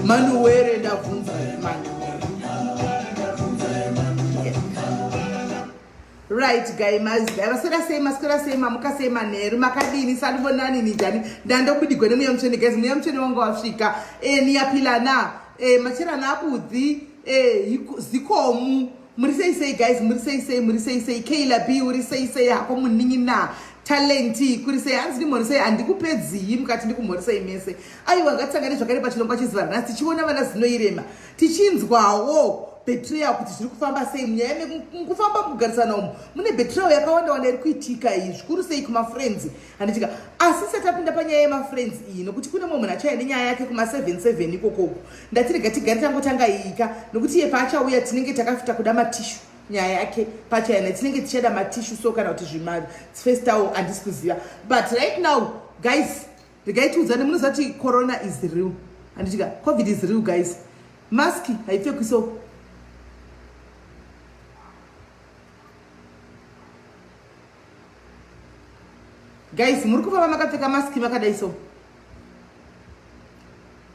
Manuere ndabvunza Manuere. Right guy masera sema mukasema nheru makadini salivonani nijani ndandobudigwe nemuya mucheni guys muya mucheni wangu wasvika niyapilana machera nabudzi zikomu muri sei guys muri sei Kayla B uri sei hako muningi na talenti kuri sei hanzi muri sei andikupedzi mukati ndikumuri sei mese aiwa ngatsangane zvakare pachilongwa chizivana nasi tichiona vana zvinoirema tichinzwawo betrayal kuti zviri kufamba sei munyaya mukufamba mukugarisana umu mune betrayal yakawanda wanda iri kuitika iyi zvikuru sei kumafriends handitika asi satapinda panyaya yemafriends iyi nokuti kune mumwe munhu achaya nenyaya yake kuma77 ikokoko ndatirega tigari tangotangayika nokuti iye paachauya tinenge takafita kuda matishu nyaya yake pachayana tinenge tichada matishu so kana kuti first hour handisi kuziva but right now guys regai tiudzane munoziva kuti corona is real handitika covid is real guys maski haipfekwiso guys muri kufamba makapfeka maski makadai so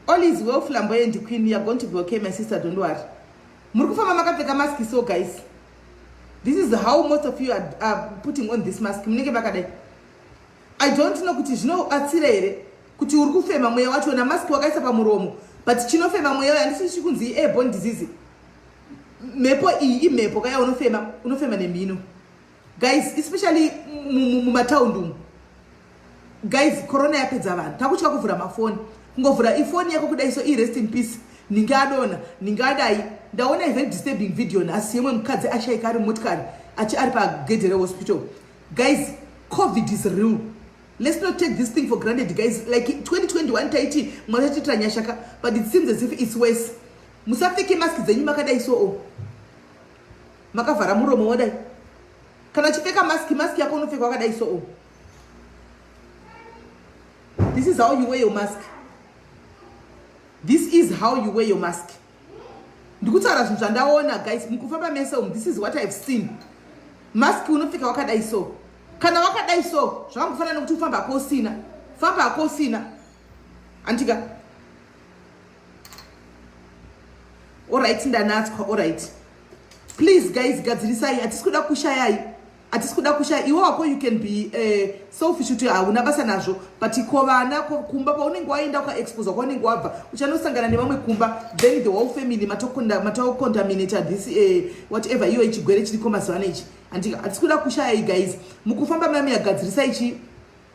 all is well flamboyant queen you are going to be okay my sister don't worry muri kufamba makapfeka maski so guys this is how most of you are putting on this mask munenge makadai I don't know kuti zvinoatsira here kuti uri kufema mweya wacho na maski wakaisa pamuromo but chinofema mweya handisi chikunzi airborne disease mepo iyi imhepo kaya unofema nemhino guys especially mumataundi umu guys corona yapedza vanhu takutya kuvhura mafoni kungovhura ifoni yako kudai so rest in peace ningadona ningadai ndaona very disturbing video nhasi yemwe mukadzi ashaika ari motikari ari pagedhe rehospital guys covid is real let's not take this thing for granted guys like 2021 taiti mwatachitra nyashaka but it seems as if it's worse musapfeke maski dzenyu makadai so makavhara muromo wadai kana uchipfeka maski yako unopfeka wakadai so this is how you wear your mask. This is how you wear your mask. Ndikutaura zvinhu zvandaona guys mukufamba mese umu this is what I've seen. Mask unopfeka wakadai so. Kana wakadai so zvakangofanana nokuti ufamba hako usina. Antika. Alright ndanatswa alright. Please guys gadzirisai atikuda kushayai. Iwe wako you can be selfish kuti hauna basa nazvo but kovana kumba paunenge waenda ukaexpose kwaunenge wabva uchanosangana nevamwe kumba then the whole family matocontaminate this whatever iwe chigwere chiriko mazuva ano ichi handika hatikuda kushayai guys mukufamba mami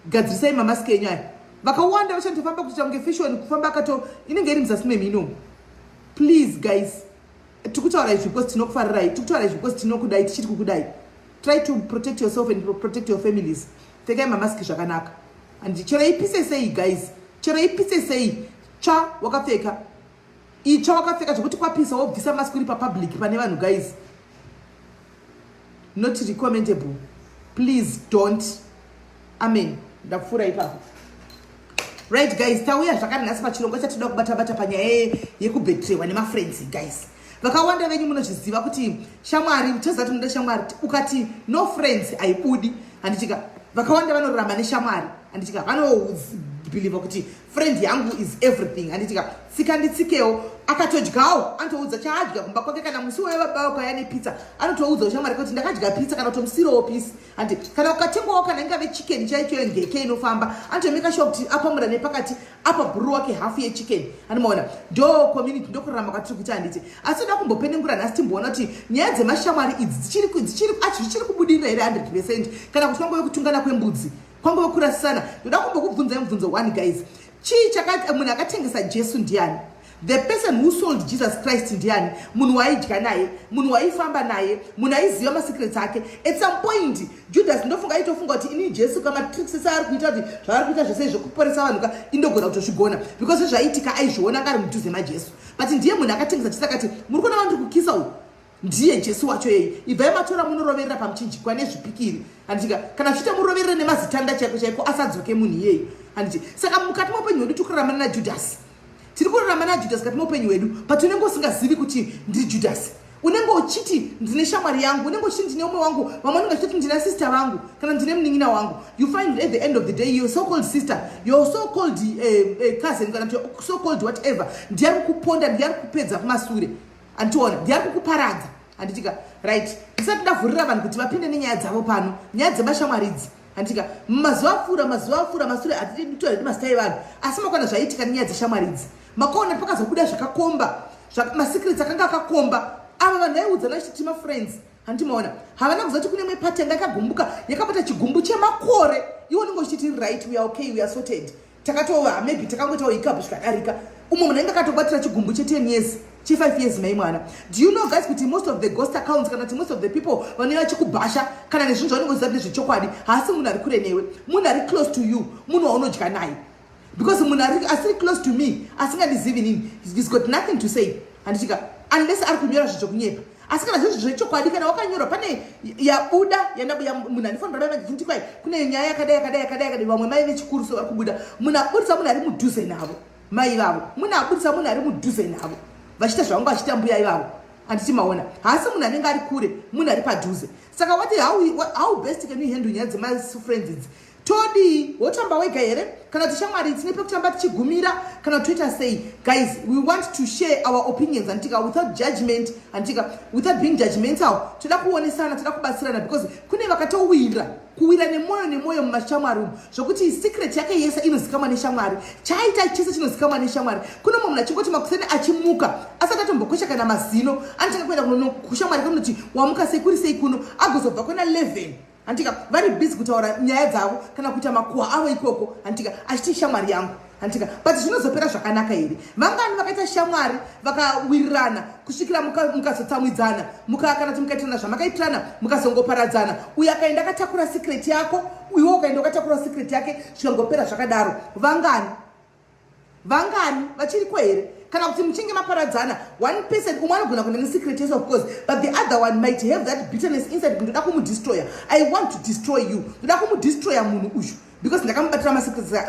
gadzirisai mamaski enyu aya vakawanda vachanotofamba kuita kunge fashion kufamba akato inenge iri muzasi memhino please guys tikutaura izvi because tinokufarirai tikutaura izvi because tinokudai tichiri kukudai try to protect yourself and protect your families. Pfekai mamaski zvakanaka. And chero ipise sei guys. Chero ipise sei. Cha wakapfeka. Icha wakapfeka zvokuti kwapisa wobvisa maski uri papublic pane vanhu guys. Not recommendable. Please don't. Amen. Ndapfura ipapo. Right guys, tauya zvakare nhasi pachirongwa chatinoda kubata panyaya yekubetrewa nemafriends guys. Vakawanda venyu munozviziva kuti shamwari toziva kuti munoda shamwari ukati no friends haibudi handitika vakawanda vanorarama neshamwari handitika vanobhiliva kuti friend yangu is everything handitika tsikanditsikewo akatodyawo anotoudza chaadya kumba kwake kana musi wevababa ukaya nepizza anotoudza shamwari kuti ndakadya pizza kana kutomusiirawo pisi handi kana ukatengwawo kana ingave chicken chaichoyo ngeke inofamba anotomeka sure kuti apamura nepakati apa bhuru wake hafu yechicken handimaona ndo community ndokurarama kwatiri kuti handiti asi toda kumbopenengura nhasi timboona kuti nyaya dzemashamwari idzi dzichiri kubudirira here 100% kana kuti kwangove kutungana kwembudzi kwangove kurasisana ndoda kumbokubvunzai mubvunzo 1 guys chii chakati munhu akatengesa Jesu ndiani the person who sold Jesus Christ ndiani munhu waidya naye munhu waifamba naye munhu aiziva masecrets ake at some point Judas ndofunga aitofunga kuti ini Jesu kama tricks ari kuita kuti zvaari kuita zvese zvokuporesa vanhu ka indogona kutozvigona because zvaitika aizviona ngari mudhuze maJesu but ndiye munhu akatengesa Jesu akati muri kuona vanhu kukisa uyu ndiye Jesu wacho yeye ibvai matora munoroverera pamuchinjikwa nezvipikiri handika kana zviita muroverere nemazitanda chaiko asadzoke munhu iyeye handiti saka mukati maupenyu hwedu tikurarama naJudasi tiri kurarama naJudasi kati maupenyu hwedu but unenge usingazivi kuti ndiri Judasi unenge uchiti ndine shamwari yangu, unenge uchiti ndine umwe wangu, vamwe unenge uchiti ndine sister vangu kana ndine munin'ina wangu. You find at the end of the day your so-called sister, your so-called cousin kana so-called whatever ndiyari kuponda, ndiyari kupedza kumasure, antiona ndiyari kukuparadza. Anditika right, ndisati ndavhurira vanhu kuti vapinde nenyaya dzavo pano, nyaya dzevashamwari idzi. Anditika mazuva apfuura masure atitoa masitai vanhu, asi makona zvaitika nenyaya dzeshamwari idzi. Makaona pakazobuda zvakakomba, masecrets akanga akakomba. Ava vanhu vaiudzana vachiti mafriends, handimaona havana kuziva kuti kune imwe pati yanga yakagumbuka yakabata chigumbu chemakore. Iwo unenge uchiti right, we are okay, we are sorted, takatova maybe takangoitawo ikapu zvikadarika. Umwe munhu ainge akatobatira chigumbu che10 years che5 years mai mwana. Do you know guys kuti most of the ghost accounts kana kuti most of the people vanenge vachikubhasha kana nezvinhu zvaunenge uchiziva kuti zvechokwadi haasi munhu ari kure newe, munhu ari close to you, munhu waunodya naye. Because munhu asiri close to me asingandizivi nini, he's got nothing to say. Handitika unless ari kunyora zvechokunyepa. Asi kana zvinhu zvechokwadi kana wakanyora pane yabuda munhu andifanira kuti kwai kune nyaya yakadai vamwe mai vechikuru so vari kubuda, munhu abudisa munhu ari mudhuze navo mai vavo, munhu abudisa munhu ari mudhuze navo vachiita zvavanga vachiita mbuya ivavo. Handiti maona haasi munhu anenge ari kure, munhu ari padhuze. Saka what how best can you handle nyaya dzemafriends idzi? Todi wotamba wega here kana kuti shamwari tine pekutamba tichigumira kana toita sei? Guys, we want to share our opinions antika without judgment, antika without being judgmental. Toda kuonesana, toda kubatsirana because kune vakatowira kuwira nemoyo mumashamwari umu zvokuti secret yake yese inozikamwa neshamwari, chaita chese chinozikamwa neshamwari. Kuno munhu achingoti makuseni achimuka asati atombokwesha kana mazino anotanga kuenda kushamwari kunoti wamuka sei kuri sei kuno agozobva kuna 11 antika vari busy kutaura nyaya dzavo kana kuita makuhwa avo ikoko antika achiti shamwari yangu antika. But zvinozopera zvakanaka here? Vangani vakaita shamwari vakawirirana kusvikira mukazotsamwidzana kana kuti mukaitirana zvamakaitirana mukazongoparadzana. Uyo akaenda akatakura secret yako, uyo ukaenda ukatakura secret yake, zvikangopera zvakadaro. Vangani vachiriko here? Kana kuti muchinge maparadzana, one person umwe anogona kuenda nesecret yes of course, but the other one might have that bitterness inside. Ndoda kumudestroya, I want to destroy you, ndoda kumudestroya munhu uyu because ndakamubatira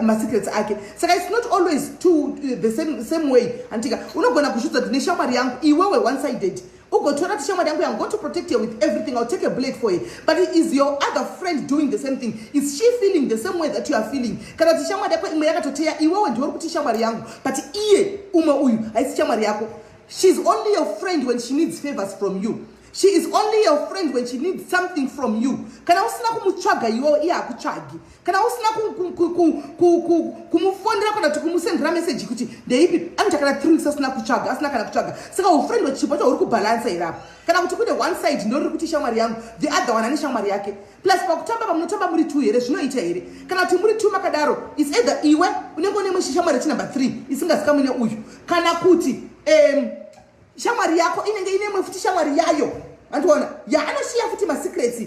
masecrets ake. Saka it's not always the same way. Antika unogona kuzvidza kuti neshamwari yangu iwewe one sided ugotora kuti shamwari yangu I'm going to protect her with everything, I'll take a blade for her, but is your other friend doing the same thing? Is she feeling the same way that you are feeling? Kana kuti shamwari yako imwe yakatoteya iwewe ndiwe kuti shamwari yangu, but iye umwe uyu haisi shamwari yako. She's only your friend when she needs favors from you. She is only your friend when she needs something from you. Kana usina kumutsvaga iwe iye akutsvagi, kana usina kumufondera kana kuti kumusendera message kuti ndeipi anotakana 3 weeks asina kutsvaga, asina kana kutsvaga. Saka ufriend wachipocha uri kubalansa irapo. Kana kuti kune one side ndori kuti shamwari yangu, the other one ane shamwari yake. Plus pakutamba pamunotamba muri 2 here zvinoita here? Kana kuti muri 2 makadaro, is either iwe unenge une mushamwari number 3 isingazikamwe neuyu, kana kuti shamwari yako inenge ine imwe futi shamwari yayo andiona yaanosiya futi masecrets.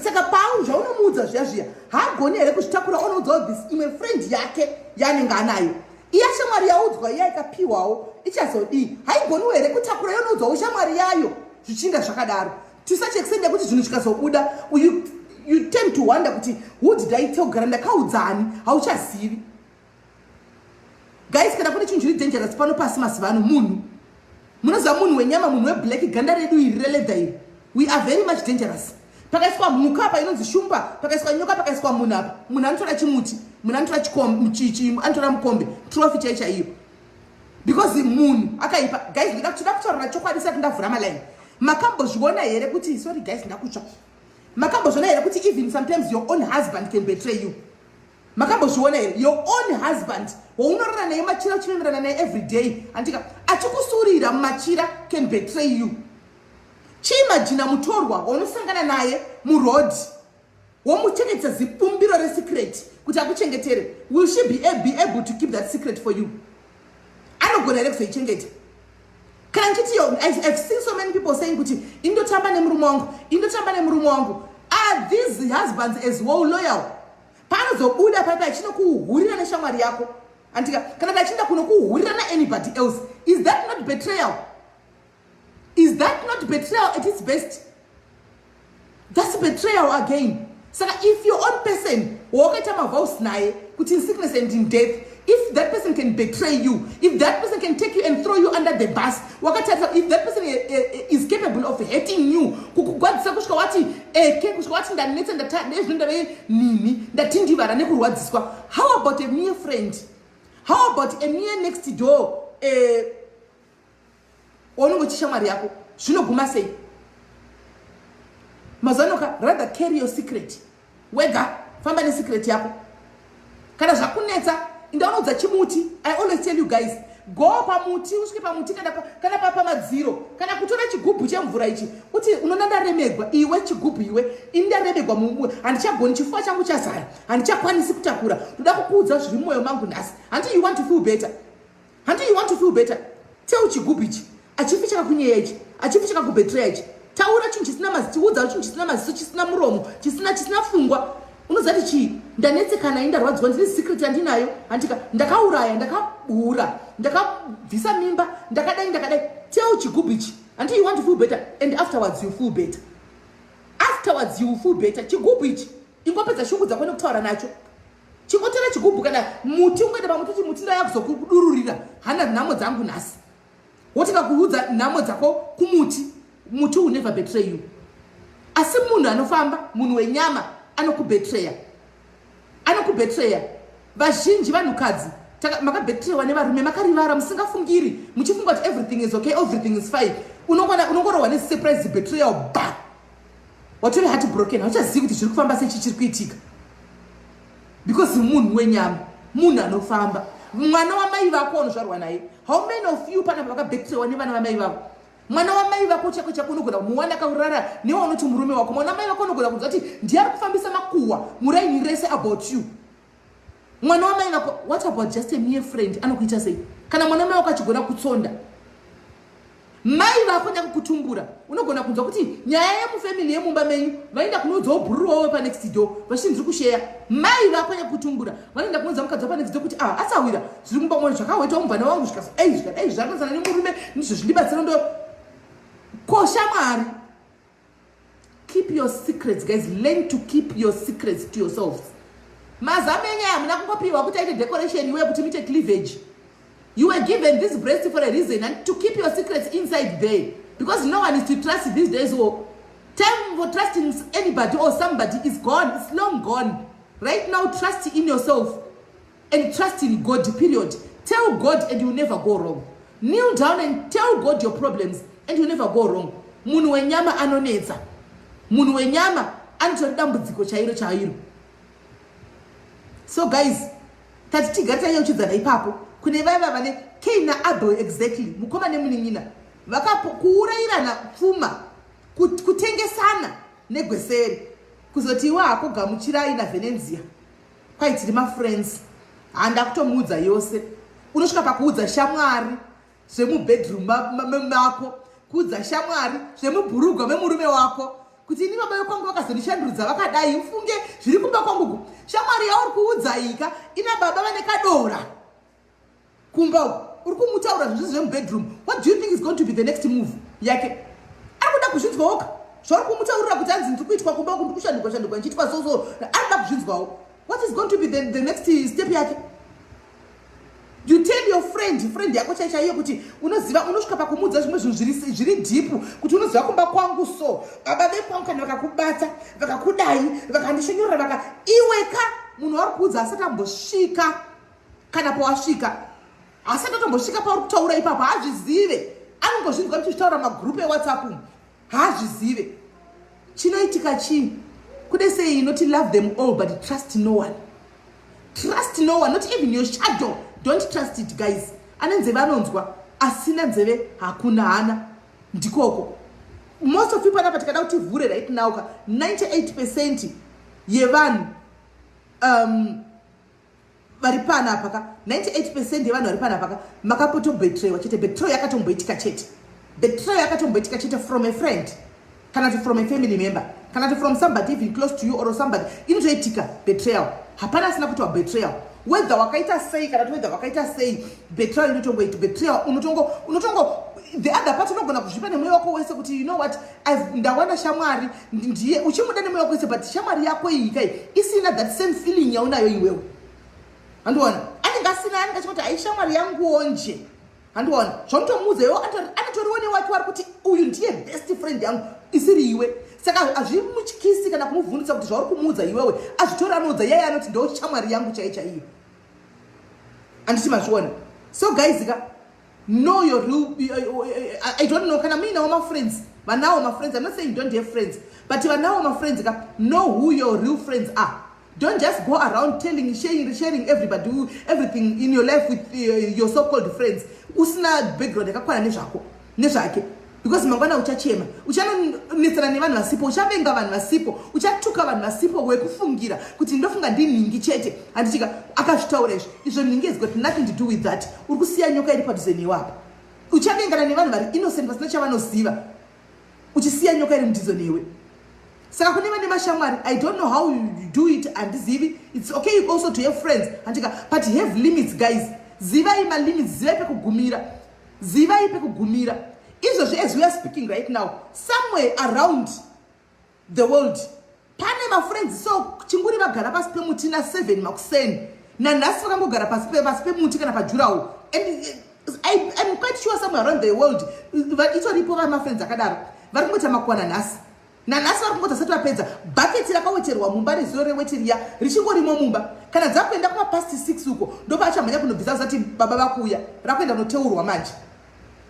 Saka pau zvaunomuudza zviya haagoni here kuzvitakura onoudzawo this imwe friend yake yaanenge anayo. Iya shamwari yaudzwa iya ikapiwawo ichazodii? Haigoniwo here kutakura yonoudzawo shamwari yayo zvichinga zvakadaro. To such extent yekuti zvinhu zvikazobuda you tend to wonder kuti who did I tell? Gara ndakaudzani? Hauchazivi. Guys, kana kune chinhu chiri dangerous pano pasi mazuva ano munhu. Munoziva munhu wenyama, munhu weblack, ganda redu iri reledha iri. We are very much dangerous. Pakaiswa mhuka apa inonzi shumba, pakaiswa nyoka, pakaiswa munhu apa. Munhu anotora chimuti, munhu anotora anotora mukombe, trophy chaicha iyo. Because munhu akaipa. Guys, toda kutaura chokwadi isati ndavhura maline. Makambozviona here kuti sorry guys ndakutsva. Makambozviona here kuti even sometimes your own husband can betray you. Makambozviona here your own husband waunorara naye machira uchimemerana naye every day antika achikusurira mumachira can betray you. Chiimagina mutorwa waunosangana naye muroad womuchengetedza zipumbiro resecret kuti akuchengetere. Will she be able to keep that secret for you? Anogona here kuzoichengeta. I've seen so many people saying kuti indotamba nemurume wangu. Are these husbands as well loyal? Panozobuda papa achinokuhurira neshamwari yako antika kana tachinda kunokuhurira na anybody else. Is that not betrayal? Is that not betrayal at its best? That's betrayal again. So if your own person wakaita mavows naye kuti in sickness and in death if that person can betray you, if that person can take you and throw you under the bus, if that person is capable of hurting you, how about a mere friend? How about a mere next door? Mazanoka, rather carry your secret. Wega, family secret yako. Kana zakuneta, indano za chimuti. I always tell you guys, go pa muti, usike pa muti kana papa madziro. Kana kutora chigubu cha mvura ichi. Uti unonanda remegwa, iwe chigubu iwe, inda remegwa mumu, andichagoni chifuwa changu chazara, andichakwanisi kutakura. Toda kukuudza zviri mwoyo mangu nhasi. Until you want to feel better. Until you want to feel better. Tell chigubu ichi, achificha kunyeya ichi, achificha kubetray ichi. Taura chinhu chisina maziso, udza chinhu chisina maziso, chisina muromo, chisina fungwa. Unozati chi ndanetsekana indarwadziwa ndine secret yandinayo, andika ndakauraya, ndakabura, ndakabvisa mimba, ndakadai. Tell chigubu ichi until you want to feel better, and afterwards you feel better. Afterwards you feel better. Chigubu ichi ingopedza shungu dzako nekutaura nacho. Chingotera chigubu kana muti ungoenda pamuti muti ndayakuzokudururira hana nhamo dzangu nhasi. Wotika kuudza nhamo dzako kumuti. Muti will never betray you. Asi munhu anofamba, munhu wenyama anokubetraya. Vazhinji vanhukadzi makabetrayiwa nevarume makarivara musingafungiri, muchifunga kuti everything is okay, everything is fine. Unongorohwa nesurprise betrayal ba. Watove heart broken, hauchazivi kuti zviri kufamba sei chiri kuitika. Because munhu wenyama, munhu anofamba. Mwana wamai vako unozvarwa naye. How many of you pana vakabetrayiwa nevana vamai vavo? Mwana wamai vako chako unogona muwana kaurara newe unoti murume wako. Mwana wamai vako unogona kunzwa kuti ndiyari kufambisa makuhwa muraini rese about you. Mwana wamai vako, what about just a mere friend? Anokuita sei? Kana mwana wamai vako achigona kutsonda, mai vako nyakukutumbura, unogona kunzwa kuti nyaya yemufamily yemumba menyu vaenda kunoudzawo bhururu wawe panext door vachiti ndiri kusheya. Mai vako nyakukutumbura vanoenda kunoudza mukadzi wapanext door kuti asawira zviri kumba mwana zvakawaita mumbana wangu zvikadai zvakaenzana nemurume ndizvo zvindibatsira ndo kosha Mwari. Keep your secrets, guys. Learn to keep your secrets to yourselves. Mazamenya hamuna kungopiwa kuti aite decoration iwe kuti muite cleavage. You were given this breast for a reason, and to keep your secrets inside there, because no one is to trust these days. Or time for trusting anybody or somebody is gone. It's long gone. Right now, trust in yourself and trust in God. Period. Tell God and you will never go wrong. Kneel down and tell God your problems and you never go wrong. Munhu wenyama anonetsa. Munhu wenyama anotora dambudziko chairo. So guys, tati tigare tanyauchidzana ipapo. Kune vaya vane Cain naAbel exactly. Mukoma nemunin'ina. Vakakuurayirana pfuma. Kutengesana negweseri. Kuzoti wako gamuchirai naVenenzia. Kwai tiri mafriends. Handa kutomuudza yose. Unosvika pakuudza shamwari zvemubedroom mako. Kuudza shamwari zvemubhurugwa memurume wako. Kuti ini baba kwangu vakazondishandurudza vakadai ufunge zviri kumba kwangu. Shamwari yauri kuudza ika ina baba vane kadora. Kumba uri kumutaura zvinhu zvemubedroom. What do you think is going to be the next move yake? Akuda kuzvinzwawo. Zvauri kumutaurira kuti anzi ndiri kuitwa kumba kuti kushandurwa nchiitwa so. Anoda kuzvinzwawo. What is going to be the next step yake? You tell your friend yako chaiyo kuti unoziva unosvika pakumudza zvimwe zvinhu zviri deep kuti unoziva kumba kwangu so baba vekwangu kana vakakubata vakakudai vakandishinyorera iweka munhu ari kuudza asati ambosvika kana pawasvika asati atambosvika pauri kutaura ipapo haazvizive anongozvinzwa kuti zvitaura magrupu eWhatsApp haazvizive chinoitika chii kude sei inoti love them all but trust no one. Trust no one, not even your shadow. Don't trust it, guys. Anenzeve anonzwa asina nzeve hakuna hana ndikoko. Most of people anapatikana kuti vhure right now 98% yevanhu vari pana apaka 98% yevanhu vari pana apaka makapoto betraywa chete. Betrayal yakatomboitika chete. Betrayal yakatomboitika chete from a friend kana from a family member kana from somebody even close to you or somebody inotoitika betrayal. Hapana asina kuti betrayal. Whether wakaita sei kana whether wakaita sei betrayal inotongoita betrayal unotongo the other part unogona kuzvipa nemwoyo wako wese kuti you know what ndawana shamwari ndiye uchimuda nemwoyo wako wese but shamwari yako iyi kai isina that same feeling yaunayo iwewe. Andiona asina angachoti aishamwari yangu onje handiona zvomutomuudza iwo anotoriwo newake wari kuti uyu ndiye best friend yangu isiri iwe saka azvimutyisi kana kumubvunisa kuti zvauri kumuudza iwewe azvitori anoudza yeye anoti ndo shamwari yangu chaiyo anditi mazviona. So guys know your real I don't know kana muinawo mafriends vanawo mafriends. I'm not saying you don't have friends, but vanawo mafriends know who your real friends are. Don't just go around sharing everybody everything in your life with your so-called friends usina background yakakwana nezvake because mangwana uchachema uchanonetsana nevanhu vasipo uchavenga vanhu vasipo uchatuka vanhu vasipo wekufungira kuti ndofunga ndiningi chete handitika akazvitaura izvo ningi has got nothing to do with that. Uri kusiya nyoka iri padhuze newapa uchavengana nevanhu vari innocent vasina chavanoziva uchisiya nyoka iri mudhizo newe. Saka kuneva nemashamwari I don't know how you do it andizivi. It's okay also to have friends handika but have limits guys. Zivai ma limits, zivai pekugumira. Izvozvi as we are speaking right now somewhere around the world pane mafriends so chinguri vagara pasi pemuti na 7 makuseni nanhasi vakangogara pasi pemuti kana pajurawo and I'm quite sure somewhere around the world itoripo vamafriends akadaro vari kungoita makuwana nhasi nanhasi vari kungota sati vapedza bhaketi rakaweterwa mumba rezuva reweti riya richingorimo mumba kana dzakuenda kumapasti 6 uko ndopachamhanya kunobvisa kusati baba vakuuya rakuenda kunoteurwa manje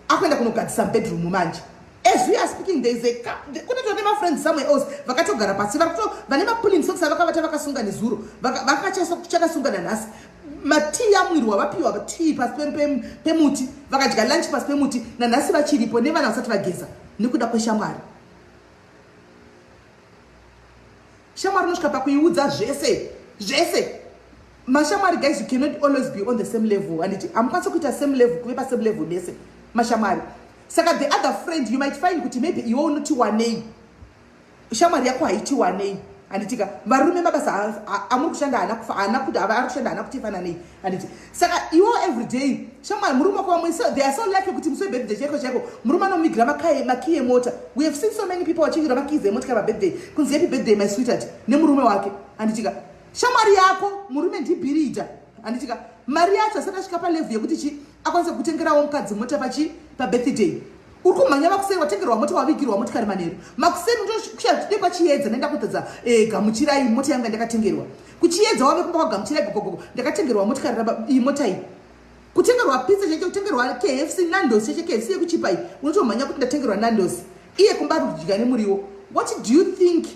akuenda kunogadzisa bedroom manje. As we are speaking there is kunotori nemafriends somewhere else vakatogara pasi vane mapulling socks avakavata vakasunga nezuro vakachakasungana nhasi matii amwiri wavapiwa tii pasi pemuti vakadya lunch pasi pemuti nanhasi vachiripo nevana vasati vageza nekuda kweshamwari. Shamwari unosvika pakuiudza zvese mashamwari guys you cannot always be on the same level and amukwanisa kuita same level kuve pasame level nese mashamwari. Saka the other friend you might find kuti maybe iwe unoti wanei shamwari yako haiti wanei anditika varume mabasa amuri kushanda ana kuti ari kushanda ana kuti fananei anditi saka iwo every day shamwari murume wako vamwe they are so lucky kuti muswe birthday chako murume anomigira makiye mota. We have seen so many people vachigira makize mota kava birthday kunzi happy birthday my sweetheart nemurume wake anditika shamwari yako murume ndibhirita anditika mari yacho asati asvika palevel yekuti chi akwanisa kutengerawo mukadzi mota pabirthday uri kumhanya makuseni watengerwa mota wavigirwa motikari manheru makuseni ndosvika kwachiedza nenda kutadza gamuchirai mota yanga ndakatengerwa kuchiedza wave kumba kwagamuchirai gogogo ndakatengerwa motikari iyi mota iyi kutengerwa pizza cheche kutengerwa KFC Nando's cheche KFC yekuchipai unotomhanya kuti ndatengerwa Nando's iye kumba kudya nemuriwo. What do you think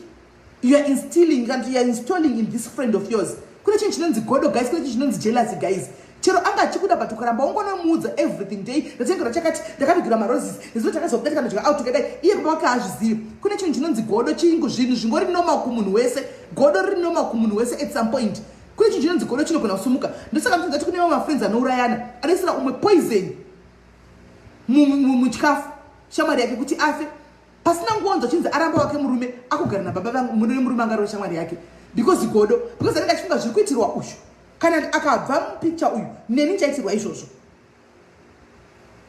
you are instilling and you are installing in this friend of yours? Kune chinhu chinonzi godo guys, kune chinhu chinonzi jealousy guys. Chero anga achikuda but ukaramba ungonomuudza everything day ndatengerwa chakati ndakavigira maroses nezvo takazobudati kana ndika out kadai iye kuba wake hazvizivi. Kune chinhu chinonzi godo chingu zvinhu zvingori normal kumunhu wese godo riri normal kumunhu wese at some point. Kune chinhu chinonzi godo chinogona kusumuka ndosaka mtunzi ati kune mafriends anourayana anoisira umwe poison muchikafu shamwari yake kuti afe pasina ngonzo chinzi aramba wake murume akugara nababa vangu murume angarova shamwari yake because anenge achifunga zviri kuitirwa uyu kana akabva mupicture uyu neni chaitirwa izvozvo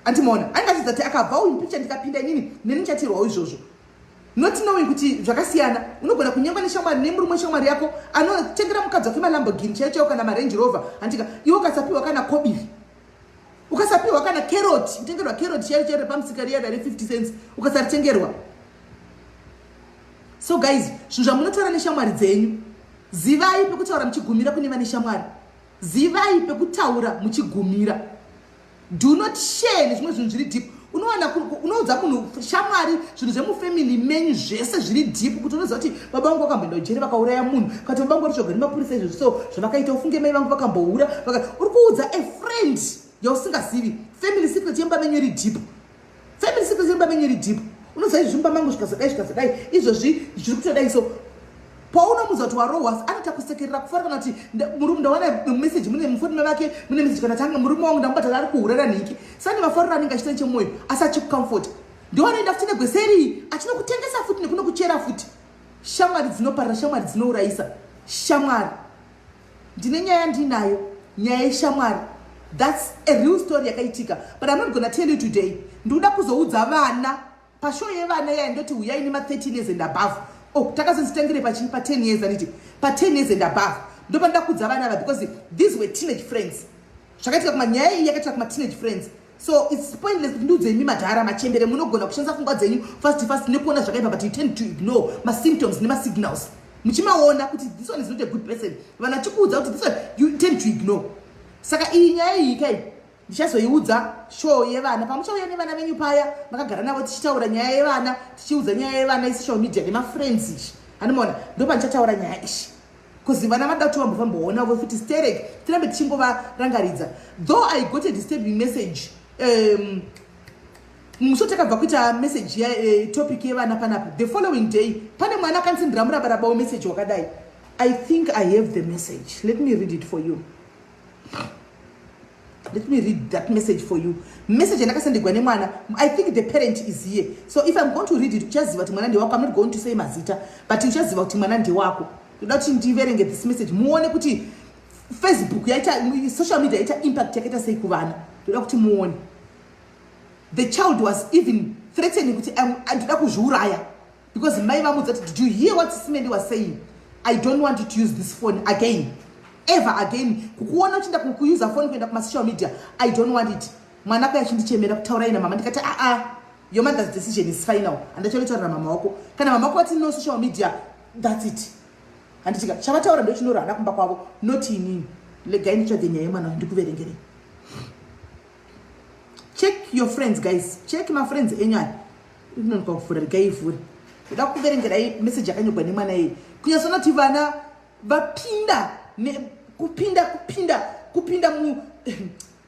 andimona anenge achidza kuti akabva uyu picture ndikapinda inini neni chaitirwa izvozvo not knowing kuti zvakasiyana. Unogona kunyengwa neshamwari nemurume shamwari yako anotengera mukadzi wake maLamborghini chaicho kana maRange Rover andika iwe ukasapiwa kana kobiri ukasapiwa kana carrot utengerwa carrot chaicho pamusika riya vari 50 cents ukasaritengerwa. So guys zvinhu zvamunotaura neshamwari dzenyu zivai pekutaura muchigumira kune vane shamwari zivai pekutaura muchigumira. Do not share nezvimwe zvinhu zviri deep. Unoudza munhu shamwari zvinhu zvemufamily menyu zvese zviri deep kuti unoziva kuti baba vangu vakamboenda kujeri vakauraya munhu kati baba vangu vari nemapurisa izvozvo so zvavakaita ufunge mai vangu vakamboura uri kuudza a friend yausingazivi family secret yemba menyu iri deep. Family secret yemba menyu iri deep. Unoziva izvi zvimba mangu zvikazadai izvozvi zviri kutodai so paunomuudza kuti warohwa anoita kusekerera kufara kana kuti murume ndawana message mune muforume vake mune message kana tanga murume wangu ndamubata ari kuhurara nhiki sani mafariro anenge achita nechemwoyo asi achikucomfort ndiwanoenda futi negweseri achinokutengesa futi nekunokuchera futi. Shamwari dzinoparira shamwari dzinourayisa shamwari ndine nyaya ndinayo nyaya yeshamwari. That's a real story yakaitika but I'm not gonna tell you today. Ndikuda kuzoudza vana pashow yevana yaindoti uyai nema 13 years and above. Oh, takazonzitengere pachi pa 10 years aniti pa 10 years and above ndopa ndakudza vana ava because these were teenage friends. zvakaitika kumanyaya iyi yakaitika kuma-teenage friends. So it's pointless kuti ndiudzemi madhara machembere munogona kushandisa pfungwa dzenyu fast nekuona zvakaipa, but you tend to ignore ma-symptoms nema-signals. Muchimaona kuti this one is not a good person. Vanhu vachikuudza kuti this one you tend to ignore. Saka iyi nyaya iyi kai ndichazoiudza show yevana pamuchauya nevana venyu paya makagara navo tichitaura nyaya yevana, tichiudza nyaya yevana isocial media nema-friends ichi. Anomaona ndo pandichataura nyaya ishi. Because vana vada kuti vambofamboona vofuti stereke tirambe tichingovarangaridza. Though I got a disturbing message muso takabva kuita message ya topic yevana panapo, the following day pane mwana akansindira murabaraba message wakadai. I think I have the message. Let me read it for you. Let me read that message for you. Message andakasenderwa nemwana. I think the parent is here. So if I'm going to read it, uchaziva kuti mwana ndewako. I'm not going to say mazita, but uchaziva kuti mwana ndewako. Ndoda kuti ndiverenge this message muone kuti Facebook yaita, social media yaita impact yakaita sei kuvana. Ndoda kuti muone. The child was even threatening kuti ndoda kuzviuraya because mai vamudza kuti, did you hear what Simendi was saying? I don't want you to use this phone again. Ever again. Kukuona uchinda kuuza phone kuenda kuma social media. I don't want it. Mwana wako yachindichemera kutaura ina mama ndikati your mother's decision is final. Andachalotaura mama wako. Kana mama wako ati no social media, that's it. Andichika chavataura ndo chinoro ana kumba kwavo, not inini. Legai nditsvage nyaya yemwana ndikuverengere. Check your friends guys. Check my friends enyaya. Inonoka kuvhura regai ivhure. Ndoda kuverengera message yakanyorwa nemwana iyi. Kunyasona kuti vana vapinda kupinda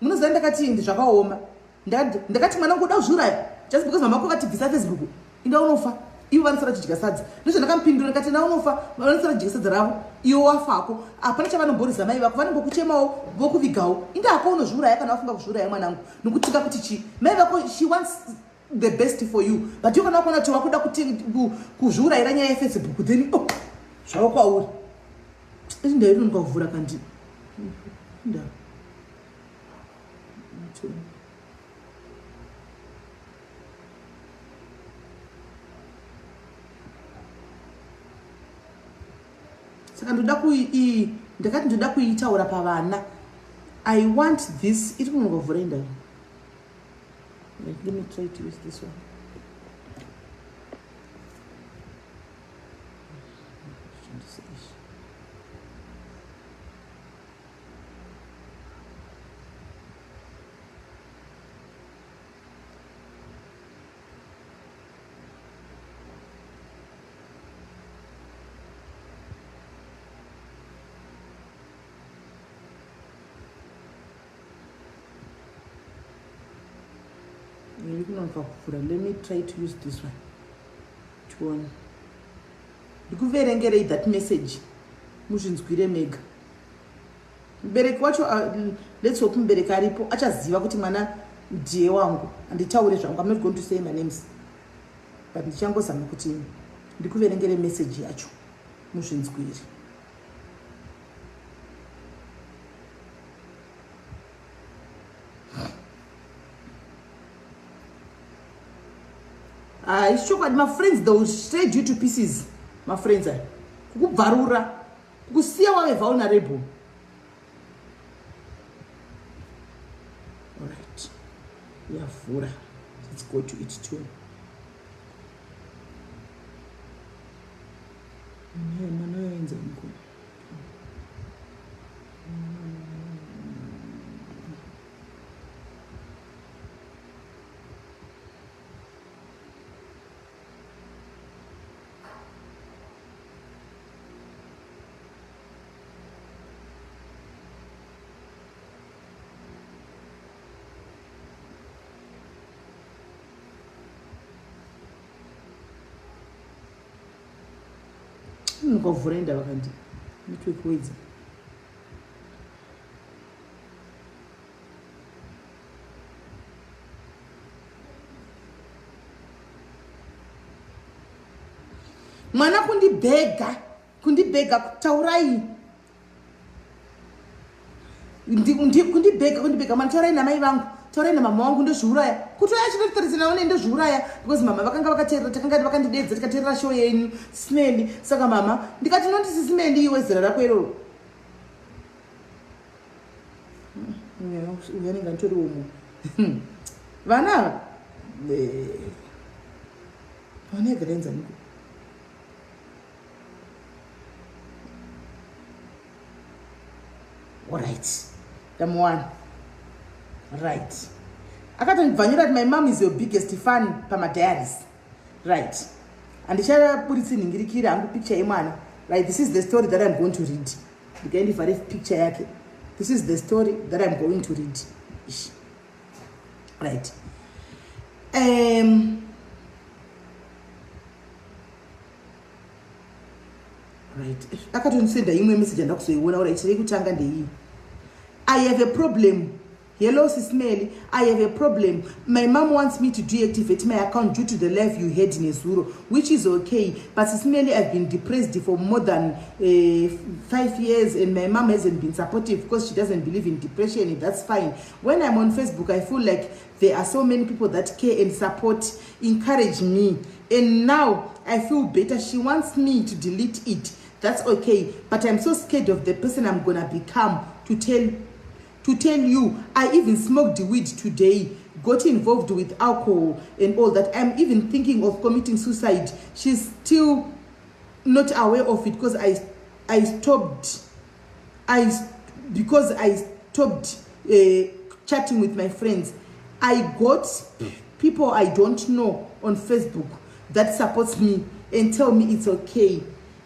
munoziva ndakati ndi zvakaoma. Ndakati mwana ngoda kuzviuraya just because mama wako akati bvisa Facebook inda unofa. Ivo vanosara chidya sadza. Ndozvandakamupindura ndikati na unofa vanosara chidya sadza ravo. Iwo wafako. Hapana chavanomboriza mai vako, vanongokuchemawo vokuvigawo. Inda hako unozviuraya kana wafunga kuzviuraya mwanangu. Nokutika kuti chi mai vako she wants the best for you, but you kana kuona kuti wakuda kuzviurayira nyaya yeFacebook then zvavo kwauri. Nda inonoka kuvhura kandi nda saka ndakati ndoda kuitaura pavana. I want this. Iri kunonoka kuvhura inda. Let me try to use this one. Let me try to use this one. Ndikuverengerei that message. Muzvinzwire mega. Mubereki wacho let's hope mubereki aripo achaziva kuti mwana ndiye wangu. Anditaure zvangu. I'm not going to say my names. But ndichangozama kuti ndikuverengere message yacho. Muzvinzwire. It's true, my friends, they will shred you to pieces. My friends, kukubvarura, kukusiya wave vulnerable. All right, we have Vura. Let's go to it too. Nikavhura inda vakandi network wedza. Mwana kundibhega kutaurai. Kundibhega mwana taurai namai vangu. Taurai namama wangu ndozviuraya. Kutoya chinotarisana naone ndozviuraya because mama vakanga vakateerera takanga vakandidedza tikateerera show yenyu Simendi. Saka mama ndikati noti Simendi iwe zera rako iroro. uyanenge nditori umu vana vanegera enzaniko alright number 1 right akatondibvanyira kuti my mom is your biggest fan pamadiaries right handichaburitsi nhingirikiri hangu picture yemwana right this is the story that I'm going to read ndikaendivhare picture yake this is the story that I'm going to read right right akatondisenda imwe message andakuzoiona ura ichiri kutanga ndeiyi I have a problem. Hello, Sismeli. I have a problem. My mom wants me to deactivate my account due to the life you had in Ezuro, which is okay. But Sismeli, I've been depressed for more than 5 years, and my mom hasn't been supportive because she doesn't believe in depression, and that's fine. When I'm on Facebook, I feel like there are so many people that care and support, encourage me. And now I feel better. She wants me to delete it. That's okay. But I'm so scared of the person I'm going to become to tell you, I even smoked weed today, got involved with alcohol and all that. I'm even thinking of committing suicide. She's still not aware of it because I stopped chatting with my friends. I got people I don't know on Facebook that supports me and tell me it's okay.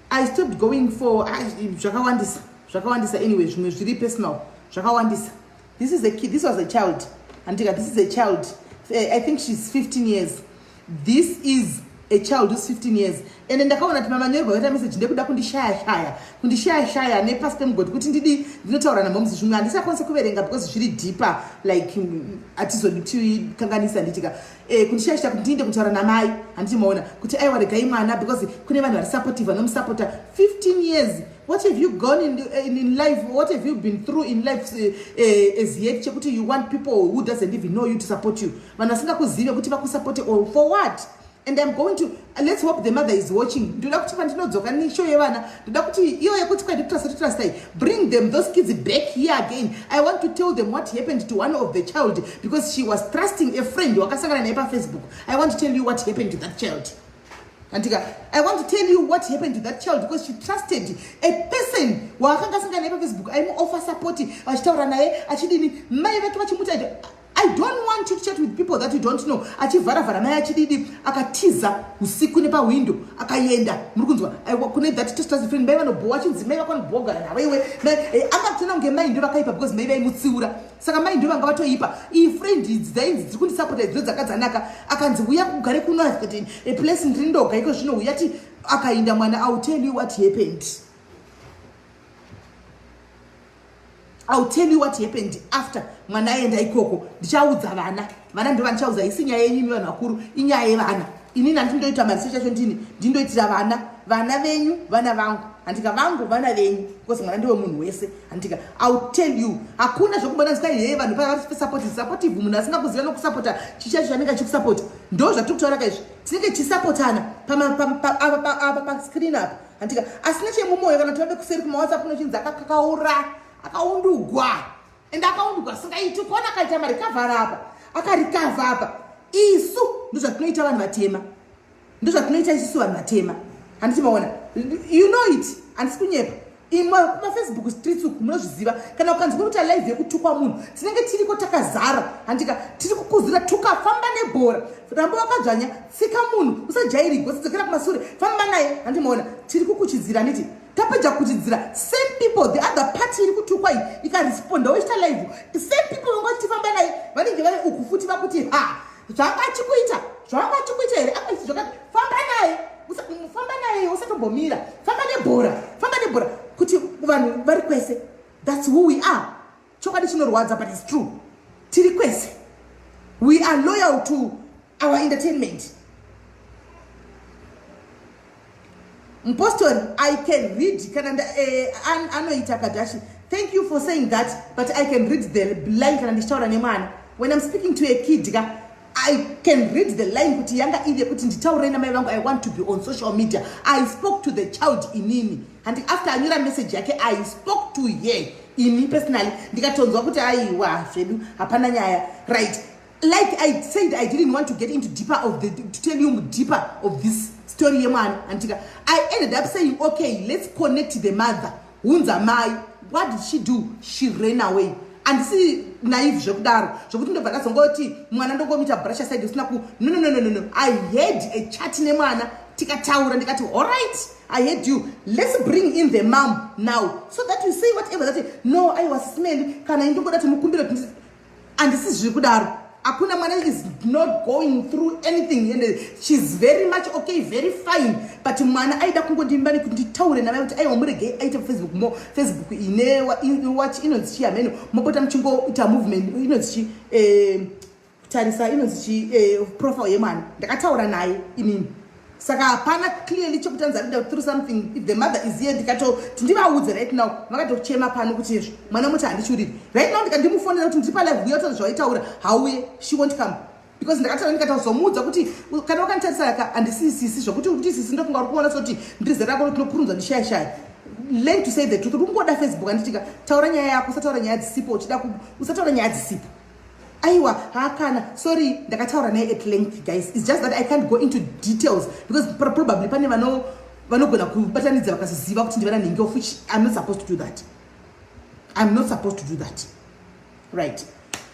I stopped going for Zvakawandisa anyway, it's really personal. This is a kid, this was a child. Antika, this is a child. I think she's 15 years. This is a child who's 15 years. And then ndakaona kuti mama nyorwa yata message ndekuda kundishaya nepasi pemugodi kuti ndinotaura namomzi zvimwe handisakwanisa kuverenga because zviri deeper like atizotikanganisa nditika kundishaya kuti ndiende kutaura namai handimaona kuti aiwa regai mwana because kune vanhu vari supportive vanomusupporta 15 years. What have you gone in life? What have you been through in life as yet? Chekuti you want people who doesn't even know you to support you. Vanhu vasingakuzive kuti vakusupport or for what? And I'm going to, let's hope the mother is watching. Ndoda kuti pandinodzoka nisho yevana. Ndoda kuti iyo yekuti kwai bring them, those kids back here again. I want to tell them what happened to one of the child because she was trusting a friend wakasangana naye pa Facebook. I want to tell you what happened to that child. Antika, I want to tell you what happened to that child because she trusted a person wakasangana naye pa Facebook. I'm offer support. Achitaura naye achidini mai vake vachimuta. I don't want you to chat with people that you don't know. Achivharavhara mai achididi akatiza usiku nepa window akaenda. Muri kunzwa kune that trust friend mai vanobhowa chinzi mai vakanobhogara nawewe. Akatona kunge mai ndo vakaipa because mai vaimutsiura. Saka mai ndo vanga vatoipa. I friend dzainzi dziri kundisupport idzo dzakadzanaka. Akanzi uya kugare kuno kuti a place ndindoga iko zvino uyati akaenda mwana. I'll tell you what happened. I'll tell you what happened after mwana aenda ikoko. Ndichaudza vana ndo vanichaudza isi nyaya yenyu vanhu vakuru inyaya yevana. Inini handindoita maresearch acho ndindoitira vana venyu vana vangu. Handika vangu vana venyu because mwana ndiwe munhu wese. Handika I'll tell you hakuna zvokubona zvikai vanhu pavari supportive munhu asingakuziva nokusupporta chichacho chanenge achikusupport. Ndo zvatiri kutaura kaizvi tinenge chisupportana pa screen apa. Handika asina chemumoyo kana tivabe kuseri kuma WhatsApp unochinzi akakaura akaundugwa and akaundugwa singaiti kuona akaita marikavhara apa akarikavha apa isu ndozvatinoita vanhu vatema ndozvatinoita isusu vanhu vatema handiti maona you know it handisi kunyepa mafacebook streets uku munozviziva kana ukanzwa kuti live yekutukwa munhu tinenge tiriko takazara handika tiri kukuzira tukafamba nebhora ramba wakadzvanya tsika munhu usajairigwa usidzokera kumasure famba naye handimaona tiri kukuchidzira niti tapedza kuchidzira same people the other party iri kutukwa iyi ikaresponda wochita live same people vanga vachitifamba naye vanenge vari uku futi vakuti zvangachikuita here akaiti zvakati famba naye usatombomira famba nebhora kuti vanhu vari kwese that's who we are. Chokwadi chinorwadza but it's true. Tiri kwese we are loyal to our entertainment. Mpostori, I can read kana anoita Kadashi. Thank you for saying that, but I can read the line kana nditaura nemwana. When I'm speaking to a kid, I can read the line kuti yanga ide kuti nditaure namai vangu I want to be on social media. I spoke to the child inini. And after anyura message yake I spoke to her ini personally ndikatonzwa kuti aiwa zvedu hapana nyaya, right? Like I said, I didn't want to get into deeper of the to tell you deeper of this story yemwana antika. I ended up saying, okay, let's connect the mother. Hunza mai, what did she do? She ran away. And see naive zvekudaro zvokuti ndobva ndazongoti mwana ndongomita brush aside usina ku no. I had a chat nemwana tikataura ndikati all right, I heard you, let's bring in the mom now so that you say whatever that no I was smelly kana indongoda timukumbira and this is zvekudaro. Akuna mwana is not going through anything and she's very much okay, very fine, but mwana aida kungondimbani kuti taure naye kuti aiwa murege aita Facebook inewa watch inonzi ameno mobota mchingo ita movement inonzi tarisa inonzi profile yemwana ndakataura naye inini. Saka hapana clearly chokutanza rinda through something. If the mother is here ndikato tindivaudze right now vakatochema pano kuti mwana muti handichuriri right now ndikandimufonera kuti ndiri palive uyotaura zvaitaura hauye, she won't come because ndakataura ndikatazomuudza kuti kana wakanditarisa ka handisisisi zvokuti kuti sisi ndofunga uri kuona soti ndiri zera rako tinopurunzwa ndishayashaya. Learn to say the truth. Rungoda Facebook anditika taura nyaya yako, usataura nyaya dzisipo, uchida usataura nyaya dzisipo. Aiwa hakana sorry ndakataura naye at length guys. It's just that I can't go into details because probably pane vanogona kubatanidza vakaziva kuti ndivana nenge, of which I'm not supposed to do that. I'm not supposed to do that, right?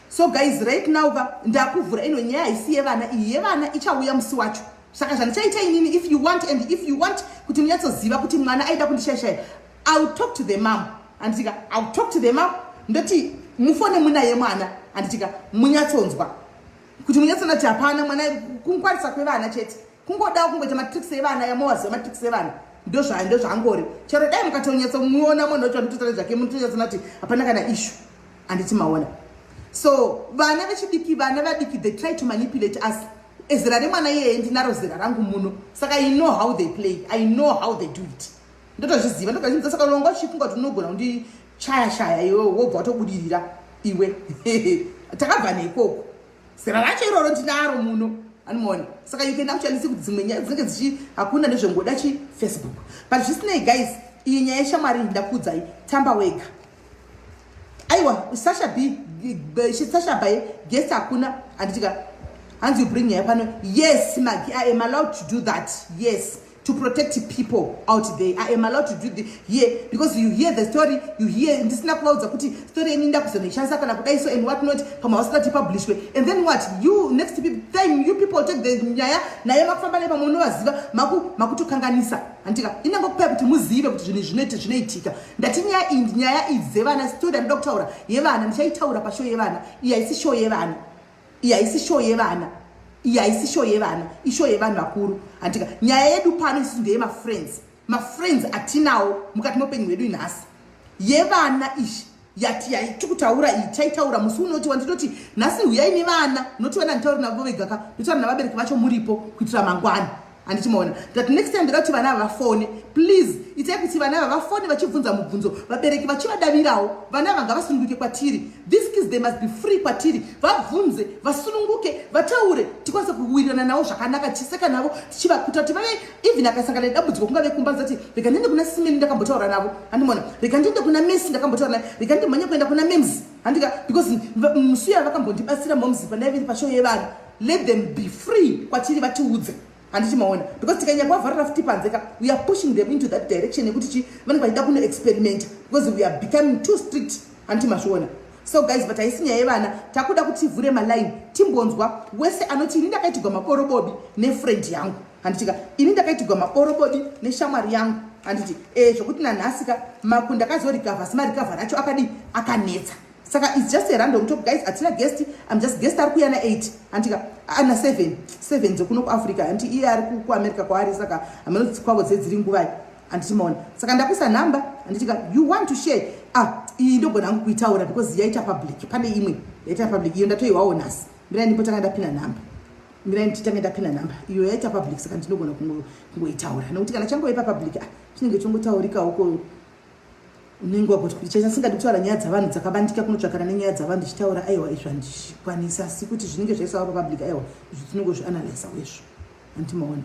So guys, right now ndakuvhura ino nyaya isi yevana iyi yevana ichauya musi wacho. Saka zvandichaita inini, if you want kuti munyatsoziva kuti mwana aida kundishayashaya, I'll talk to the mom anditika I'll talk to the mom ndoti mufone munaye mwana anditika munyatsonzwa kuti munyatsona kuti hapana mwana kungwarisa kwevana chete kungoda kungoita matricks evana yamowaziva matricks evana ndozvaangori chero dai mukatonyatsa muona munhu kuti anditotore zvake munotonyatsona kuti hapana kana issue anditi maona. So vana vechidiki vana vadiki they try to manipulate us. Ezera remwana iyeye ndinaro zera rangu muno saka I know how they play, I know how they do it. Ndotozviziva ndokazvinza saka longo chifunga kuti unogona kundi shaya iwe wobva watobudirira iwe takabva neikoko zera racho iroro ndinaro muno animona. Saka you can actually see kuti dzimwe nyaya dzinenge dzichi hakuna nezvengoda chi Facebook. But zvisinei guys, iyi nyaya yeshamwari ndakudzai tamba wega. Aiwa Sasha B guest hakuna anditika and you bring your panel. Yes, Maggie, I am allowed to do that. Yes, to protect people out there. I am allowed to do the because you hear the story, you hear in this clouds kuti story in shansa kana kudai so and what not kama wasati publish we. And then what? You next time you people take the nyaya na yema kufamba lepa muno waziva makutu kanganisa. Antika inango kupa kuti muzive kuti zvineitika. Ndati nyaya idzevana story and doctor yevana ndichaitaura pa show yevana. Iya isi show yevana. Isi show yevana isho yevanhu vakuru antika nyaya yedu pano isi ndeye ma-friends atinawo mukati moupenyu hwedu inhasi yevana ishi yati yatikutaura iyi taitaura musi unoti wandinoti nhasi uyai nevana noti vana nditauri navo vega ka nditaura navabereki vacho muripo kuitira mangwana handichimaona that next time ndakati vana ava vafone please itai kuti vana ava vafone vachibvunza mubvunzo vabereki vachivadavirawo vana ava ngavasununguke kwatiri. These kids they must be free kwatiri, vabvunze vasununguke vataure tikwanise kuwirirana navo zvakanaka tiseka navo tichivakuta kuti vave even akasangana nedambudziko kungave kumbanza kuti rega ndiende kuna Simeni ndakambotaura navo handimona, rega ndiende kuna Messi ndakambotaura naye, rega ndimhanye kuenda kuna Mems handika because musuya vakambondibatsira moms panaviri pashow yevana. Let them be free kwatiri vatiudze handichimaona because tikanya kwavharira futi panzeka we are pushing them into that direction yekuti vanenge vachida kuno experiment because we are becoming too strict handimasviona. So guys, but aisinya yevana takuda kuti tivhure maline timbonzwa wese anoti ini ndakaitigwa maborobobi nefriend yangu handitika ini ndakaitigwa maborobobi neshamwari yangu handiti zvokuti nanhasika makunda akazorikavha asi marikavha racho akanetsa. Saka it's just a random talk guys. Atina guest, I'm just guest ari kuyana 8 antika ana 7 dzokuno kuAfrica anti iye ari kuAmerica kwaari saka amanoti kwavo dzedziri nguvai antichimaona. Saka ndakuisa number anditika you want to share iyi ndogona hangu kuitaura because yaita public pane imwe yaita public iyo ndatoiwawo nhasi mira ndipo tanga ndapina number iyo yaita public saka ndinogona kungoitaura nokuti kana changoipa public chinenge chongotaurika uko unenge wagoti kuti chasingadi kutaura nyaya dzavanhu dzakabandika kunotsvakana nenyaya dzavanhu ndichitaura aiwa izvi handikwanisa asi kuti zvinenge zvaisawa papublic aiwa izvi tinongo zvianalyza wezvo andimaona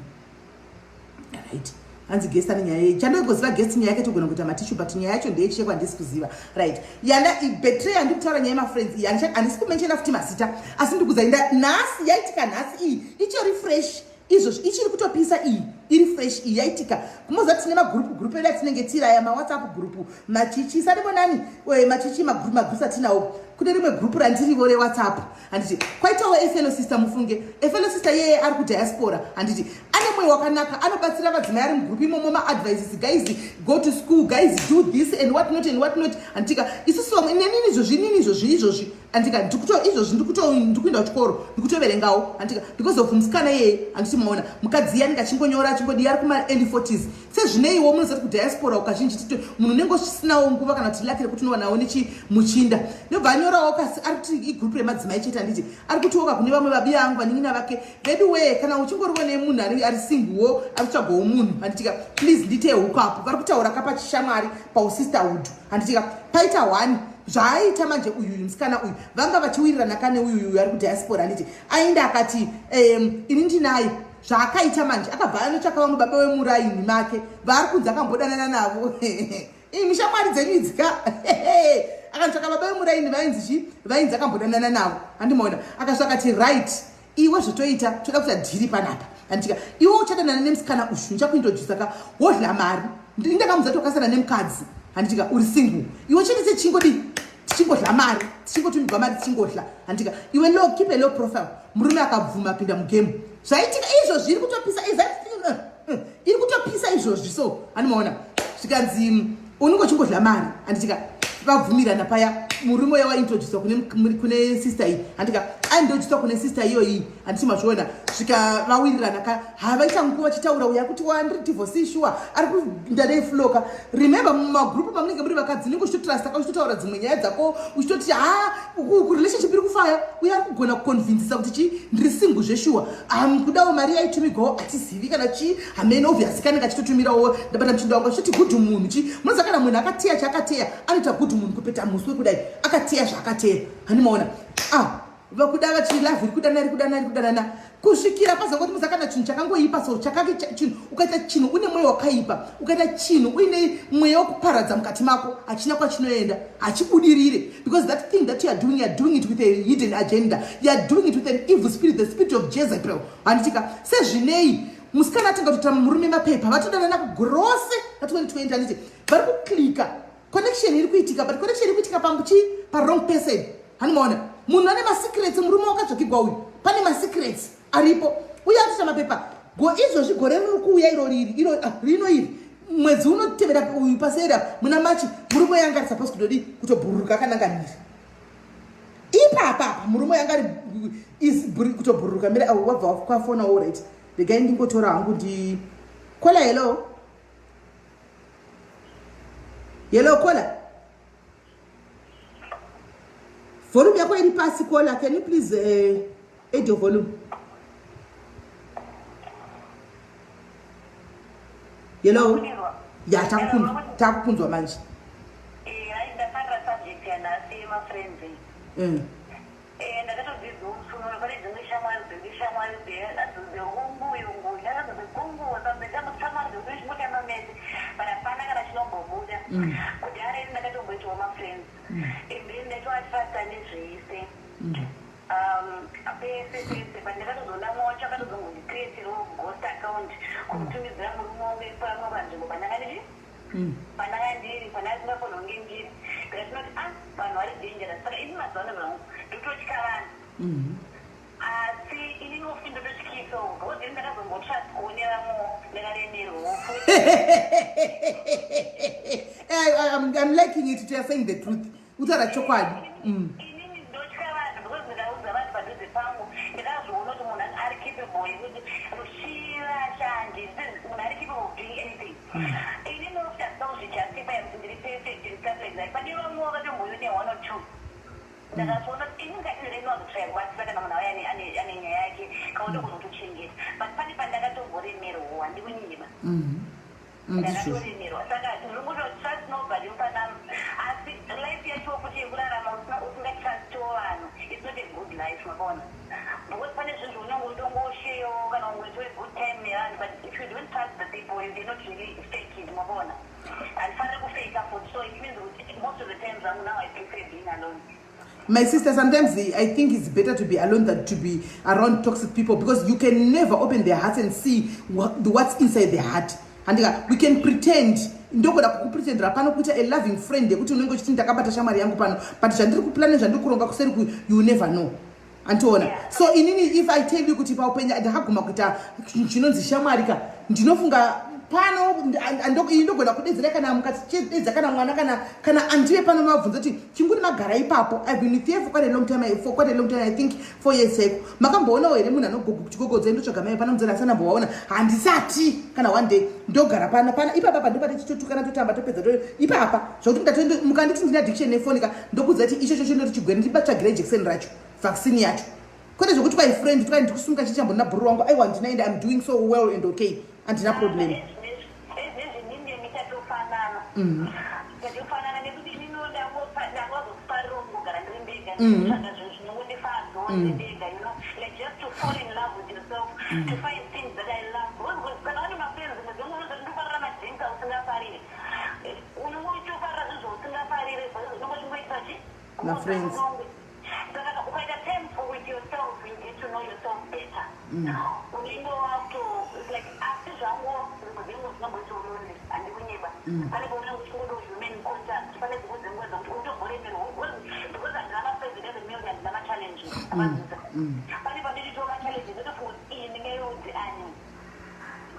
right. hanzi guest ane nyaya yei chandogoziva guest nyaya yake togona kuita matishu but nyaya yacho ndeyechekwa handisi kuziva right yanda betray handi kutaura nyaya yemafriends handisi kumenshena futi mazita asi ndikuzainda nhasi yaitika nhasi iyi ichiri fresh izvozvi ichiri kutopisa iyi iri fresh iyi yaitika kumoza tine magrupu edu atinenge tiraya mawhatsapp grupu machichi sadibonani machichi magrupu atinawo kune rimwe grupu randirivo rewhatsapp handiti kwaitawo efelo sister mufunge efelo sister yeye ari kudiaspora handiti ane mwoyo wakanaka anobatsira vadzimai ari mugrupu imomo maadvices guys go to school guys do this and what not handitika isusu nenini izvozvi handika izvozvi ndikuenda kuchikoro ndikutoverengawo handika because of musikana yeye handiti maona mukadzi yanenge achingonyora achingodi ari kuma-early 40s sezvineiwo munozati kudiaspora ukazhinji titi munhu unenge usinawo nguva kana kuti lakire kuti unowanawo nechimuchinda ndobva anyorawo kasi ari kuti igrupu remadzimai chete handiti ari kutioka kune vamwe vabiya angu vaningina vake veduwe kana uchingoriwo nemunhu ari singuwo ari kutsvagowo munhu handitika please ndite hukapo vari kutaura kapachishamwari pausisterhood handitika paita 1 zvaaita manje uyu musikana uyu vanga vachiwirirana kane uyu ari kudiaspora handiti aenda akati ini ndinayo zvaakaita manje akabva anotsvaka vamwe baba vemuraini make vari kunzi akambodanana navo mishamwari dzenyu idzika akantsvaka baba vemuraini vainzi akambodanana navo handimaona akasvakati right iwe zvotoita toda kuita dhiri panapa handitika iwe uchadanana nemusikana ushu ndichakuintroduce ka wodla mari ndakamuza tokasana nemukadzi handitika uri single iwe chetese tichingodla mari tichingotumirwa mari tichingodla handitika iwe keep a low profile murume akabvuma pinda mugemu zvaitika izvozvi iri kutopisa iri kutopisa izvozvi so handimaona zvikanzi unongochingodla mari handitika vabvumirana paya murume uya waintroducwa kune sister iyi handika aintroducwa kune sister iyoyi handiti mazviona svika vawirirana havaita nguva vachitaura uya kuti wandiri divorce sure ari kuinda neifloka remember mumagrupu pamunenge muri vakadzi ninge uchitotrasta ka uchitotaura dzimwe nyaya dzako uchitoti kurelationship iri kufaya uya ari kugona kuconvincisa kuti chi ndiri single zveshuwa kudawo mari yaitumigawo hatizivi kana chi hamene obviously kanenge achitotumirawo ndabata muchindo wangu achitoti good munhu chi munoziva kana munhu akateya chaakateya anoita good munhu kupeta muswe kudai akateya zvaakateya handimaona vakuda vachilavhu iri kudanana kusvikira pazangoti muzakana chinhu chakangoipa so chinhu ukaita chinhu une mweya wakaipa ukaita chinhu uine mweya wokuparadza mukati mako hachina kwachinoenda hachibudirire because that thing that you are doing it with a hidden agenda, you are doing it with an evil spirit, the spirit of Jezebel. Handitika sezvinei musikana atenga kutoita murume mapepa vatodanana kugrose vat2020 handiti vari kuklika connection iri kuitika but connection iri kuitika pamuchi wrong person. Hanimaona munhu ane masecrets murume wakadzvakigwa uyu pane masecrets aripo uye atoita mapepa go izvozvi gore riri kuuya rino iri mwedzi unotevera uyu pasera muna machi murume yanga ari supposed kudodi kutobhururuka akananganira ipapa murume yanga ari kutobhururuka mira wabva kwafona all right the guy ndingotora hangu ndi kola hello kola volume yako iri pasi kola, can you please add your volume? Hello? Ya takukunzwa manje. Ndakara subject yana sema friends. Ndakatobvizwa umfuno pane dzimwe shamwari dzeazve ungu yakazobe kungu wasambetamutsamari dzekuishmuta mamezi but hapana kana chinombobuda kuti areni ndakatomboitawo mafriends then ndatoatrasta nezveise pese pandakatozoona mwacho akatozongondicreatirawo ghost account kutumidzira murume wangu pamwe panzvimbo pandakandii pandakandiri pandasingafanira kunge ndiri ndatinoti vanhu vari dangerous saka ini mazuva ano vangu ndototya vanhu asi inini ofuti ndototyisawo because ini ndakazombotrust kuoneramwo ndakaremerwa I'm liking it. You are saying the truth. Utara chokwadi. Inini ndotya vanhu because ndikauza vanhu padhuze pangu ndakazoona kuti munhu ari capable yekuti rushira shanje munhu ari capable of doing anything. Inini ofuti asikauzvijustify kuti ndiri perfect and stuff like that. Pane vamwe vakatomboone 1 or 2. Ndakazoona kuti ini ngatirei ndinozotraya kubatsira kana munhu auya ane nyaya yake kauda kuzotochengeta but pane pandakatomboremerwa handikunyima ndakatoremerwa saka ndinongototrust nobody mupanamo asi life yacho kuti yekurarama usingatrustiwo vanhu it's not a good life makaona because pane zvinhu unenge utongosheo kana ungoita a good time nevanhu but if you don't trust the people when they're not really faking, Mabona. And finally, fake up, so it means most of the times now I prefer being alone. My sister, sometimes I think it's better to be alone than to be around toxic people, because you can never open their hearts and see what's inside their heart. And we can pretend. Ndogoda kukupretendera pano kuita a loving friend yekuti unenge uchiti ndakabata shamari yangu pano, but zvandiri kuplana zvandiri kuronga kuseri you never know. Antoona. So inini, if I tell you kuti paupenya ndakaguma kuita chinonzi shamari ka, ndinofunga pano ndogona kudedzera kana mukati chededza kana mwana kana andiwe pano mabvunza kuti chinguri magara ipapo. I've been with you for quite a long time, I think 4 years ago. Makamboona here munhu anogogo kuchigogodza ndotsvaga mai pano muzera asana mbowaona handisati kana one day ndogara pana ipapa ndopata chitotukana totamba topedza ipapa zvokuti ndatoenda mukanditi ndina addiction nefoni ka ndokudza kuti icho chondo chigwere ndibatsvagire jekiseni racho vaccine yacho kwete zvokuti kwai friend twai ndikusunga chichambona bhuru wangu aiwa ndinaenda I'm doing so well and okay handina problem. Like just to fall in love with yourself, to find things that I love. My friends. With yourself, you get to know yourself better. When you know how to, like, after Jango, because you know what you're doing, and you never. And I go down to remain in contact. But I go to the world of because I'm not saying that the million is not challenging. But if I did it so much challenging, the food in the mail, and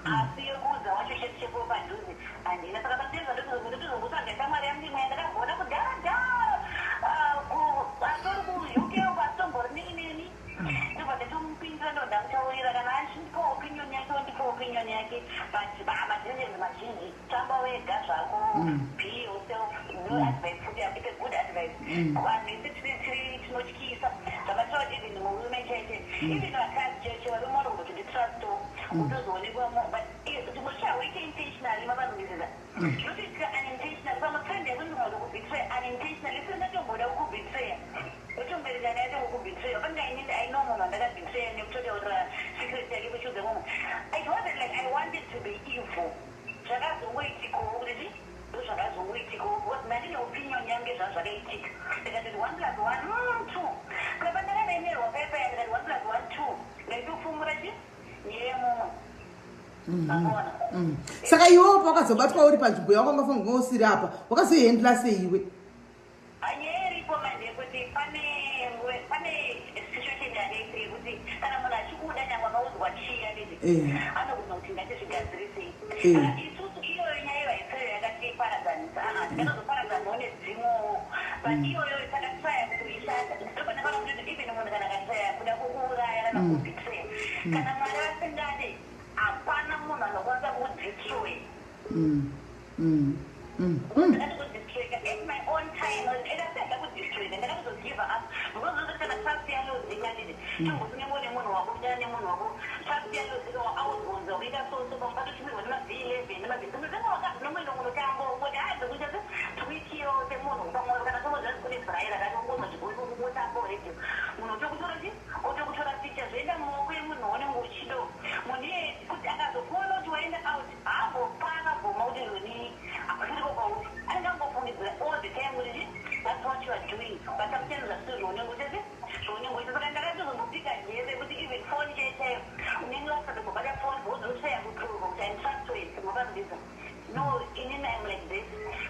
I see you good, I want you to ship over and do it. And in a couple of days, I don't know what to do. Somebody I'm the man that I'm going to go down. Opinion yake, but majini chamba wega zvako, be yourself, no advice, because good advice. One is chinotyisa zvakatoa even murume chete, even vakadzi chete vari moro kuti trust utozoonekwa mo, but kuti mushawaite intentionally mavanhuizira zvotoitika unintentional pamafriend yakundiwada kubetray unintentional ifenda tomboda kukubetray utomberera naye tomukubetray pangainini I know munhu andakabetray nekutotaura secret yake kuchuze munhu. It wasn't like I wanted to be evil. Zvakazongoitiko kuti zvakazongoitiko because ndine opinion yangu zvazvakaitika. Ndikati 1 + 1 2. Kana ndakaemerwa paipa ndikati 1 + 1 2. Ndaitofumura chi yemumwe. Saka iwewo pawakazobatwa uri panzvimbo yako wangafunga usiri apa wakazoihendla seiwe? Anyeripo manje kuti pane situation yakaitire kuti kana munhu achikuda nyangwe akauzwa chiya ndizvi anogona kuti ngatizvigadzirisei. Isusu iyoyo nyaya yevaisraeri yakatiparadzanisa ndakazoparadzanawo nedzimwewo but iyoyo takatraya kuishanda ndopandakaona kuti even munhu kana akatraya kuda kuuraya kana kubetray kana mwari vasingade hapana munhu anokwanisa kudestroy. At my own time, I would destroy them. I would give up. Because I was going to trust the other thing. I did it. I was going to trust the other thing. I was going to read us also. But I was not feeling it. I was going to gamble. What I had to do is tweet you the moon. Someone was going to put it right. I don't want to go to what I'm going to do. When I talk to you, or to the teachers, they don't know when what you do. When you put that to follow to end out, I will find out for more than you need. I don't go for it all the time with it. That's what you are doing. But sometimes I'm still running with it. So when you go to the restaurant, you can even phone it. When you look at the mobile phone, you say I will prove and trust to it. No, in a name like this.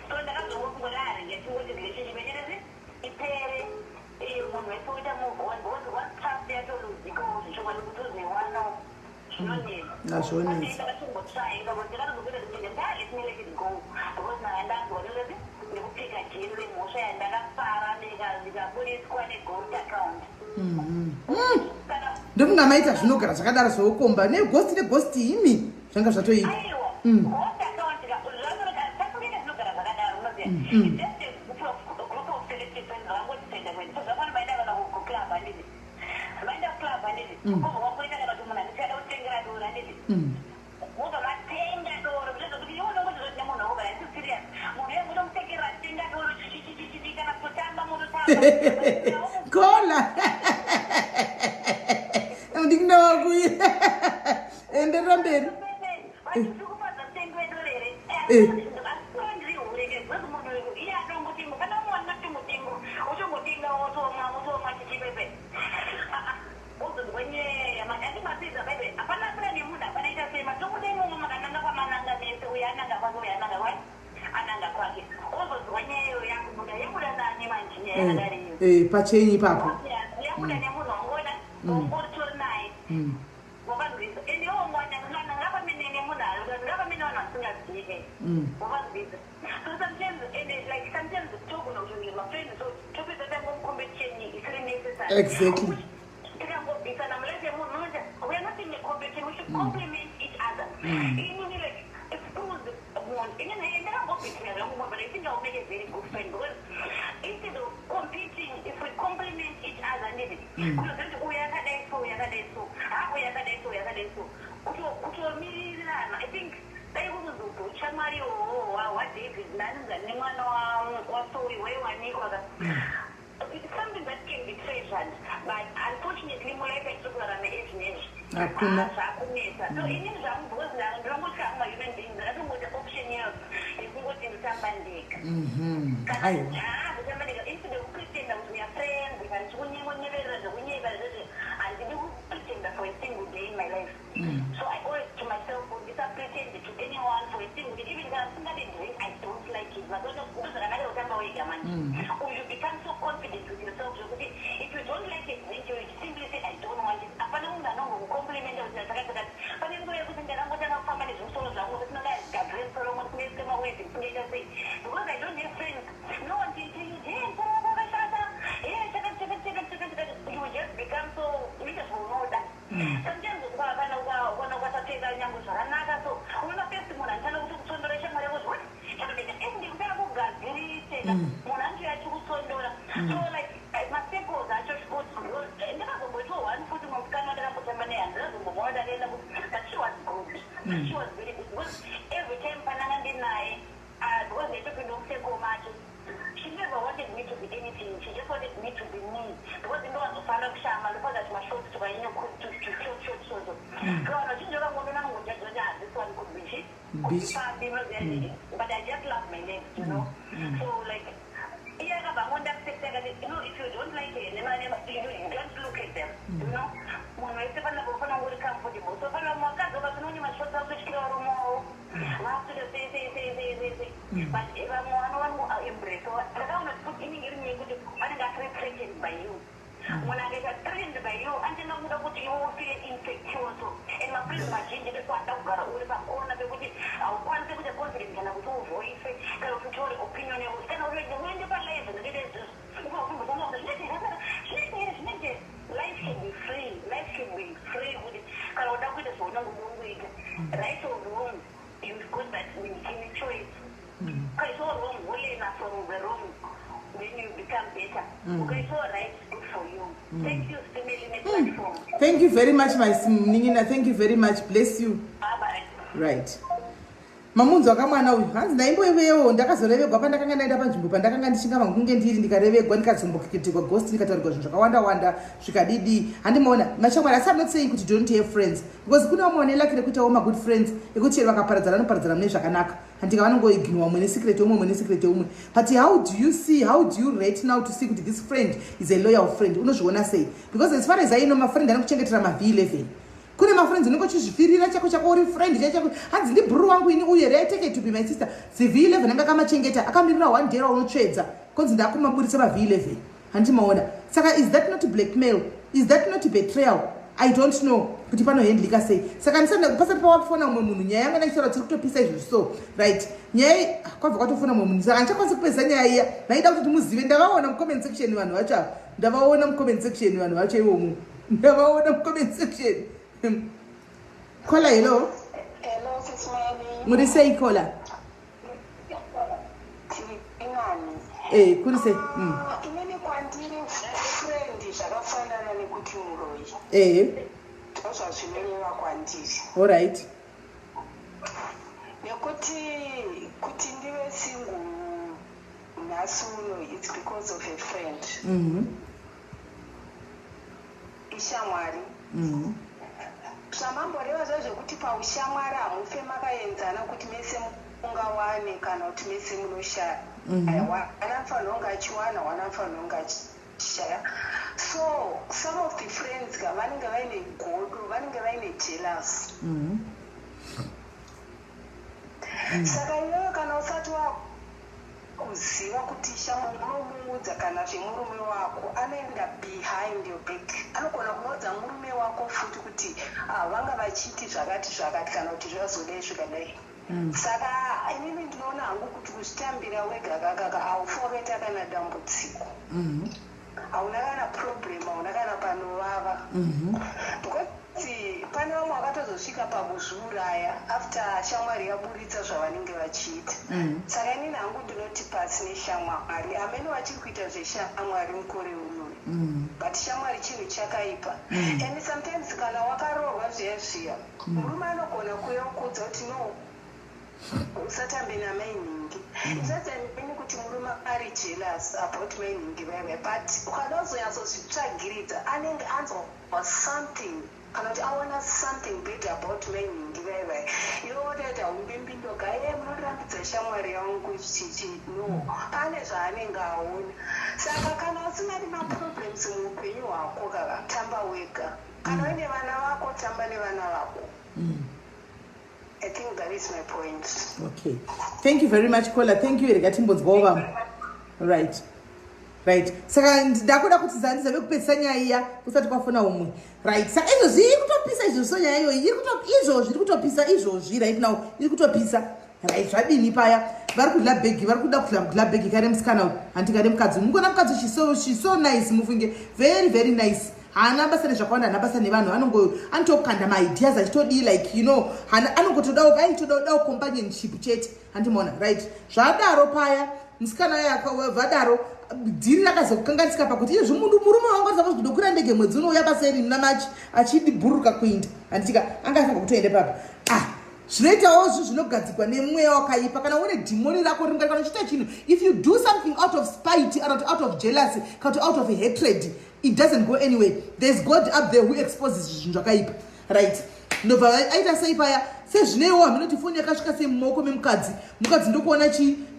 So the other one will add and get to the relationship. If when we put them on both, one trust there to lose because you want to do the one. That's what it is. Ndofunga maita zvinogara zvakadaro zvokomba neghosti imi zvanga zvatoita. Kola. Ndiknokuya. Enderamberi. pachenyi papo yakuda nemunhu wangona ungoritori naye wavanzvisa ende iwo mwana ngapamene nemunhu ngapamene vanhu vasingazive wavanzvisa so sometimes sometimes togona kutonge mafriends so topedza tangomucompetition isiri necessary exactly tikangobvisana mulese munhu unoita we are not in a competition we should compliment each other inini like excuse one ndakangobvisana zvangu but I think I'll make a very good friend because instead of competing if we compliment each other nditi kunozoti uyu akadai so uyu akadai so uyu akadai so uyu akadai so kutomirirana I think dai kuzobhucha mwari waDavid nanza nemwana waSoul waiwanikwa it's something that can be treasured but unfortunately mulife atikurarama ezvinezvi zvakunetsa so inini zvangu because ndinongoti kama human beings ndakatongoti option yekungoti ndisambandika kusambandika instead of pretenda kuti we are friends kana tikunyeverera zvekunyevera zvese handidi kupretenda for a single day in my life so I owe it to myself to disapretend to anyone for a single day even kana singade drink I don't like it zvakanaka kutamba wega manje you become so confident with yourself zvokuti if you don't like it drink you simply say I don't want it apana munhu anongokucomplimenta kuti ndakati pane nguva yekuti ndakangotanga kufamba nezvemusoro zvangu kuti ndinodagagreen soro moti kuneske mawezi kungeita sei because I don't have friends no one can tell you hey soro wako wakashata hey chakati you just become so uita zvaunoda sometimes ukavana ukona ukasapfeka nyange zvakanaka so unoona pesi munhu anotanga kuti kutsondora shamwari yako zvoti chakapeta ndikutanga kugadziriseka munhu anoti achikutsondora so like masepos acho ndakazomboitwa one futi musikana wandakambotamba naye handinazombomaona ndakaenda kuti but she was good she was very good because every time pananga ndinaye because ndaitopinda museko macho she never wanted me to be anything she just wanted me to be me because ndowazofana kushama ndopaza kuti mashoti tukanyanya short so kana chinhu chakangondona nongojaja this one could be she but I just love my legs you know so like if you don't like it, you don't look at them. You know, when I say that we're going to comfortable, so when I'm walking, I'm going to show them which are more. After the say. But if I'm one who embrace, so I don't want to put anything in me. I got threatened by you. When I get threatened by you, until I'm going to put you feel insecure. So, and my friends, my ginger, the one that got all of our own, I want to put the confidence and I was all voice, kind of opinion, I was kind of ready to win the balance and it is just. Life can be free. Life can be free with it. Right or wrong, you've got that when you can choice. Because it's all wrong, only enough from the wrong. Then you become better. Okay, it's all right, good for you. Thank you, Stimulating Platform. Thank you very much, my Ningina. Thank you very much. Bless you. Bye-bye. Right. Mamunzo akamwana uyu hanzi ndaimboivewo ndakazorevegwa pandakanga ndaenda panzvimbo pandakanga ndichinga kunge ndiri ndikarevegwa ndikazombokitikwa ghost ndikataurirwa zvinhu zvakawanda zvikadidi handimaona mashamwari asi I'm not saying kuti don't have friends because kuna vamwe vanelakire kuitawo magood friends ekuti chero vakaparadzana vanoparadzana mune zvakanaka handika vanongoignwa umwe nesecret yeumwe umwe nesecret yeumwe but how do you rate now to see kuti this friend is a loyal friend unozviona sei because as far as I know mafriend anokuchengetera mav11 kune mafriends unenge uchizvifirira chako uri friend chako hanzi ndibhuru wangu ini uye take to be my sister CV11 anga kamachengeta akamirira one day raunotsvedza konzi ndakumaburitsa maV11 handimaona saka is that not blackmail is that not betrayal I don't know kuti panohendlika sei saka ndisanda pasati pawafona umwe munhu nyaya yangu ndachitaura kuti kutopisa izvi so right nyaya kwabva kwatofona umwe munhu saka ndichakwanisa kupedza nyaya iya naida kuti muzive ndavaona mucomment section vanhu vacho ndavaona mucomment section vanhu vacho ivomu ndavaona mucomment section. Kola hello. Hello sis Mary. Muri sei kola? Ingani. Kuri sei? Inini kwandiri friend zvakafanana nekuti muroyi. Ndozva zvinoreva kwandiri. All right. Nekuti ndive single nhasi uno it's because of a friend. Ishamwari. Zvamamboreva zvazvokuti paushamwari hamufe makaenzana kuti mese mungawane kana kuti mese munoshaya. Wanafanira kunge achiwana, wanafanira kunge achishaya. So some of the friends vanenge vaine godo, vanenge vaine jealous. Saka iwewe kana usati kuziva kuti shamwari unomuudza kana zvemurume wako anoenda behind your back, anogona kunoudza murume wako futi kuti vanga vachiti zvakati zvakati kana kuti zvazodai zvikadai. Saka inini ndinoona hangu kuti kuzvitambira wega kakaka haufoveta kana dambudziko, hauna kana problem, hauna kana panovava. Because pane vamwe vakatozosvika pakuzviuraya after shamwari yaburitsa zvavanenge vachiita. Saka inini hangu ndinoti pasi neshamwari, amene vachiri kuita zveshamwari mukore unoyu, but shamwari chinhu chakaipa. And sometimes kana wakaroorwa zviya zviya, murume anogona kuyaukudza kuti no, usatambe namainingi. It doesn't mean kuti murume ari jealous about mainingi veve, but ukadazonyatsodzitsvagiridza anenge anzwa something kana kuti awana something big about mainingi veve. Yotoita umbimbidoga munorambidza shamwari yangu chichi, no, pane zvaanenge aona. Saka kana usina maproblems muupenyu hwako kaka, tamba wega. Kana uine vana vako, tamba nevana vako. I think that is my point. Okay. Thank you very much, Kola. Thank you, Erigatimbonzgova. Right. Saka ndakuda kuti zandiza vekupedzisa nyaya iya kusati kwafona umwe. Right. Saka izvozvi iri kutopisa izvozvo nyaya iyoyi. Izvozvi iri kutopisa izvozvi right now. Iri kutopisa. Right. Zvadini paya. Vari kudla begi, vari kuda kudla begi kare musikana anti kare mukadzi. Mukona mukadzi she's so nice mufunge. Very very nice. Hana basa nezvakawanda hana basa nevanhu anotokanda maideas achitodi like you know anongotodawo companionship chete handimona right. Zvadaro paya musikana yakavadaro dhiri rakazokanganisika pakuti izvo murume wangu asakuzokuda ndege mwedzi unouya basa iri muna machi achidibhuruka kuinda handitika angafunga kutoende papa zvinoitawo zvinogadzikwa nemweya wakaipa. Kana une dhimoni rako ringaita uchiita chinhu, if you do something out of spite or out of jealousy kana out of hatred, it doesn't go anywhere. There's God up there who exposes zvinhu zvakaipa right. Ndobva aita sei paya sezvinewo hamunoti foni yakasvika sei mumaoko memukadzi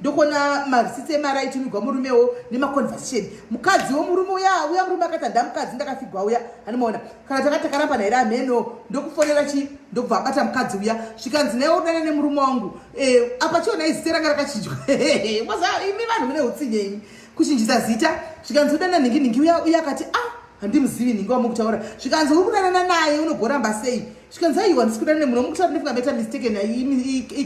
ndokuona marisitsi emaraiti migwa murumewo nemaconversation. Mukadziwo murume uya murume akati handamukadzi ndakafigwa uya hanimaona kana takati takaramba naire amheno ndokufonera ndokubva abata mukadzi uya zvikanzi newo udana nemurume wangu apa chiona izita ranga rakachinjwa imi vanhu mune utsinye imi kuchinjisa zita zvikanzi udana ninginingi uya akati handimuzivi ningi wamukutaura zvikanzi uri kudanana naye unogoramba sei zvikanzi aiwa ndisi kudana nemunhu wamukutaura ndifunga meta mistaken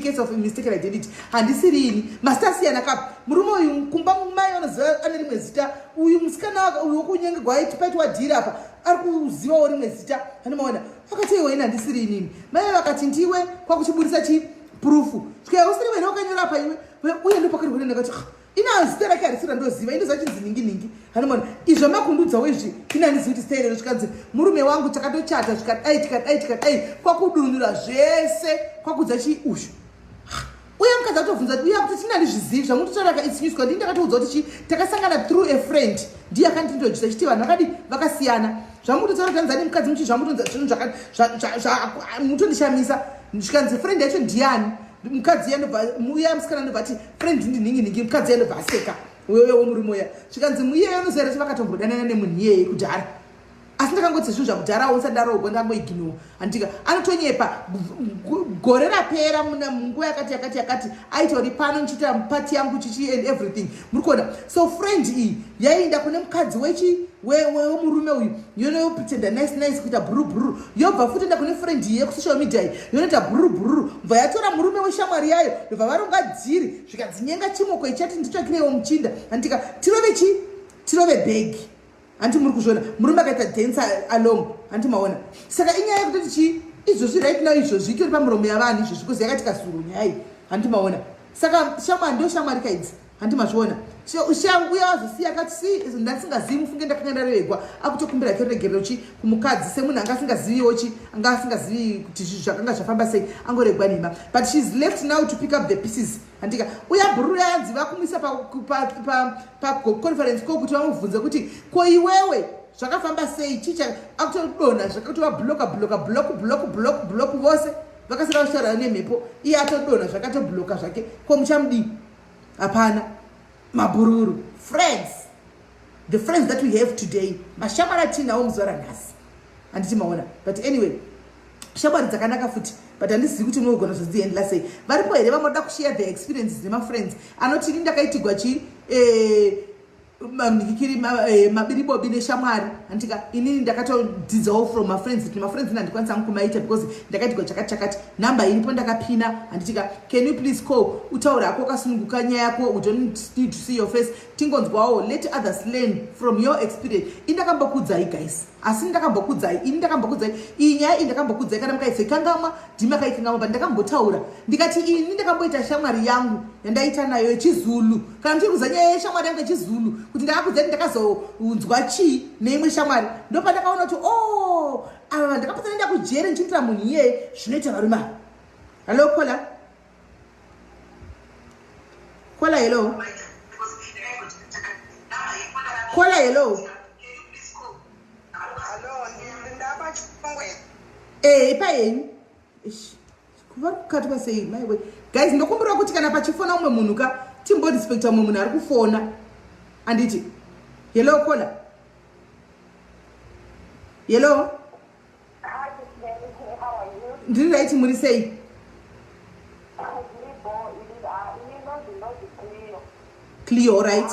case of mistaken identity handisiri ini mastasiyana kapa murume uyu kumba mai anoziva ane rimwe zita uyu musikana uyu wokunyengegwa paitwa dhiri apa ari kuzivawo rimwe zita handimaona akati iwe ini handisiri inini mai vakati ndiwe kwakuchiburisa chipurufu svika usiri wene wakanyora apa iwe uye ndopakariwene ndakati ina zita rake harisira ndoziva indozvachinzi ninginingi hanimona izvo makundudzawo izvi ina handizivi kuti sita irero zvikanzi murume wangu takatochata tikadai kwakudurunura zvese kwakudza ushu uye mukadzi atobvunza uya kuti tinani zvizivi zvamutotauraka excuse kwandi ndakatoudza kuti takasangana through a friend ndiye akandintrodusa chiti vanhu vakadi vakasiyana zvamutotaura tanzani mukadzi muchi zvamutonza zvinhu mutondishamisa zvikanzi friend yacho ndiani mukadzi uya musikana anobva ati friend ndinhinginingi mukadzi anobva aseka wewe murume uya zvikanzi iyeyo anozoera kuti vakatombodana nemunhu iyeye kudhara asi ndakangoti zvinhu zvakudhara usadarogwa ndangoiginowa handika anotonyepa gore rapera munguva yakati aita uri pano nichiita pati yangu chichi and everything muri kuona. So friend iyi yaienda kune mukadzi wemurume uyu yonoyopretenda nice kuita bhurubhuru yobva futi enda kune friend iyi yekusocial media iyi yonoita bhurubhuru bva yatora murume weshamwari yayo ndobva varonga dziri zvikadzinyenga chimoko ichati nditsvakirewo muchinda handika tirove bhegi handi muri kuzviona murume akaita dance along handi maona. Saka inyaya yekutoti izvozvi right now izvozvi itori pamuromo yavanhu izvozvi kuzi yakati kasuru nyaya iyi handi maona. Saka shamwari ndio shamwari kaidzi handi mazviona uya wazosiya akati ndasingazivi mufunge ndakanga ndareregwa akutokumbira keregerero kumukadzi semunhu anga asingazivi kuti zvakanga zvafamba sei angoregwa nhema, but she's left now to pick up the pieces handika. Uya bhururu yanzi vakumisa paconference ko kuti vamubvunze kuti ko iwewe zvakafamba sei chicha akutodonha zvakatova block vose vakasara vachitaurana nemhepo iye atodonha zvakatobloka zvake ko muchamudii hapana. Mabururu friends, the friends that we have today mashamara tinawo muzuva ranhasi handiti maona. But anyway shamwari dzakanaka futi but handizivi kuti munogona kuzodziendela sei. Varipo here vanoda kushare their experiences nemafriends anoti ini ndakaitigwa chi ndikiri mabiribobi neshamwari andika inini ndakatodzidzawo from mafriends kuti mafriends ndandikwanisa kumaita because ndakaitigwa chakati chakati namba iripo ndakapina handitika can you please call utaura ako kasununguka nyaya yako we don't need to see your face tingonzwawo let others learn from your experience. Indakambokudzai guys asi ndakambokudzai ini ndakambokudzai iyi nyaya iyi ndakambokudzai kana mukaise kangamwa ndimakaikangamwa but ndakambotaura ndikati ini ndakamboita shamwari yangu yandaita nayo yechizulu kana ndichikuza nyaya yeshamwari yangu yechizulu kuti ndakakudzai ndakazounzwa chii neimwe shamwari ndopandakaona kuti ava ndakapota nenda kujere ndichiitira munhu iye zvinoita varume. Hello kola hello kola hello payeni kuvari kukatwa sei maiwe guys ndokumbura kuti kana pachifona umwe munhu ka timbodispecta umwe munhu ari kufona anditi hello kola hello ndiri raiti muri sei clear right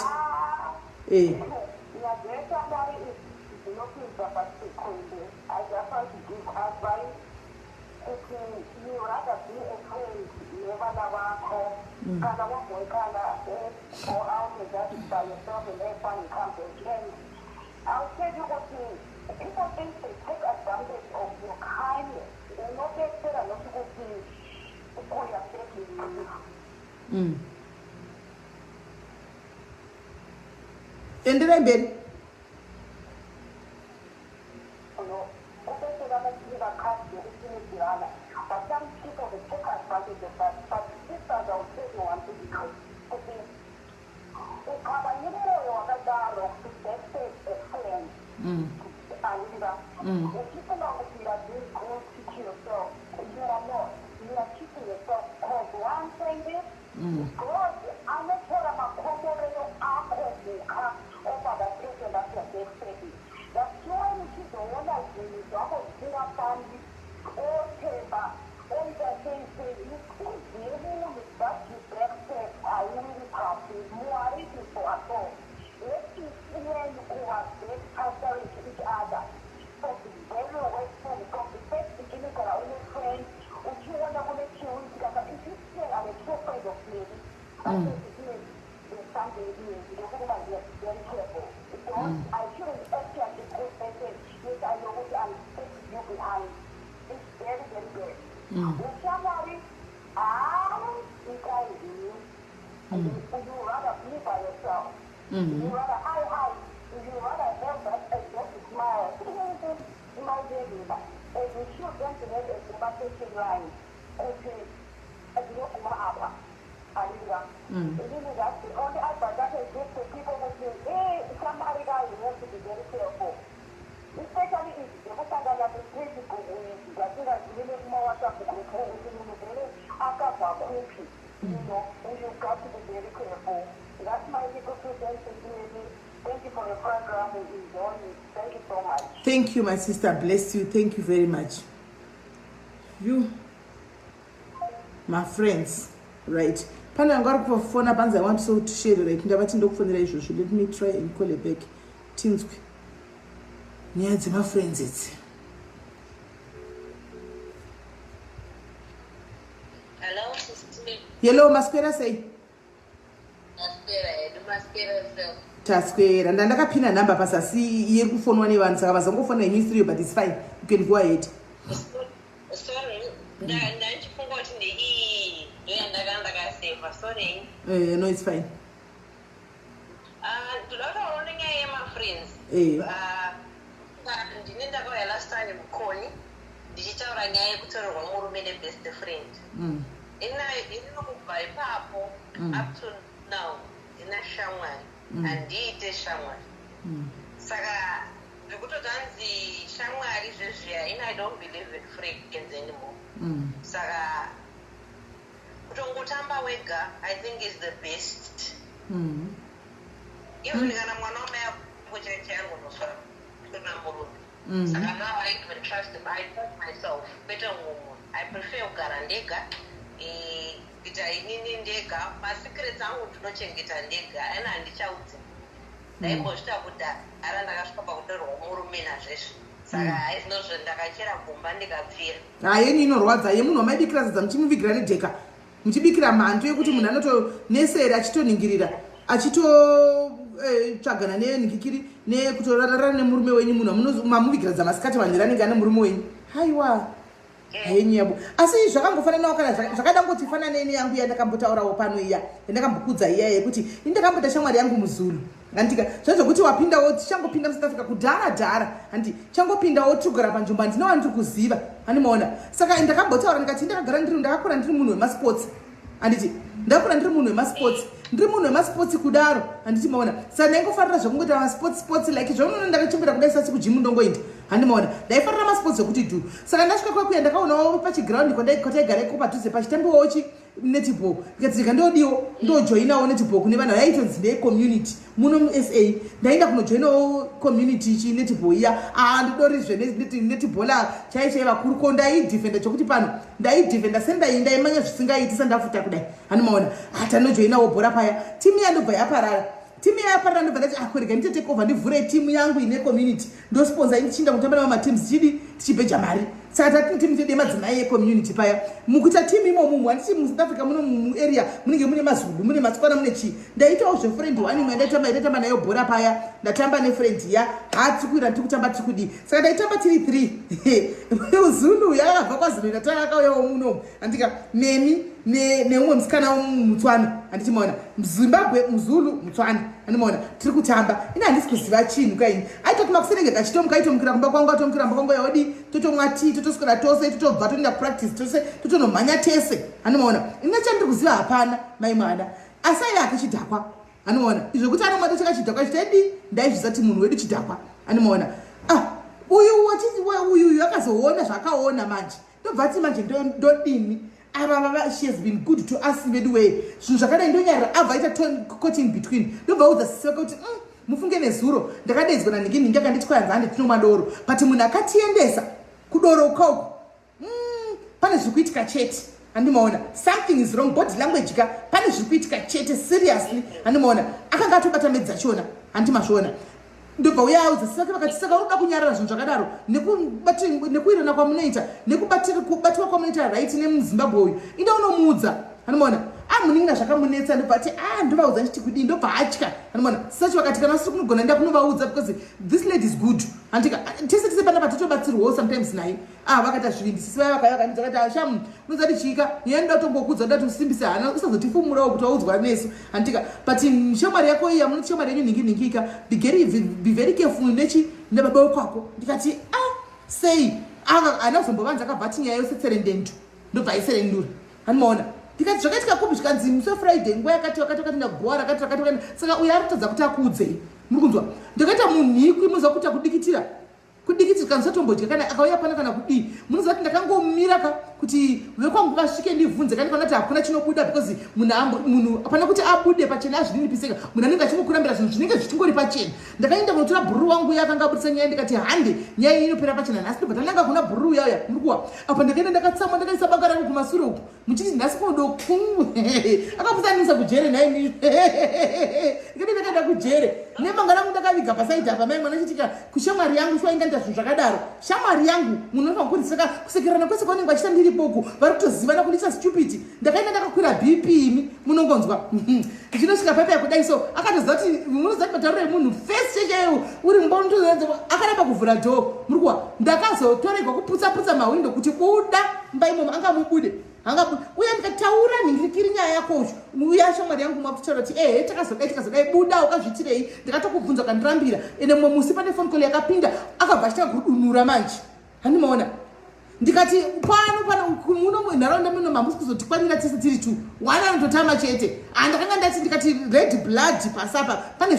I'll tell you what people think they take advantage of your kindness. They're not there and not to go to endera mberi Thank you, my sister. Bless you. Thank you very much. You, my friends, right? Pana ngari kufona panza. I want so to share right. Ndabati ndokufonera izvozvo. Let me try and call it back. Tinzwe. Nyadzi my friends it's. Hello, sister. Hello, Maspera say. Maspera. Taskwera ndandakapina number pasasi iri kufonwa nevanhu saka vazongofona history but it's fine. You can go ahead. Sorry. Ndachifunga kuti ndii ndakaseva. Sorry. No, it's fine. Ndinotaura nenyaya yemafriends. Ndine ndakauya last time mukoni ndichitaura nyaya yekutorerwa murume nebest friend. Inokubva ipapo up to now ndina shamwari handiite shamwari. Saka ndikutotanzi shamwari zvezviya I don't believe in friends anymore. Saka kutongotamba wega I think is the best. Even kana mwana wame yako chete yangu noswa kuna murume Saka now I even trust myself. Better I prefer kugara ndega. Kuita inini ndega. Masekret angu ndinochengeta ndega. Ena handichaudzi. Ndaimbosvika kudhara ndakasvika pakutorwa murume nazvesvo. Saka haizvinozvo ndakachera gomba ndikapfira. Yeni inorwadza yemunhu wamaidikira zadza muchimuvigira nedheka. Muchibikira mhanto yekuti munhu anotonesera achitoningirira. Achitotsvagana nenikikiri nekutorarara nemurume wenyu munhu mamuvigira dzamasikati manhiranenge ane murume wenyu. Haiwa. Henyu yabo. Asi zvakangofananawo kana zvakadangoti fananei yangu yandakambotaurawo pano iya. Yandakambokudza iya yekuti indakambota shamwari yangu muZulu. Andika zvazokuti wapindawo tichangopinda muSouth Africa kudhara andi changopindawo tugara panzvimbo ndinowa ndiri kuziva animaona saka ndakambotaura ndikati ndakakura ndiri munhu wemasports anditi ndakura ndiri munhu wemasports kudaro anditi maona saka ndaingofarira zvokungoita masports like zvaunoona ndakachimbira kudai sasi kujimu ndongoenda handimaona ndaifarira masports ekuti du saka ndasvika kwakuya ndakaonawo pachiground kwataigareko padhuze pachitambiwawo netball ndikatika ndodiwo ndojoinawo netball kune vanhu vaitonzi ndecommunity muno muSA ndaenda kunojoinawo community chinetball iya ndidorizve netballa chaichai vakuru ko ndaidhifenda chokuti pano ndaidhifenda sendaimanya zvisingaiti sandafuta kudai handimaona tanojoinawo bhora paya timu yandobva yaparara ndobva ndati akurega nditetekova ndivhure timu yangu ine community ndosponsa indichinda kutamba nawo matims chidi tichibheja mari saka tatini timu tede madzimai ecommunity paya mukuita timu imomo handiti muSouth Africa muno muarea munenge mune mazulu mune matswana mune chii ndaitawo zvefriend one imwe ndaitamba nayo bhora paya ndatamba nefriend ya hatikwira ndiri kutamba tikudi saka ndaitamba tiri 3 uzulu yakabva kwazulu Natal akauyawo muno andika nemi neumwe musikana mutswana handiti maona Zimbabwe muzulu mutswana handimaona tiri kutamba ina handisi kuziva chinhu kaini aitoti makuserengeta achitomuka aitomukira kumba kwangu atomukira mba kwangu yaodi totomwa tii totoswera tose totobva toenda practice tose totonomhanya tese handimaona ina chandiri kuziva hapana mai mwana asi aive ake chidhakwa handimaona izvo kuti anomwata chakachidhakwa chitedi ndaizvizati munhu wedu chidhakwa handimaona uyu akazoona zvakaona manje ndobva ati manje ndodini ava she has been good to us vedu way zvinhu zvakadai ndonyarira abva aita cutting between ndobva udza siseka kuti mufunge nezuro ndakadaidzwa naningi akanditi kwayanza hande tinomwa doro but munhu akatiendesa kudoro ukoko pane zviri kuitika chete handimaona something is wrong body language ka pane zviri kuitika chete seriously handimaona akanga atobatamedza chona handimazviona ndobva uyaudza saka vakati saka unoda kunyarara zvinhu zvakadaro nekuirana kwamunoita nekubatiwa kwamunoita right nemuZimbabwe uyu inda unomuudza handimaona muningira zvakamunetsa ndobva ati ndovaudza nditi kudii ndobva atya handimaona sachi vakati kana siri kunogona enda kunovaudza because this lady is good handika tese panapa titobatsirwawo sometimes naye vakati azvivindisisi vaya vakayakandidza vakati shamu unozati chika nienda tongokudza ndati usimbise hana usazotifumurawo kuti waudzwa nesu handika but shamwari yako iya munoti shamwari yenyu ninginika be very careful nebaba wekwako ndikati sei hana kuzombovanzi akabva ati nyaya yosetserendentu ndobva aiserendura handimaona ndikati zvakaitika kupi zvikanzi muso Friday nguva yakati ndagora rakati saka uyo aritadza kuti akuudzei muri kunzwa ndakaita munhikwi munoziva kuti akudikitira kana satombodya kana akauya pana kana kudii munoziva kuti ndakangomira kuti vekwangu vasvike ndibvunze kana kuti hakuna chinobuda because munhu apana kuti abude pachena azvininipiseka munhu anenge achingokurambira zvinhu zvinenge zvichingori pachena ndakaenda kunotora bhuruu wangu uya akanga abudisa nyaya ndikati hande nyaya inopera pachena nhasi but ananga kuna bhuruu uya uya muri kuwa apa ndakaenda ndakatsamwa ndakaisa banga rangu kumasure uku muchiti nhasi kunodoku akapusanisa kujere naini ndikati ndakaenda kujere nebanga rangu ndakaviga pasaidi apa mai mwana chitika kushamwari yangu swainga nda zvinhu zvakadaro shamwari yangu munofa kuti saka kusekerana kwese kwaunenge vachita ndiri boku vari kutozivana kundisa stupid ndakaenda ndakakwira BP imi munongonzwa zvinosvika pepe yakudai so akatoziva kuti munoziva kuti matauriro emunhu fesi checheyo uri mumba akaramba kuvhura dhoo muri kuwa ndakazotorerwa kuputsa mawindo kuti buda mba imomo angamubude uye ndikataura nhingirikiri nyaya yakocho uya shamwari yangu makutaura kuti takazodai buda ukazvitirei ndikatokubvunza kandirambira ende mumwe musi pane phone call yakapinda akabva achita kudunura manje handimaona ndikati pano muno nharaunda muno mamusi kuzotikwanira tese tiri 2 wana anototama chete ndakanga ndati ndikati red blood pasapa pane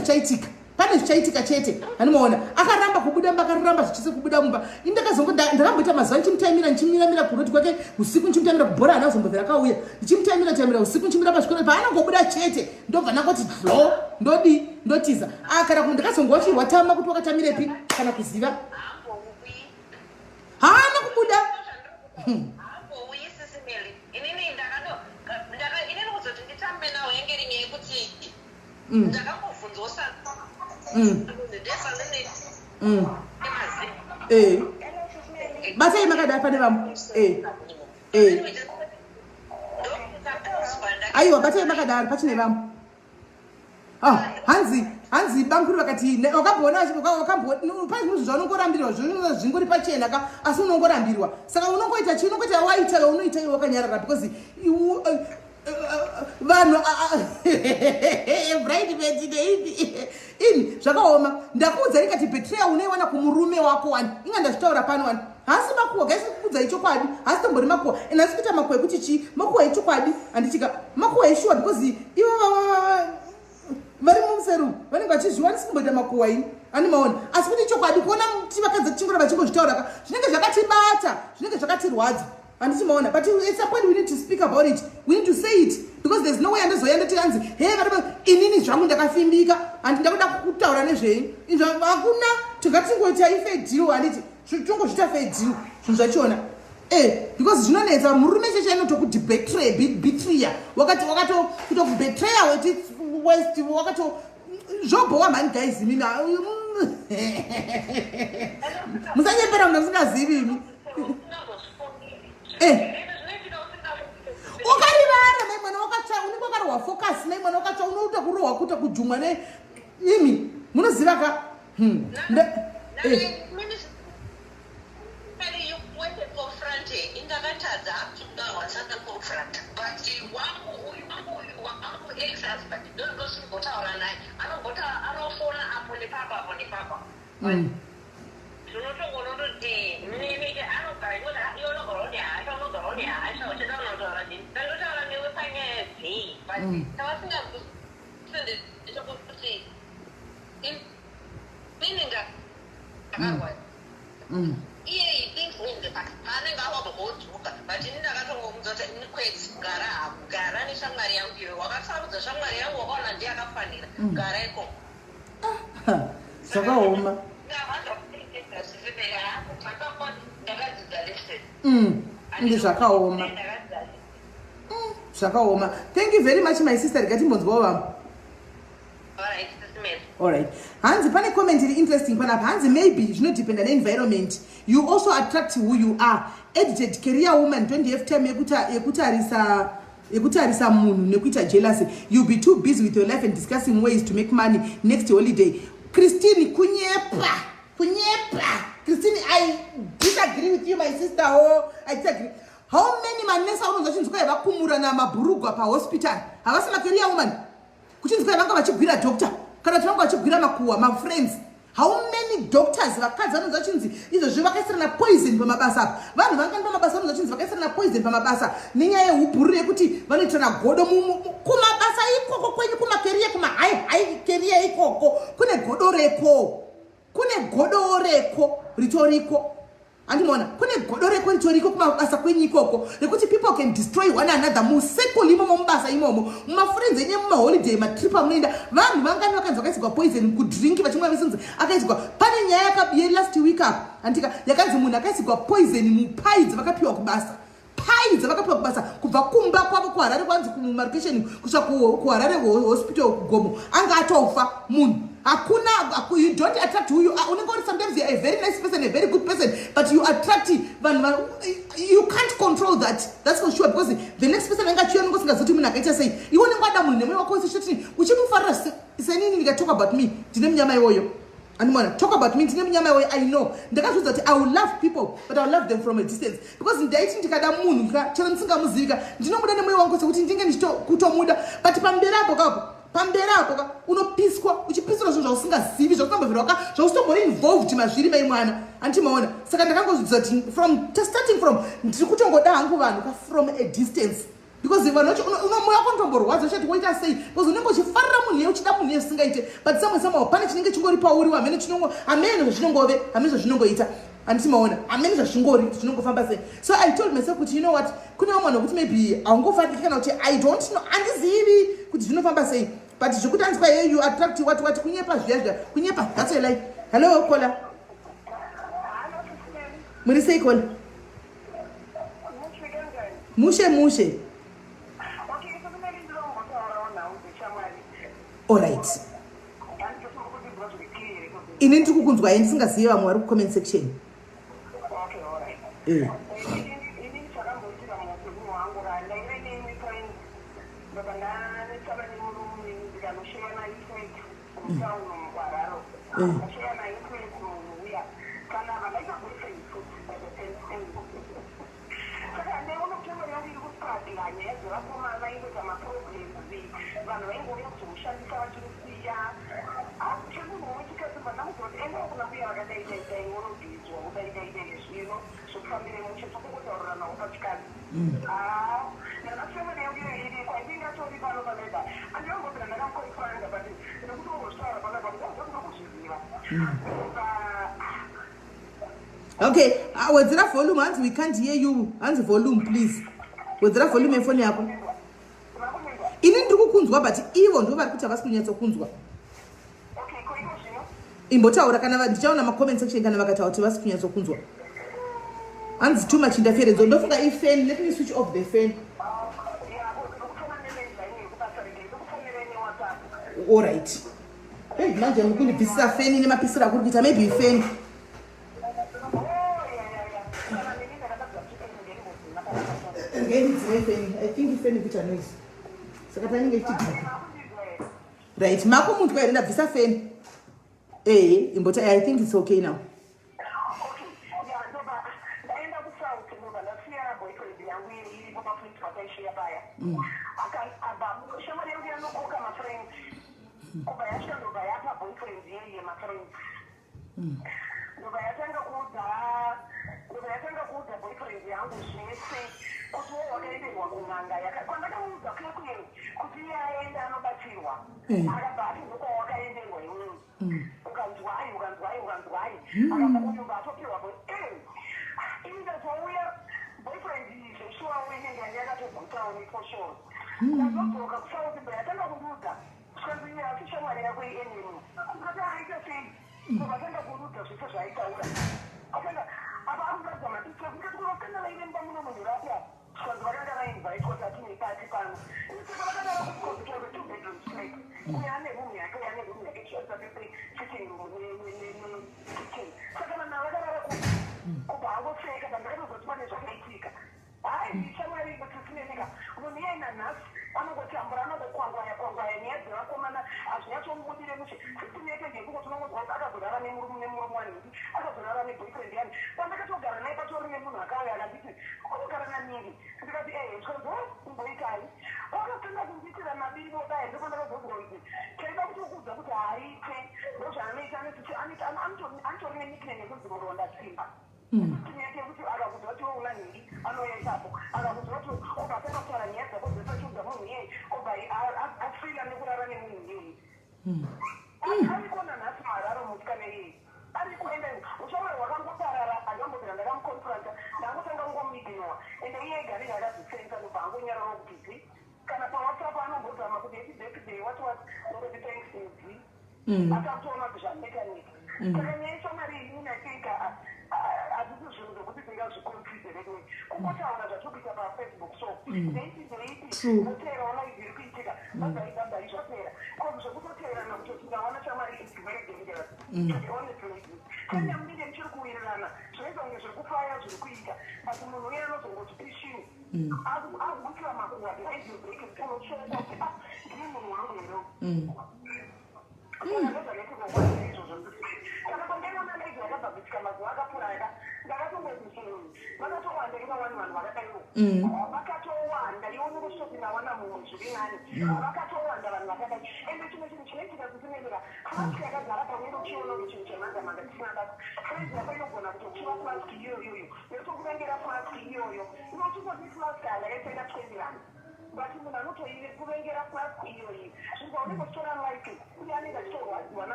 zvichaitika chete handimaona akaramba kubuda mba akaramba zvichise kubuda mumba ndakamboita mazuva nchimutaimira kuroti kwake usiku nchimutaimira kubhora hana kuzombovera akauya ndichimutaimira usiku nchimira pazvikora paanangobuda chete ndobva nakoti dlo ndotiza kana kuti ndakazongochirwa tama kuti wakatamirepi kana kuziva hapo uyisisimeli inini inini kuzoti nditambe nawo yenge rimwe yekuti ndakambobvunzwa batai makadai pane vamwe aiwa batai makadari pachine vamwe hanzi banguri vakati wakambona pane zvinhu zvaunongorambirwa zvingori pachena ka asi unongorambirwa saka unongoita chi unongoita waita unoita iwe wakanyarara because vanhu bridesmaid ini zvakaoma ndakuudza ikati betrayal unoiwana kumurume wako wani inga ndazvitaura pano wani hasi makuwa gaisi kuudza ichokwadi hasi tombori makuwa ena asi kuita makuwa ekuti chi makuwa ichokwadi handichika makuwa ishuwa because ivo vari museru vanenge vachizviwanisi kumboita makuwa ini ani maona asi kuti chokwadi kuona tivakadza tichingora vachingozvitaura zvinenge zvakatibata zvinenge zvakatirwadza handiti maona but at some point we need to speak about it, we need to say it because there's no way andozoenda tikanzi hey varaba inini zvangu ndakafimbika handi ndakuda kutaura nezvenyu hakuna tingatingoita ife deal handiti tongozvita fe deal zvinhu zvachiona because zvinonetsa murume cheche inotokubetreya wakatokubetreya weti west wakato zvobowa mani guys mimi musanyembera kuna musingazivi imi ukarivara mai mwana wakatsva unenge wakarohwa focus mai mwana wakatsva unoita kurohwa kuita kujumwa neimi munoziva ka zvakaoma ndi zvakaoma zvakaoma. Thank you very much my sister. Ngatimbonzwawo vamwe. Alright. Hanzi pane comment iri interesting panapa. Hanzi maybe zvinodependa environment. You also attract who you are. Educated career woman don't have time yekutarisa munhu nekuita jealousy. You be too busy with your life and discussing ways to make money next holiday. Christine kunyepa. Christine, I disagree with you my sister. Oh, I disagree. How many manesa unozochinzwa yavakumura namabhurugwa pahospital havasi macareer woman kuchinzwa vanga vachigwira doctor kana kuti vanga vachigwira makuwa my friends. How many doctors vakadzi vanozochinzi izvozvi vakaisirana poison pamabasa apa vanhu vangani pamabasa vanozochinzi vakaisirana poison pamabasa nenyaya yehubhuru yekuti vanoitana godo kumabasa ikoko kwenyu kumacareer kumahigh career ikoko kune godo reko ritoriko. Andimona kune godo reko ritoriko kumabasa kwenyu ikoko rekuti people can destroy one another musekoli imomo mubasa imomo mumafriends enye mumaholiday matrip amunoenda vanhu vangani vakanzi vakaisirwa poison kudrink vachimwa vesinzi akaisirwa. Pane nyaya ye last week up andika yakanzi munhu akaisirwa poison mupai dzavakapiwa kubasa kubva kumba kwavo kuharare kwanzi kumarokesheni kusvika kuharare hospital kugomo anga atofa munhu. You don't attract who you are. Sometimes you are a very nice person, a very good person, but you attract you can't control that. That's for sure, because the next person you say you want to talk about me. Talk about me. I know that I will love people, but I will love them from a distance. Because in dating pamberapo unopiswa uchipiswa zvinhu zvausingazivi zvausingambovirwaka zvausitomori involved mazviri mai mwana antimaona. Saka ndakangozvidza kuti starting from ndiri kutongoda hangu vanhu from a distance because vanhu vacho unomoya wako unotomborwadza uchati woita sei because unenge uchifarira munhu iye uchida munhu iye zvisingaite but somehow pane chinenge chingori pauri hamene zvezvinongove hamene zvezvinongoita antimaona hamene zvazvingori zvinongofamba sei. So I told myself kuti you know what kune vamwe vanhu kuti maybe haungofariki kana kuti I don't know handizivi kuti zvinofamba sei but zvekuti anzwa here you attract what kunyepa zviya kunyepa that's your life. Hello kola muri sei kola Mushe. Okay, so the main long around now, the Shamari. All right. And just what it was clear. Ini ndikukunzwa yini singaziva vamwe vari kucomment section. Okay, all right. Eh. Okay, wedzera volume hanzi we can't hear you. Hanzi volume please. Wedzera volume yefoni yako. Ini ndiri kukunzwa but ivo ndo vari kuti havasi kunyatsa kunzwa. Imbotaura kana ndichaona macomment section kana vakataura kuti vasi kunyatsa kunzwa. Hanzi too much interference. Ndofunga ifan, let me switch off the fan. All right. Hey, manje ngikundibvisisa fan ine mapisira kuri kuita maybe fan. I think ifan kuita noise. Saka paninge ichidhaka. Right, mako muntu kwaenda bvisa fan. Imbota I think it's okay now.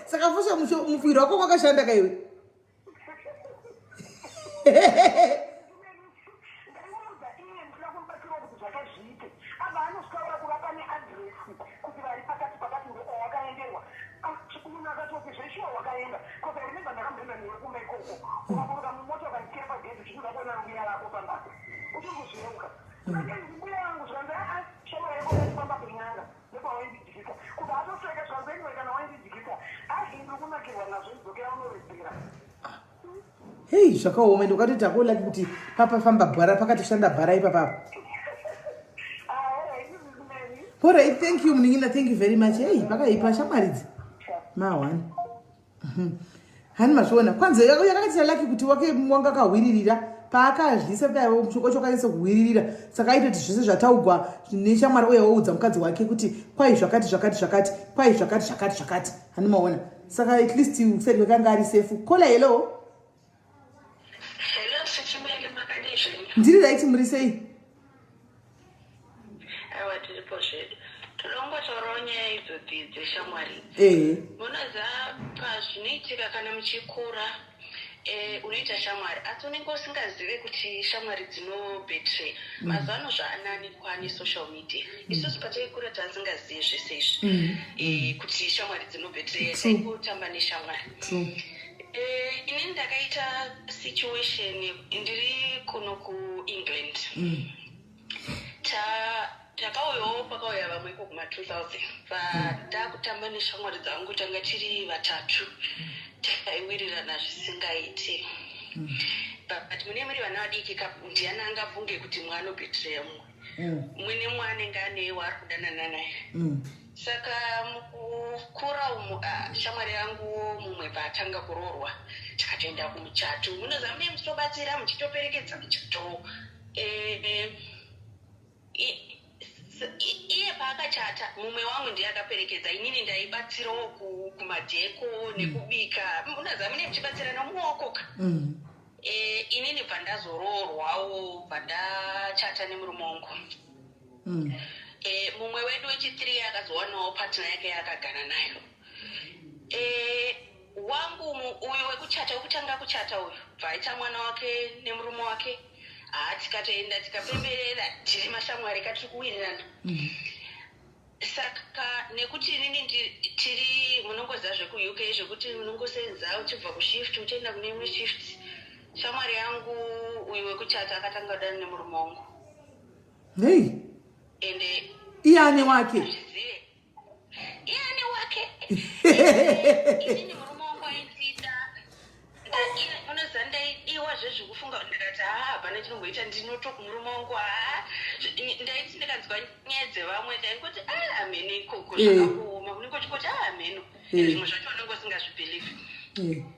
Sakafusha mufiri wako kwakashanda kaiwe. zvakazviite ava anosvika kuvapa neadhiresi kuti vari pakati wakaenderwa munhu akatoti zveshuwa wakaenda kosa rememba ndakamboenda newe kumba ikoko ukaburuka mumota ukanikira pagedhi zvinoda kuona mbuya vako pambasa uchiri kuzveuka akenzi mbuya vangu zvanzi shamwari yako yaifamba kunyanga nepawaindidyisa kuti atosveka zvanzi anyway kana waindidyisa azvindi kunakirwa nazvo idzokera unoredzera hei zvakaoma ende ukatoti akolaki kuti papafamba bhara pakatoshanda bhara ipapapo. Alright, thank you Muningina, thank you very much. Hey, pakaipa shamwaridzi mawani hani mazviona kwanza yakatira laki kuti wanga kahwiririra paakazvisa paiwo muchokochokanise kuhwiririra saka aitoti zvese zvataugwa neshamwari uye woudza mukadzi wake kuti kwai zvakati kwai zvakati hani maona saka at least useri wekanga ari safe. Kola hello Sichimele Makadesha. ndiri raiti muri sei? Aiwa tiripo zvedu toronya idzodzi dzeshamwari. Munoza pazvinoitika kana muchikura unoita shamwari asi unenge usingazivi kuti shamwari dzinobetray. Mazuva ano zvaanani kwane social media. Isusu pataikura tasingazivi zvese izvi kuti shamwari dzinobetray taikutamba neshamwari. Inini ndakaita situation ndiri kuno kuEngland. Takauyawo pakauya vamwe kuma 2000 ndakutamba neshamwari dzangu tanga tiri vatatu taiwirirana zvisingaiti. But mune muri vana vadiki ndiani angabvunge kuti mwe anobetreya mumwe mwine mwanenge ane waari kudanana naye. Saka mukukura umu shamwari yangu mumwe paatanga kuroorwa takatoenda kumuchato. Munoziva mune muchitobatsira muchitoperekedza muchato. Iye paakachata mumwe wangu ndiye akaperekedza inini ndaibatsirawo kumadheko nekubika. Munoziva mune muchibatsirana mumaokoka. Inini pandazoroorwawo pandachata nemurume wangu. Mumwe wedu wechi3 akazowanawo partner yake yakagana nayo. Wangu uyu wekuchata wekutanga kuchata uyu bvaita mwana wake nemurume wake tikatoenda tikapemberera tiri mashamwari katiri kuwirirana. Saka nekuti inini tiri munongoziva zvekuuk zvekuti munongosenza uchibva kushift uchienda kune imwe shift. Shamwari yangu uyu wekuchata akatanga kudana nemurume wangu. Ende iyane wake inini murume wangu aindida unoziva ndaidiwa zvezvekufunga ndikati hapana chinomboita ndinotoku murume wangu ndaiti ndikanzwa nyaya dzevamwe taingoti ameno ikoko zvakakuoma unenge uchikoti ameno zvimwe zvacho unenge usingazvibhelieve.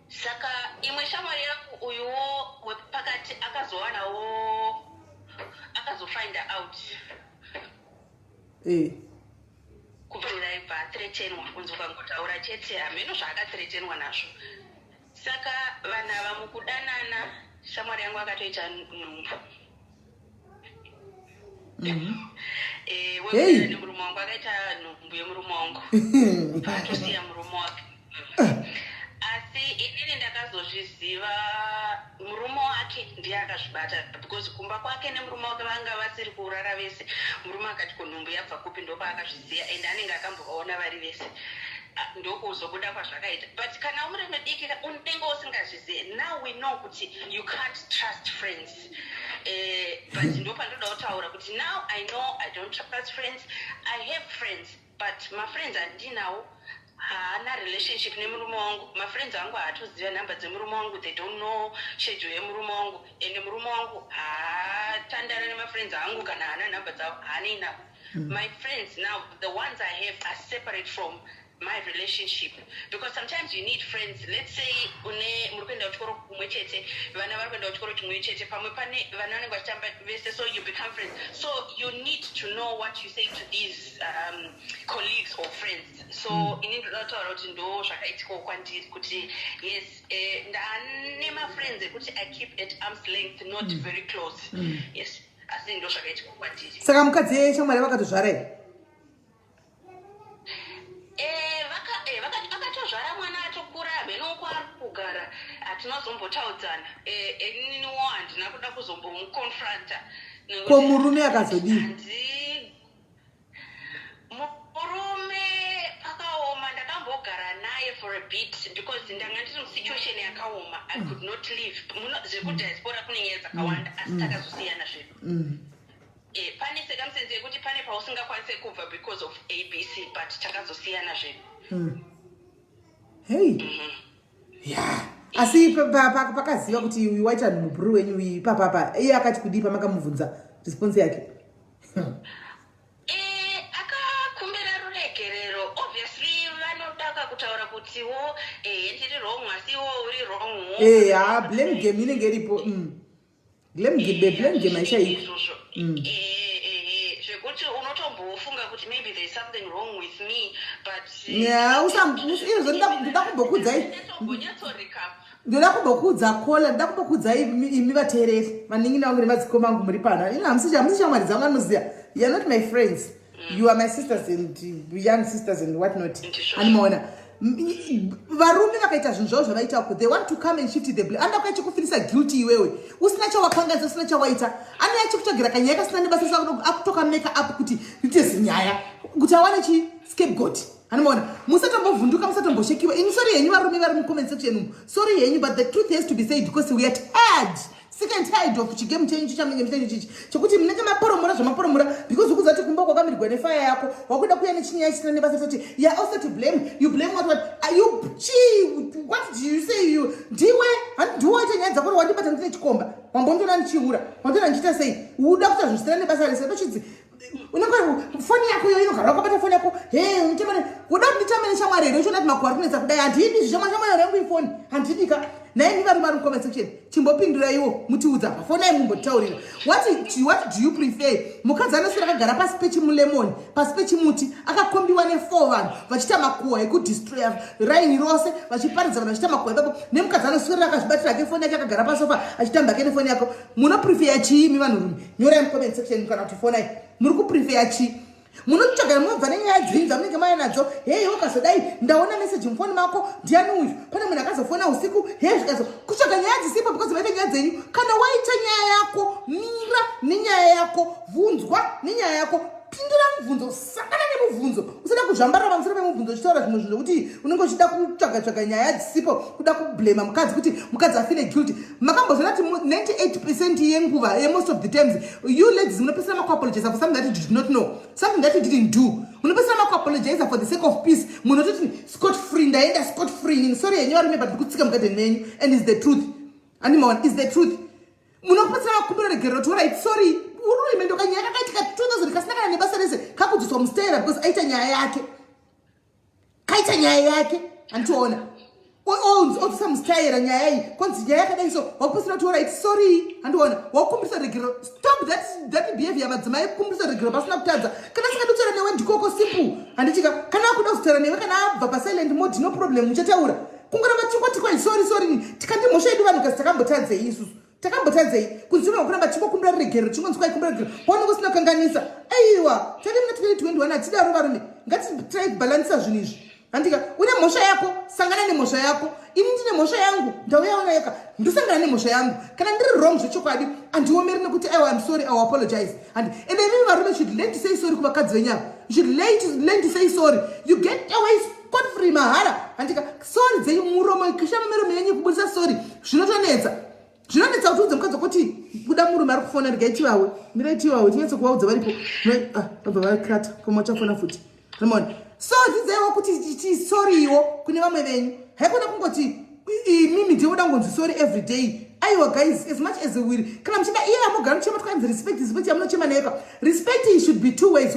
Saka imwe shamwari yangu uyuwo wepakati akazofind out kupera ibva athreatenwa kunzi ukangotaura chete hameno zvaakathreatenwa nazvo. Saka vanhu ava mukudanana shamwari yangu akatoita nhumbu. Wekudana nemurume wangu akaita nhumbu yemurume wangu paatosiya murume wake. Asi inini ndakazozviziva murume wake ndiye akazvibata because kumba kwake nemurume wake vanga vasiri kurara vese. Murume akati kunhumbu yabva kupi ndopaakazviziva ende anenge akambovaona vari vese ndokuzobuda kwazvakaita. But kana umuri mudiki unenge usingazvizive now we know kuti you can't trust friends. But ndopandoda kutaura kuti now I know I don't trust friends. I have friends but my friends andinawo haana relationship nemurume wangu. Mafriends angu haatoziva nhamba dzemurume wangu. They don't know schedule yemurume wangu ende murume wangu haatandana nemafriends angu kana haana nhamba dzavo haanei navo. My friends now the ones I have are separate from my relationship because sometimes you need friends. Let's say muri kuenda kuchikoro kumwe chete vana vari kuenda kuchikoro chimwe chete pamwe pane vana vanenge vachitamba vese so you become friends. So you need to know what you say to these colleagues or friends. So inini ndoda kutaura kuti ndo zvakaitikawo kwandiri kuti yes ndane mafriends ekuti I keep at arm's length not very close. Yes asi ndo zvakaitikawo kwandiri. Saka mukadzi yeshamwari vakatozvara here? Vakatozvara mwana atokura benoko ari kugara hatinazombotauridzana. Ininiwo handina kuda kuzombomuconfronta Ko murume akazodini? Murume akaoma ndakambogara naye for a bit because ndanga ndiri musituation yakaoma. I could not live. Zvekudiaspora kune nyaya dzakawanda asi takazosiyana zvedu. Pane circumstance yekuti pane pausingakwanise kubva because of ABC but takazosiyana zvedu. Hey. Yeah. Asi pakaziva kuti waita mubhuru wenyu papa iye akati kudii pamakamubvunza response yake? Akakumbira ruregerero. Obviously vanodaka kutaura kutiwo ndiri wrong asi iwo uri wrong. Blame game inenge iripo. Blame game aishaiko. Zvekuti unotombofunga kuti maybe there is something wrong with me but ndida kumbokudza kola ndida kumbokudzai imi vateereri vaningina vangu nemadzikoma angu muri pana hamisi shamwari dzangu anoziya. You are not my friends. You are my sisters and young sisters and what not. Animaona varume vakaita zvinhu zvavo zvavaitako, they want to come and shift the blame. Anda kwachikufilisa guilty iwewe usina chawakanganisa, usina chawaita. Ani achikutsvagira kanyaya kasina nebasa sako akutoka make up kuti ite zinyaya kuti awane chi scapegoat. Animaona musatombovhunduka, musatomboshekiwa. Ini sorry yenyu varume vari mu comment section. Sorry yenyu, but the truth has to be said because we are tired. Sick and tired of chigame change chichi chokuti munenge maporomora zvamaporomora because ukuzati kumba kwakamirwa nefire yako wakuda kuya nechinyaya chisina nebasa kuti you are also to blame. You blame what are you what do you say? You ndiwe handiwaita nyaya dzako wandibata ndine chikomba wambondona ndichiura wandona ndichita sei uda kuita zvisina nebasa rese ndochidzi unenge foni yako yo inogara wakabata foni yako unitemane uda kunditamene shamwari here uchiona kuti makwari kunetsa kudai handidi zvishamwari yangu ifoni handidika naye ni vari comment section chimbopindura iwo mutiudza pafoni ai mumbotaurira what do you prefer? Mukadzi anoswera akagara pasi pechimulemoni pasi pechimuti akakombiwa ne4 vanhu vachita makuhwa ekudestroya raini rose vachiparidza vanhu vachita makuhwa ipapo nemukadzi anoswera akazvibatira ke foni yake akagara pasofa achitamba ke nefoni yako. Munoprefer chiimi vanhurume? Nyorai mucomment section kana kuti foni ai muri kuprefer chii? Munotsvaga munobva nenyaya dzinhu dzamunenge maya nadzo. Hei wakazodai ndaona message mufoni mako ndiani uyu pane munhu akazofona usiku zvikazo kutsvaga nyaya dzisipo because vaita nyaya dzenyu. Kana waita nyaya yako mira nenyaya yako, vunzwa nenyaya yako, pindura mubvunzo, sakana nemubvunzo. Usada kuzvambara pamusoro pemubvunzo uchitaura zvimwe zvinhu zvekuti unenge uchida kutsvaga nyaya dzisipo kuda kublame mukadzi kuti mukadzi afile guilty. Makambozona kuti 98% yenguva most of the times you ladies munopesera makuapologize for something that you did not know, something that you didn't do. Munopesera makuapologize for the sake of peace. Munototi scot free ndaenda scot free. Sorry yenyu varume but kutsika mukadzi nenyu and is the truth. Animaona is the truth. Munopesera makumbiro regerero to right sorry urume ndokanyaya kakaitika 2000 kasinakana nebasa rese kakudziswa mustera because aita nyaya yake kaita nyaya yake antiona odzisa mustaira nyaya iyi konzi nyaya yakadai so wakupesera to right sorry andiona wakukumbirisa regero. Stop that behavior madzimai kukumbirisa regero pasina kutadza. Kana sikadutsera newe ndikoko simple handichika kana akuda kuzotera newe kana abva pasilent mode no problem muchataura kungoramba chingoti sorry tikandimhosva yedu vanhu kasi takambotadzei isusu takambotadzei kunzima kuramba chimokumbira regero chingonzwa ikumbira regero pano kusina kanganisa. Aiwa tari muna 2021 atidaro varume ngatitry kubalansa zvinhu izvi. Handika une mhosva yako sangana nemhosva yako. Ini ndine mhosva yangu ndauyaona yeka ndosangana nemhosva yangu. Kana ndiri wrong zvechokwadi handiomeri nekuti aiwa I'm sorry I will apologize. And then varume should learn to say sorry kuvakadzi venyavo. You should learn to say sorry. You get away scot free mahara. Handika sorry dzenyu muromo kishama meromo yenyu kubudisa sorry zvinotonetsa kuti udze mukadzi kuti kuda murume ari kufona rigaitiwawe miraitiwawe tinyatso kuvaudza varipo vabva vakata koma uchafona futi. Ramona so dzidzaiwa kuti sorrywo kune vamwe venyu haikona kungoti mimi ndinoda ngonzi sorry every day. Aiwa guys as much as we kana mchida iye amogara muchema twakanzi respect yamunochema nepa respect should be two ways.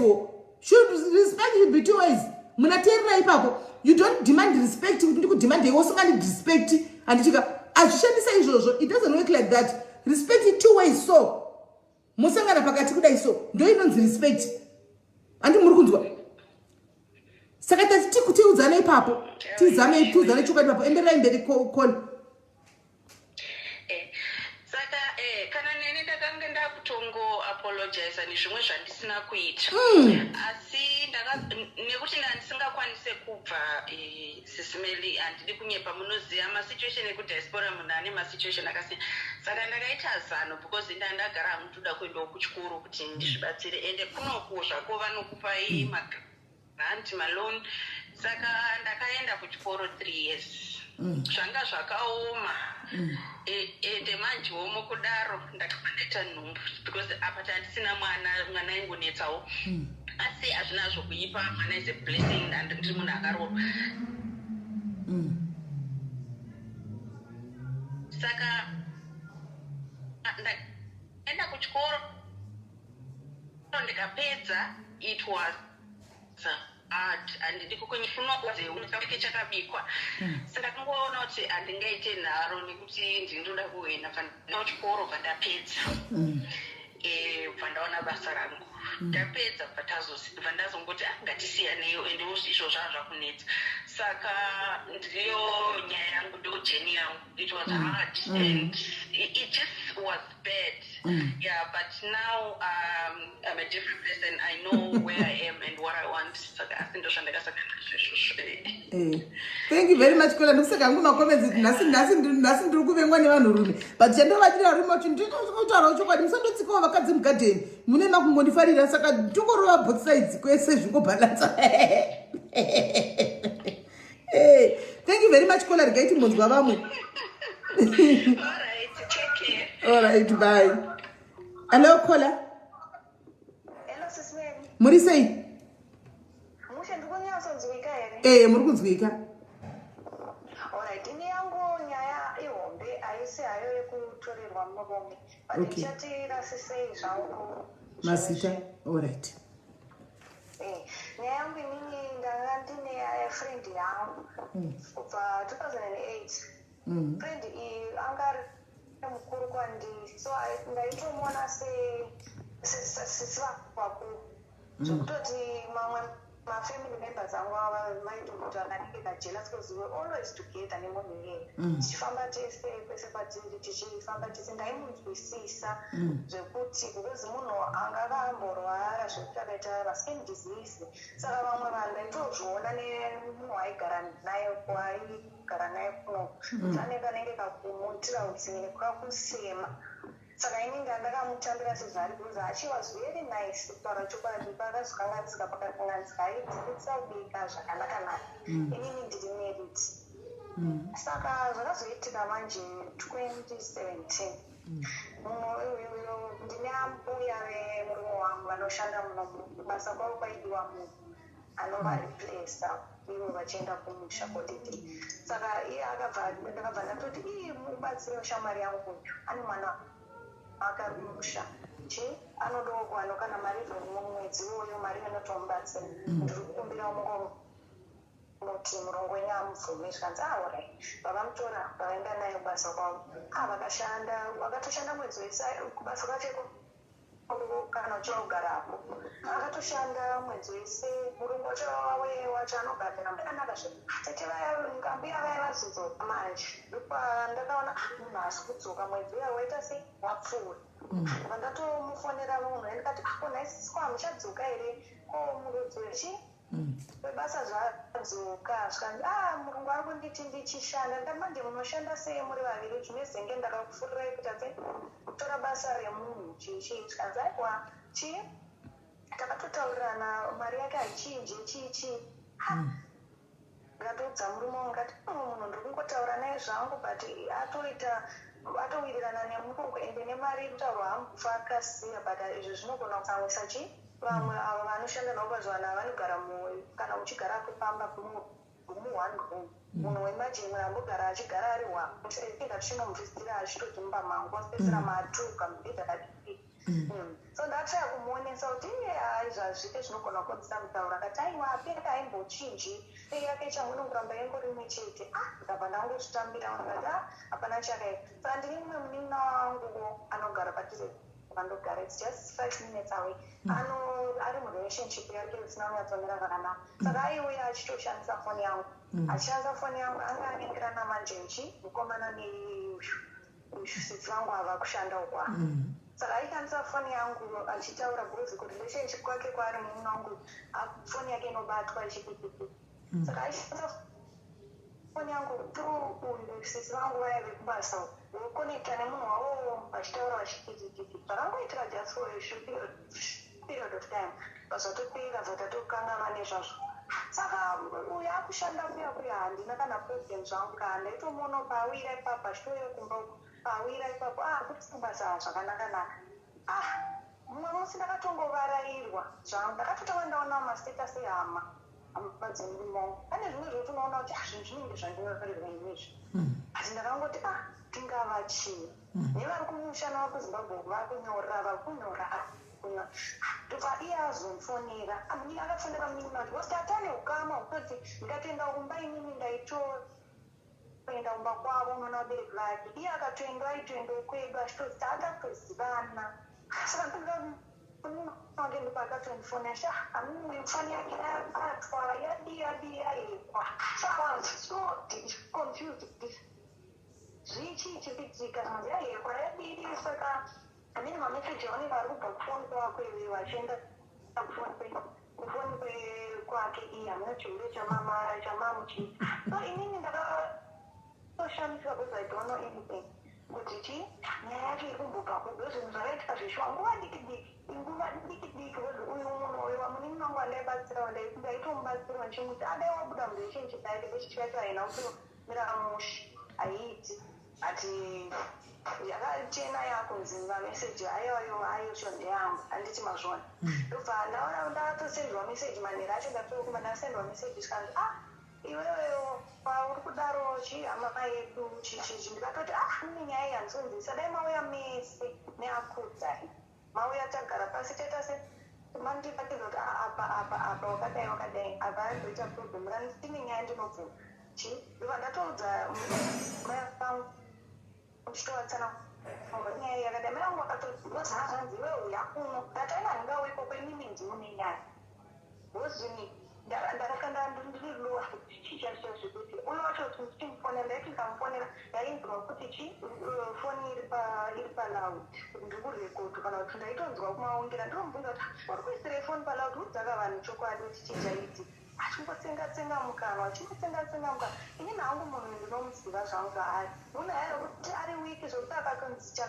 Respect should be two ways. Munateerera ipapo you don't demand respect kuti ndikudemand iwe usingani respect handichika azvishandisa izvozvo. It doesn't work like that. Respect it two ways. So musangana pakati kudai so ndo inonzi respect. Andi muri kunzwa saka tati tiudzane ipapo tiudzane chokwadi ipapo enderai mberi call. Saka kana nene ndakanga ndakutongo apologize nezvimwe zvandisina kuita asi nekuti ndandisingakwanise kubva sisimeli handidi kunyepa munoziva masituation ekudiaspora munhu ane masituation akasiyana saka ndakaita zano because ndandagara hangu toda kuendawo kuchikoro kuti ndizvibatsire ende kunoku zvako vanokupai magranti malone saka ndakaenda kuchikoro 3 years zvanga zvakaoma ende manjewo mukudaro ndakapandaita nhumbu because apa tandisina mwana aingonetsawo asi hazvina zvokuipa mwana is a blessing ndiri munhu akaroorwa saka ndaenda kuchikoro ndikapedza it was handidi kukunyifunwakuzeunike chakabikwa saka kangoona kuti handingaite nharo nekuti ndinoda kuenda kuchikoro pandapedza pandaona basa rangu ndapedza pandazongoti ngatisiyaneyo ende izvo zvava zvakunetsa saka ndiyo nyaya yangu ndo jeni yangu it was hard and it just was bad but now I'm a different person. I know where I am and what I want. Thank you very much Kola. Ndokuseka nguma comments nasi ndiri kuvengwa nevanhurume but chandovadira rume kuti ndinotaura chokwadi musandotsikawo vakadzi mugadheni mune makungondifarira saka tokorova both sides kwese zvingobalansa. Thank you very much Kola. Regai timbonzwa vamwe. Alright, take care. Alright, bye. Hello Kola. Hello Sismeni. Muri sei? Mushe ndikunyatsonzwika here? Muri kunzwika. Alright, ini yangu nyaya ihombe aisi hayo yekutorerwa mubomi. But ndichatira sisei zvangu mazita. Alright. Nyaya yangu inini ndanga ndine friend yangu kubva 2008. Friend iyi anga mukuru kwandiri so ndaitomona sesivakuru zvokutoti mamwe mafamily members angu vaitokuti vanenge kajealous because we were always together nemunhu iyeye tichifamba tese kwese kwatiri tichifamba tese ndaimunzwisisa zvekuti because munhu anga akamborwara zvekuti akaita skin disease saka vamwe vanhu vaitozviona nemunhu waigara naye kwaigara naye kuno anenge anenge kakumuitira utsinye kakusema saka ini ndakamutambira sezvari because she was very nice kutaura chokwadi pakazokanganisika pakakanganisika aidzivisa kubika zvakanaka inini ndiri married saka zvakazoitika manje 2017 ndine ambuya vemurume wangu vanoshanda basa kwavo kwaidiwa munhu anovareplacea ivo vachienda kumusha kodidi saka iye ndakabva ndatoti mubatsire shamwari yangu uyu ane mwana akarumusha anodawo kuwano kana mari mumwedzi uyo mari inotomubatsira ndiri kukumbira kuti murongo wenyu amubvume zvikanzi alright vakamutora vakaenda naye kubasa kwavo vakatoshanda mwedzi wese kubasa kwacheko kana uchida kugarapo akatoshanda mwedzi wese murungu wacho anogarira ndakanaka tete ngambuya vaya vazodzoka manje ndakaona munhu asi kudzoka mwedzi uya waita sei wapfuura vandatomufonera munhu ndikati naisisiko hamuchadzoka here ko murudzi wechi webasa zvadzoka zvikanzi murungu ari kunditi ndichishanda ndamanje munoshanda sei muri vaviri zvimezenge ndakakufurirai kuti ate kutora basa remunhu zvikanzi aiwa takatotaurirana mari yake hachinji chichi ndikatoudza murume wangu ngati munhu ndiri kungotaura naye zvangu but atowirirana nemurungu ende nemari kutaurwa hamukufa akasiya but izvi zvinogona kutsamwisa vamwe avo vanoshanda navo pazvana vanogara kana uchigara kupamba kumuone room munhu wemajemwe ambogara achigara ari tinga tichinomubvisitira achitotimba mangu apedzera matu kamubhedha kadiki so ndataya kumuonesa kuti zvazvike zvinogona kukonzesa mutauro akati aiwa apeka aimbochinji ei yake changu inongoramba yengori imwe chete ndabva ndangozvitambira ndikati hapana chakaita saka ndine mumwe munin'ina wangu anogara padhuze vandogara its just 5 minutes away ari murelationship yake isina kunyatsomira zvakanaka saka aiuya achitoshandisa foni yangu achishandisa foni yangu anga aningirana manjenji mukomana sisi vangu hava kushanda ukwa saka aishandisa foni yangu achitaura bhuzi kuti relationship kwake kwaari munhu wangu foni yake inobatwa ichipipiti saka aishandisa foni yangu through sisi vangu vaive kubasa vokonekta nemunhu wavo vachitaura vachipipiti zvakangoitika just for a short period of time vazvatopera zvatatokangana nezvazvo saka uyo akushanda kuya handina kana problem zvangu kana ndaitomuona paawira ipapo achitouya kumba paawira ipapo kuti kubasa zvakanaka mumwe musi ndakatongovarairwa zvangu ndakatotanga ndaona mastatus ehama amadzimimo pane zvimwe zvotonoona kuti zvinhu zvinenge zvandinokarirwa inizvi asi ndakangoti tingava chii nevari kumushana wakuzimbabwe vakunyora ndobva iye azomfonera munini akafonera munini kuti wasitatane ukama hwekoti ndikatoenda kumba inini ndaitoenda kumba kwavo unoona vabereki vake iye akatoenda aitoenda kwedu achitozi taakatozivana saka ndinge ndipakatonifonera amini foni yake yabatwa yadiyayekwa saka so confused zvichii chikuitika yayekwa yadii saka amene mameseji aoneka ari kubva kufoni kwako iwe vachienda kufoni kwake iye hamuna chiure chamamuchi so inini ndakatoshamisika because I don't know anything kuti chi nyaya yacho iri kumbobvako zvinhu zvakaitika zvishwa nguva dikidiki uyu munhu uyu wamunini wangu andaibatsira ndaitomubatsira nchimuti adaiwabuda murelationship aite vechityacho haina kutomira mushi haiiti ati yakachena yakunzi mameseji ayocho ndeyangu handiti mazvona ndobva ndaona ndakatosendwa meseji manhero acho ndatokuma ndasendwa meseji zvikanzi iwewewo uri kudaro hama yedu chichichi ndikatoti mune nyaya yanzonzisa dai mauya mese neakudai mauya tagara pasi taita mandibatidza kuti apa wakadai apa aizoita problem randine nyaya ndinobvuma ndobva ndatoudza mai uchitowatsana nyaya yakadai mai vangu vakatozanzi iwewe yakuno ndataina handingauiko kwemimi ndiune nyaya wozvini ndakakanda ndirilowa chichacho zvekuti uyo wacho timufonera ndaiti ndamufonera yainzwa kuti chi foni iri palaud ndikurekoti kana kuti ndaitonzwa kumaungira ndomubvunza kuti uri kuisire foni palaud udzaka vanhu chokwadi kuti chichaiti achingotsenga mukanwa achingotsenga mukanwa inini hangu munhu ndinomuziva zvangu ari una yaro kuti ari wiki zvokuti akatonzi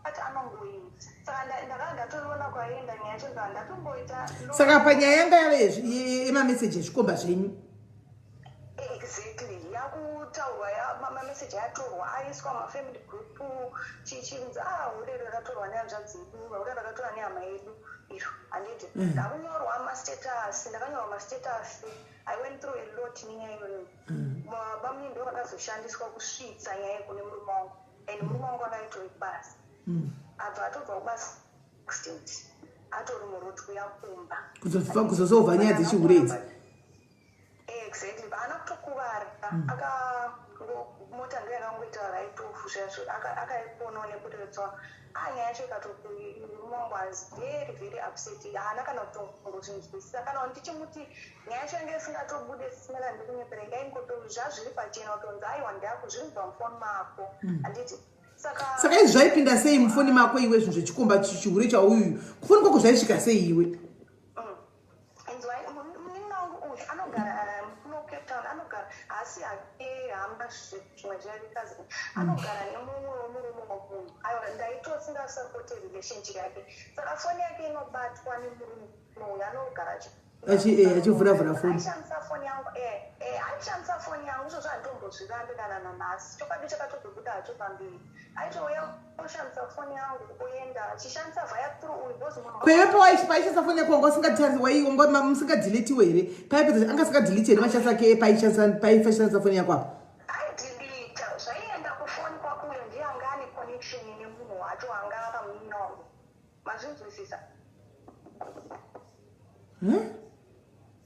ati anongoita saka ndatoriona kwaenda nyaya yacho ndatomboita saka panyaya yanga yemameseji ezvikomba zvenyu exactly yakutaurwa mameseji ayatorwa aiswa mafamily group chichinzi urero rakatorwa nehanzvadzi yedu urero rakatorwa nehama yedu iro handiti ndakunyorwa mastatus ndakanyorwa mastatus I went through a lot nenyaya iyoyo bamuni ndo vakazoshandiswa kusvitsa nyaya kune murume wangu and murume wangu akaitoi basa abva atobva kubasa state atori murotwe yakumba kuzosovha nyaya dzechiuredzi exactly vaana kutokuvara mota ndo yakangoita raitofu zvazvo akaiponawo nekutoretswa nyaya yacho ikatomurume wangu was very very upset haana kana kutongozvinzwisisa kana ndichimuti nyaya yacho yange isingatobude sisinala ndikunyepereka ingoto zvazviri pachena kutonzi aiwa ndeyako zviri kubva mufoni mako handiti saka izvi zvaipinda sei mufoni mako iwe zvinhu zvechikomba chihure chauyu kufoni kwako zvaisvika sei iwe munini wangu uyu anogara mucape town anogara asi hamba zvimwe zvavikazi anogara nemumwe wemurume wamunhu aiwa ndaitosingasapoti relationship yake saka foni yake inobatwa nemurume uyu anogara achivhuravhura foni aishandisa foni yangu aishandisa foni yangu izvozvo handombozvirambikanana nhasi chokwadi chakatozobuda hacho pamberi aitouya oshandisa foni yangu oenda achishandisa vaya through uyu bhozi munhu kwewe paishandisa foni yako wanga musingadhilitiwe here paipedza anga singadhiliti here mashandisa ake paishandisa foni yako apa aidhilita zvaienda kufoni kwako uyo ndiye anga ane connection nemunhu wacho anga akamunina wangu mazvinzwisisa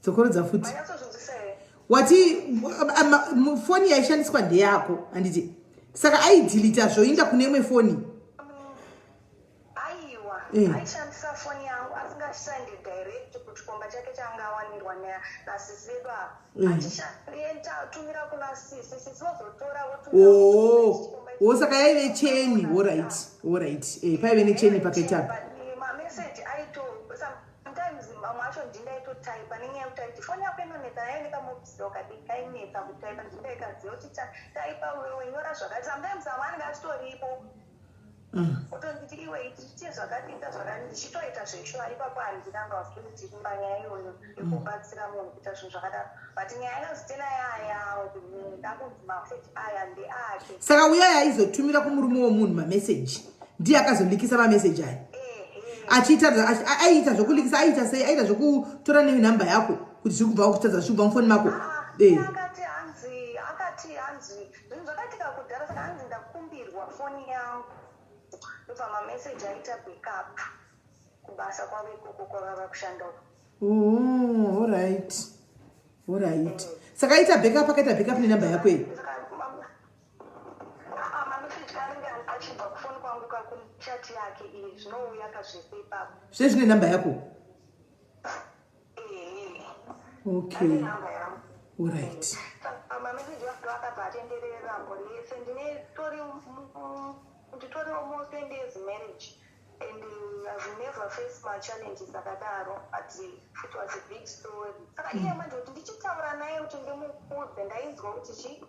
dzokorodza futi wati foni yaishandiswa ndeyako handiti saka aidhilita zvoinda kune imwe foni aiwa aishandisa foni yangu asingashandi direct kuti komba chake chaangawanirwa nasiseba atumira kuna sisi wozotora saka yaive cheni. Alright. Paive necheni pakaitapo mameseji aito sometimes mamwe acho ndindaitotaipa nenyaya yekuti aiti foni yako inonetsa yainekamobizi wakadii kainetsa kutaipa ndindaikaziva kuti taipa wenyora zvakati sometimes amwe anenge achitoripo utonditi iwe itie zvakati ita zvakati ndichitoita zveshuwa ipapo handinangawafuti mbanya iyoyo yekubatsira munhu kuita zvinhu zvakadaro but nyaya yakazitena yaya ndakunzi mameseji aya ndeake. Saka uya aizotumira kumurume womunhu mameseji ndiye akazolikisa mameseji aya aiita zvokulikisa. Aiita sei? Aiita zvokutora nenhamba yako kuti zviri kubva kutadza zvichibva mufoni mako. akati hanzi zvinhu zvakaitika kudhara saka hanzi ndakumbirwa foni yangu ndobva mameseji aita backup kubasa kwavo ikoko kwavava kushanda uko. Alright. Saka aita backup, akaita backup nenhamba yako iyi. Mameseji anenge achibva kufoni kwangu kakuchati yake iyi zvinouya kazvese ipapo zvese zvine nhamba yako. Okay. Alright. Mameseji ndo akabva atenderera mbonese nditori almost 10 years marriage and I've never faced my challenges akadaro but it was a big story. Saka iye manje kuti ndichitaura naye kuti ndimuudze ndainzwa kuti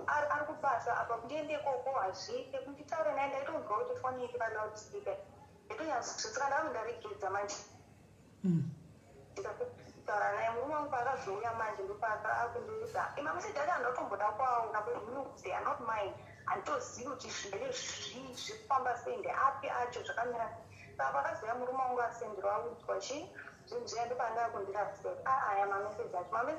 ari kubasa apa ndiende koko hazviite kunditaura naye ndaitonzwa kuti foni iri paloud-speaker nditonyazvisaka ndava ndaregedza manje ndikataura naye murume wangu paakazouya manje ndopaakundiudza mameseji acho andotomboda kwawo nakuti they are not mine handitozivi kuti zvimene zvirikufamba sei ndeapi acho zvakamira. Saka pakazoya murume wangu asenderwa audzwa zvinhu zviya ndopanda kundiraseka aya mameseji acho mamwe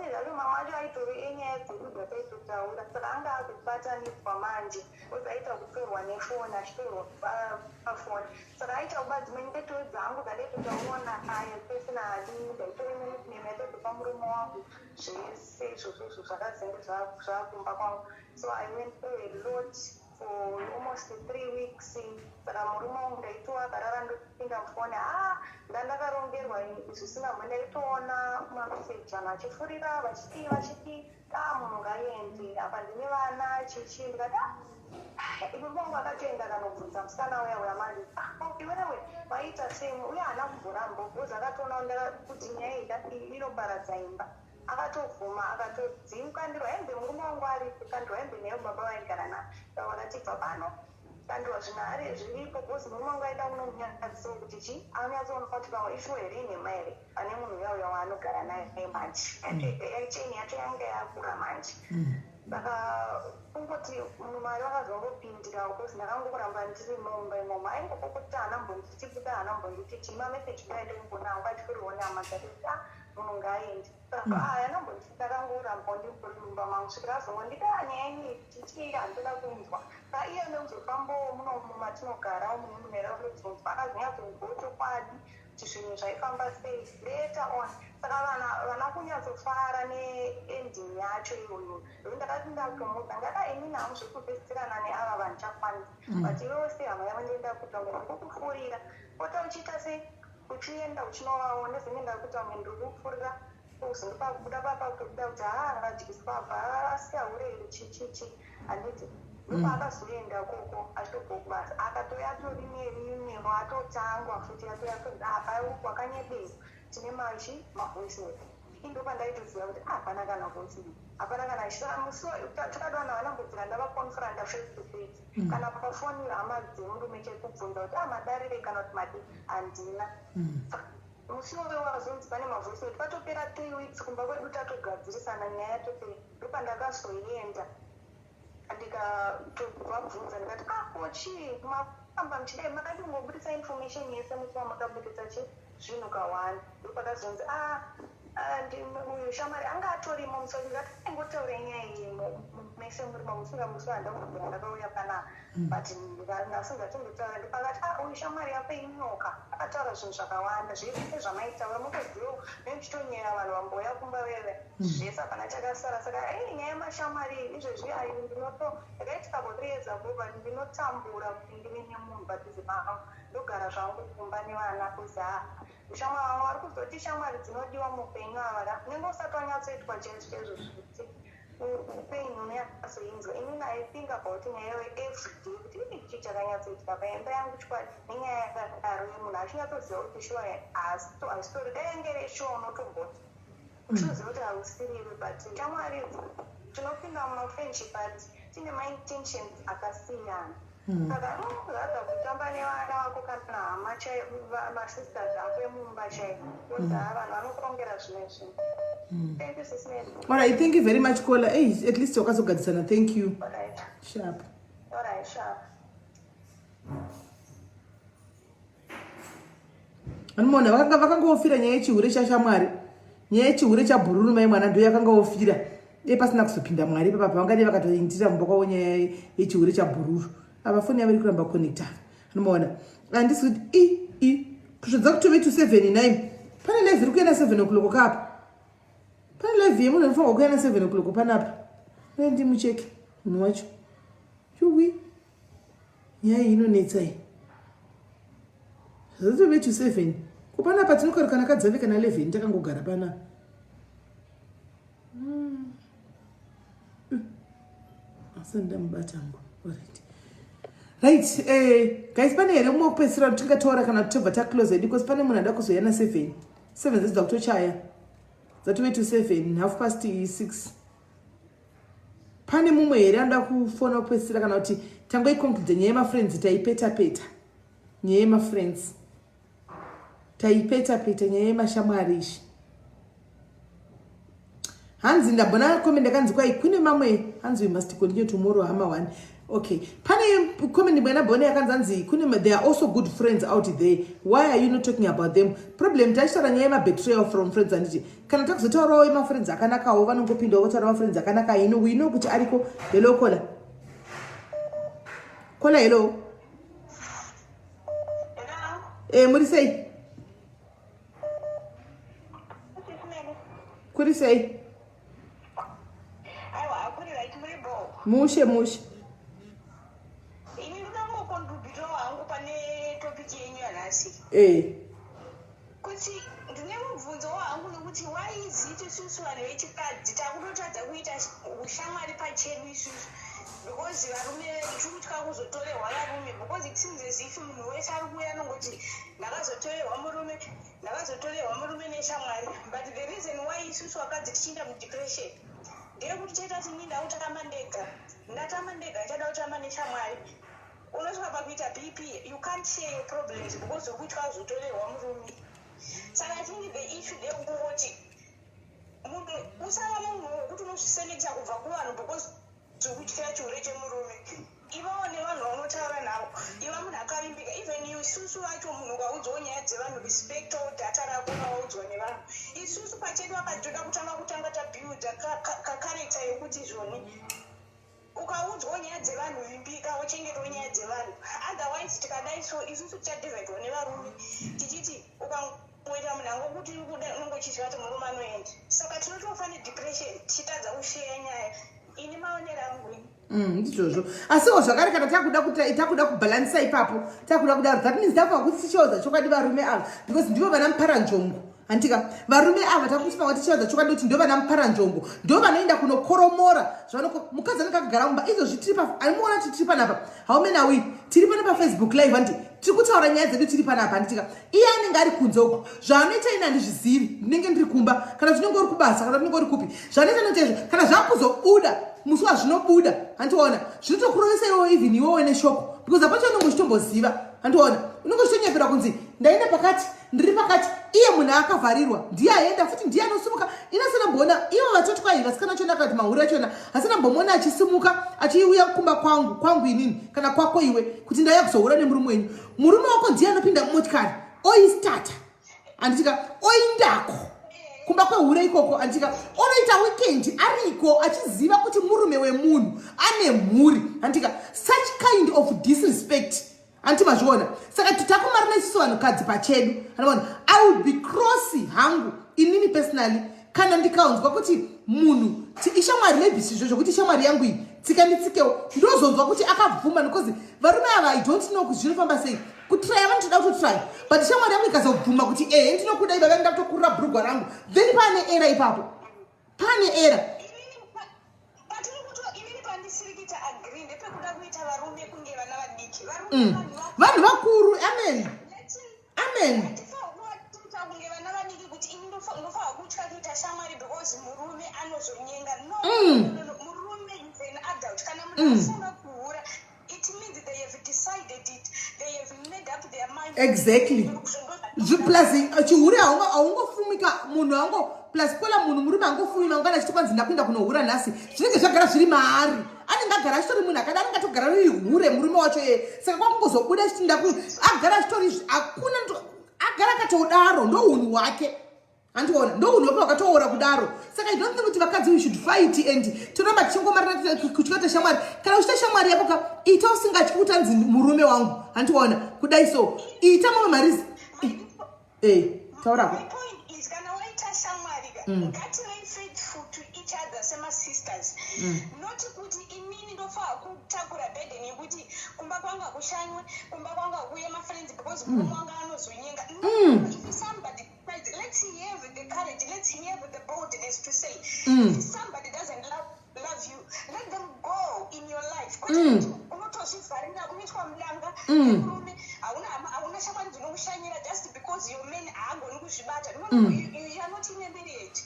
acho aitori enyaya dzekuda taitotaura saka anga akubatanidzwa manje ozaita kutorwa nefoni achitorwa pafoni saka aita kubadzi menyeketo dzangu dzadaitotaona aya pesina hadini ndaitore nemusinema yatotopa murume wangu zvese izvozvo zvakazenge zvakumba kwangu. So I went through a lot for almost 3 weeks. Saka murume wangu ndaitoagarara ndopinda mufoni ndandakarongerwa zvisina mwe ndaitoona mameseji anhu achifurira vachiti munhu ngaende apa ndine vana chichi ndikati murume wangu akatoenda kanobvunza musikana uya manje iwenewe waita sei uye haana kumboramba bhozi akatoona kuti nyaya iyi inoparadza imba akatovhuma akatodziuka ndiro hembe murume wangu aripo kandirwa hembe neyo baba vaigara nayo vakati bva pano kandirwa zvinhare zviripo bhozi murume wangu aida kunomunyadziso kuti anyatsoonekwa kuti pamwe ishuwa here inhema here pane munhu uyauya waanogara naye manje cheni yacho yange yakura manje saka kungoti mwari vakazongopindira because ndakangokuramba ndiri mumba imomo aingokokuti hanambonditi kuti hanambonditi chimameseji kudaide kungonawo kachikuriwo nyama dzake kuti munhu ngaaendi saka anambonditi ndakangoramba ndikuri mumba mangu svikira azongondida nyaya tichii handinoda kunzwa saka iye neuzofambawo muno mumatinogara munhu munereferensunzwa akazonyatsonzwawo chokwadi kuti zvinhu zvaifamba sei later on saka vana kunyatsofara neending yacho iyoyo ndakati ndatomudza ngada inini hamu zvekupesirana neava vanhu chakwanisa but iwewo sehama yavo ndoenda kutonga ndikukufurira pota uchiita sei uchienda uchinovaona zvinenda kuti vamwe ndiri kufurira uzondopakuda papa kutokuda kuti ngadyiswa abva asiyaureri chichichi handiti ndopaakazoenda koko achitobva kubasa akatoya atori nerimwe atotangwa futi apa wakanyebeza tine mavoice note indopandaitoziva kuti hapana kana voice note hapana kana musi takadwana vanambodzira ndavakonfranta face to face kana pafoni hama dzemundume chekubvunza kuti madarire kana kuti madi handina musi wove wazonzi pane mavoice note patopera 3 weeks kumba kwedu tatogadzirisana nyaya yatopera ndopandakazoenda ndikatobvabvunza ndikati kochi mafamba mchidai makati ngobudisa information yese musi wamakabudisa zvinhu kawani ndopakazonzi uyu shamari anga atorimo musoro ndikati aingotaura nyaya iyi mese muri mamusinga musanda kubira ndakauya pana but ndasinga tinditaura ndipakati uyu shamwari yape inyoka akataura zvinhu zvakawanda zvese zvamaitaura mutodziwo nemuchitonyera vanhu vamboya kumba veve zvese hapana chakasara saka nyaya yemashamwari izvezvi ayi ndakaitika botoedza bova ndinotambura kuti ndive nemunhu padhuze pavo ndogara zvangu kumba nevana kuza ushamwari vangu vari kuzoti shamwari dzinodiwa muupenyu ava unenge usati wanyatsoitwa chaizvo zvekuti upenyu unoyasoinzwa inini I think about nyaya everyday kuti ini chii chakanyatsoitika paimba yangu chikwadi nenyaya yakadaro yemunhu achinyatsoziva kuti shuwa hasitori dainge reshuwa unotomboti uchiziva kuti hausiriwe but shamwari tinopinda mumafriendship ati tine maintentions akasiyana saka unozaza kutamba nevana vako kana hama masisters ako emumba chaivo oza vanhu vanokurongera zvimwe zvinhu. Thank you, Sis Mary. All right, thank you very much, caller. Hey, at least wakazogadzisana. Thank you. All right. Sharp. All right, sharp. Anumona vakangofira nyaya yechihure chashamwari. Nyaya yechihure chabhururu mai mwana ndo yakangofira. Pasina kuzopinda mwari papa vangade vakatoindira mumba kwavo nyaya yechihure chabhururu. Abafoni vari kuramba connecta. Anumona. Andisi kuti kusvodza kuti 279 pane live iri kuenda 7 o'clock kapa. Pane live yemunhu anofanirwa kuenda 7 o'clock panapa. Ndimucheke munhu wacho. Chuwi. Nyaya inonetsa iyi. Zvato 7 kupanapa tinokari kana kadzave kana 11 takangogara panapa. Asanda mubatango. Right, guys, pane here mumwe kupedzisira kuti tingataura kana tobva taclose because pane munhu ada kuzoyana 7 dzidza kutochaya dzati 7 6:30. Pane mumwe here anoda kufona kupedzisira kana kuti tangoiconclude nyaya yemafriends taipeta nyaya yemafriends taipeta nyaya yemashamwari izvi. Hanzi ndabona comment yakanzi kwai kune mamwe hanzi we must continue tomorrow hama 1. Okay, pane comment bwana bone yakanzi kune they are also good friends out there. Why are you not talking about them? Problem tachitara nyaya yema betrayal from friends anditi kana takuzotaurawo ema friends akanakawo vanongopindawo votaura friends akanaka ino we know kuti ariko hello kola hello muri sei kuri sei mushe ini ndingangokontribhutawo hangu pane topiki yenyu yanhasi kuti ndine mubvunzo wangu nekuti waiziti isusu vanhu vechikadzi takutotadza kuita ushamwari pachedu isusu because varume tichikutya kuzotorerwa varume because it seems as if munhu wese ari kuuya anongoti ndakazotorerwa murume neshamwari but the reason why isusu vakadzi tichiinda mudepression ndeyekuti chaita kuti ini ndautama ndega chada kutama neshamwari unosvika pakuita bp you can't share your problems because okutya kuzotorerwa murume saka I think the issue ndeyekungoti munhu usava munhu wokuti unozviselekta kubva kuvanhu because dzokutya chihure chemurume ivawo nevanhu vaunotaura navo iva munhu akarimbika even isusu vacho munhu ukaudzwawo nyaya dzevanhu respectawo dhata rako ukaudzwa nevanhu isusu pachedu akatoda kutanga tabuilda kakarekta yekuti zvoni ukaudzwawo nyaya dzevanhu vimbika wochengetawo nyaya dzevanhu otherwise tikadai so isusu tichadivhaidwa nevarume tichiti ukangoita munhu angokuti unongochiziva kuti murume anoenda saka tinotofa nedepression tichitadza kusheya nyaya ini maonero angu ndizvozvo asiwo zvakare kana takuda kubhalanisa ipapo takuda kudaro that means takuva kuti tichaudza chokwadi varume ava because ndivo vana muparanjongo handika varume ava takusipa kuti tichaudza chokwadi kuti ndo vana muparanjongo ndo vanoenda kunokoromora mukadzi anenge akagara mumba izvozvi tiri aimuona kuti tiri panapa haumenawi tiri pana pafacebook live handi tiri kutaura nyaya dzedu tiri panapa handitika iye anenge ari kunze uko zvaanoita ini handizvizivi ndinenge ndiri kumba kana tinenge uri kubasa kana tinenge uri kupi zvanoita nochaizvo kana zvakuzobuda musi wazvinobuda handiona zvinotokurovesaiwo even iwowo neshoko because apacho unenge uchitomboziva handiona unenge uchitonyepera kunzi ndaenda pakati ndiri pakati iye munhu akavharirwa ndiye aenda futi ndiye anosimuka inasina mbona ivo vatotwai vasikana chona kati mahuri achona asina mbomona achisimuka achiuya kumba kwangu inini kana kwako iwe kuti ndauya kuzohura nemurume wenyu murume wako ndiye anopinda mumotikari oistata handitika oindako kumba kwehure ikoko andika unoita weekend ariko achiziva kuti murume wemunhu ane mhuri andika such kind of disrespect anti mazviona saka titakumarana isusu vanhukadzi pachedu anoona I will be crossy hangu inini personally kana ndikaunzwa kuti munhu ishamwari maybe sizvo kuti shamwari yangu iyi tsika nditsikewo ndozonzwa kuti akabvuma because varume ava I don't know kuti zvinofamba sei kutraya vanotoda kutotry but shamwari yangu ikazobvuma kuti ndinokudai baba ndatokurira bhurugwa rangu then pane era ipapo pane era vanhu vakuru amen amen exactly plus chihure haungofumika munhu haungo plus kola munhu murume angofumima ungana chitokwanzi ndakuenda kunohura nhasi zvinenge zvagara zviri maari anenge agara achitori munhu akada anenge atogara riri hure murume wacho saka kwakungozobuda chiti agara achitori hakuna agara akatodaro ndo unhu hwake andiona ndo unhu hwake wakatoora kudaro saka I don't think kuti vakadzi we should fight and toramba tichongomarana kuchikata shamwari kana uchita shamwari yako ita usingatyi kutanzi murume wangu andiona kudai so ita mamwe marizi taurapo ngativei faithful to each other sema-sisters not kuti inini ndofaa kutakura burden yekuti kumba kwanga kushanywe kumba kwanga kuye mafriends because murume wanga anozonyenga if somebody let's have the courage, let's have the boldness to say if somebody doesn't love you, let them go in your life unotozvivharira kunoitwa mudanga murume hauna shamwari dzinokushanyira just because your man haagoni kuzvibata you are not in a marriage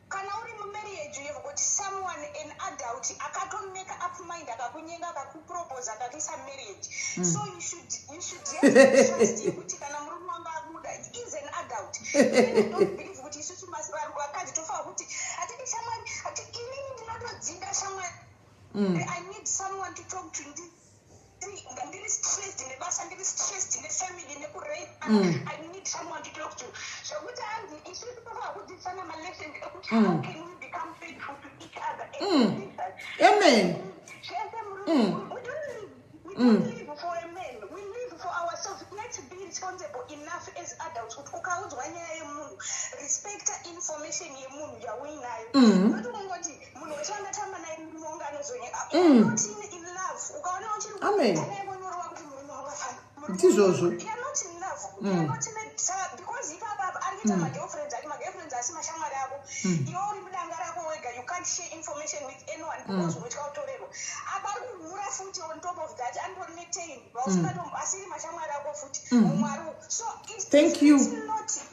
kana uri mumarriage you have got someone an adult akatomake up mind akakunyenga akakupropose akakuisa marriage so you should have trust yekuti kana murume wanga abuda is an adult I don't believe kuti isusu masivanhu vakadzi tofaa kuti hatidi shamwari hati inini ndinotodzinga shamwari I need someone to talk to ndiri stressed nebasa ndiri stressed nefamily nekurate I need someone to talk to zvokuti handi isusu tofaa kudzidzisana malesson ekuti how can we become faithful to each other amen we don't live for a man, we live for ourselves. Let's be responsible enough as adults kuti ukaudzwa nyaya yemunhu respecta information yemunhu yauinayo not kungoti munhu wechanga tamba naye murume anozonyeka not in love ukaona uchirianaivonyorwa kuti murume wakafana tizvozvo you're not in love you're not because ipapapa ari kuita magirlfriends ati magirlfriends asi mashamwari ako iwe uri mudanga rako wega you can't share information with anyone because unotya kutorerwa apari kuhura futi on top of that andori netain vausingato asiri mashamwari ako futi mumwari so thank you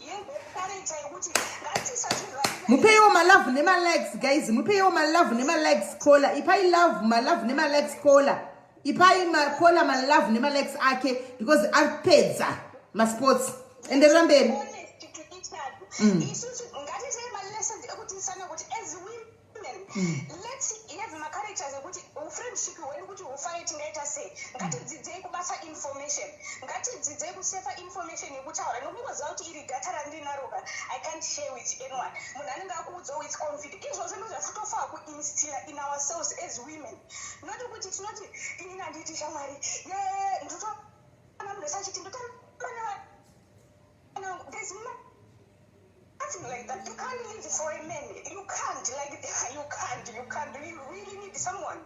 yengokareta yekuti ngatisazvivharira mupeiwo malove nemalikes guys mupeiwo malove nemalikes kola ipai love malove nemalikes kola ipai makola malove nemalikes ake because apedza masports enderera mberi isusu ngatisei malessons ekudzidzisana kuti as women let's have macharacters ekuti ufriendship hwedu kuti hufight ngaita sei ngatidzidzei kubasa information ngatidzidzei kusefa information yekutaura nokungoziva kuti iri data randinaroka I can't share with anyone munhu anenge akuudzawo with confident izvozvo ndozvatotofaa kuinstilla in ourselves as women not kuti tinoti inini handiti shamwari ndotoana munhu esachiti ndotamana there's nothing like that. You can't live for a man. You can't, you can't. You really need someone.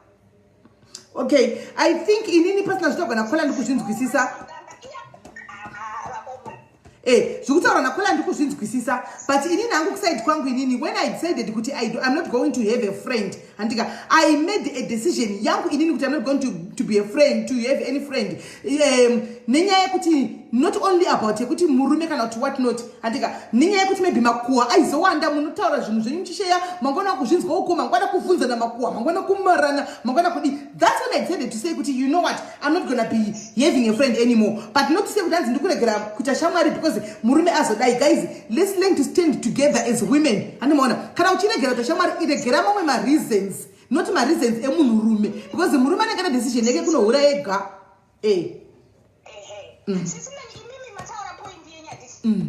Okay, I think inini personal zvitogona kukola ndikuzvinzwisisa zvokutaura nakola ndikuzvinzwisisa but inini hangu kuside kwangu inini when I decided kuti I'm not going to have a friend andika I made a decision yangu inini kuti I'm not going to be a friend, to have any friend nenyaya yekuti not only about yekuti murume kana kuti what not andika nenyaya yekuti maybe makuwa aizowanda munotaura zvinhu zvenyu muchisheya mangwana kuzvinzwa uko mangwana kuvhunzana makuwa mangwana kumarana mangwana kudi that's when I decided to say kuti you know what I'm not gonna be having a friend anymore but not to say kuti hanzi ndikuregera kuita shamwari because murume azodai guys let's learn to stand together as women andimaona kana uchiregera kuita shamwari iregera mamwe mareasons not mareasons emunhurume because murume anenge ane decision yake kunohura ega sisina imimi mataura point yenyadisi ene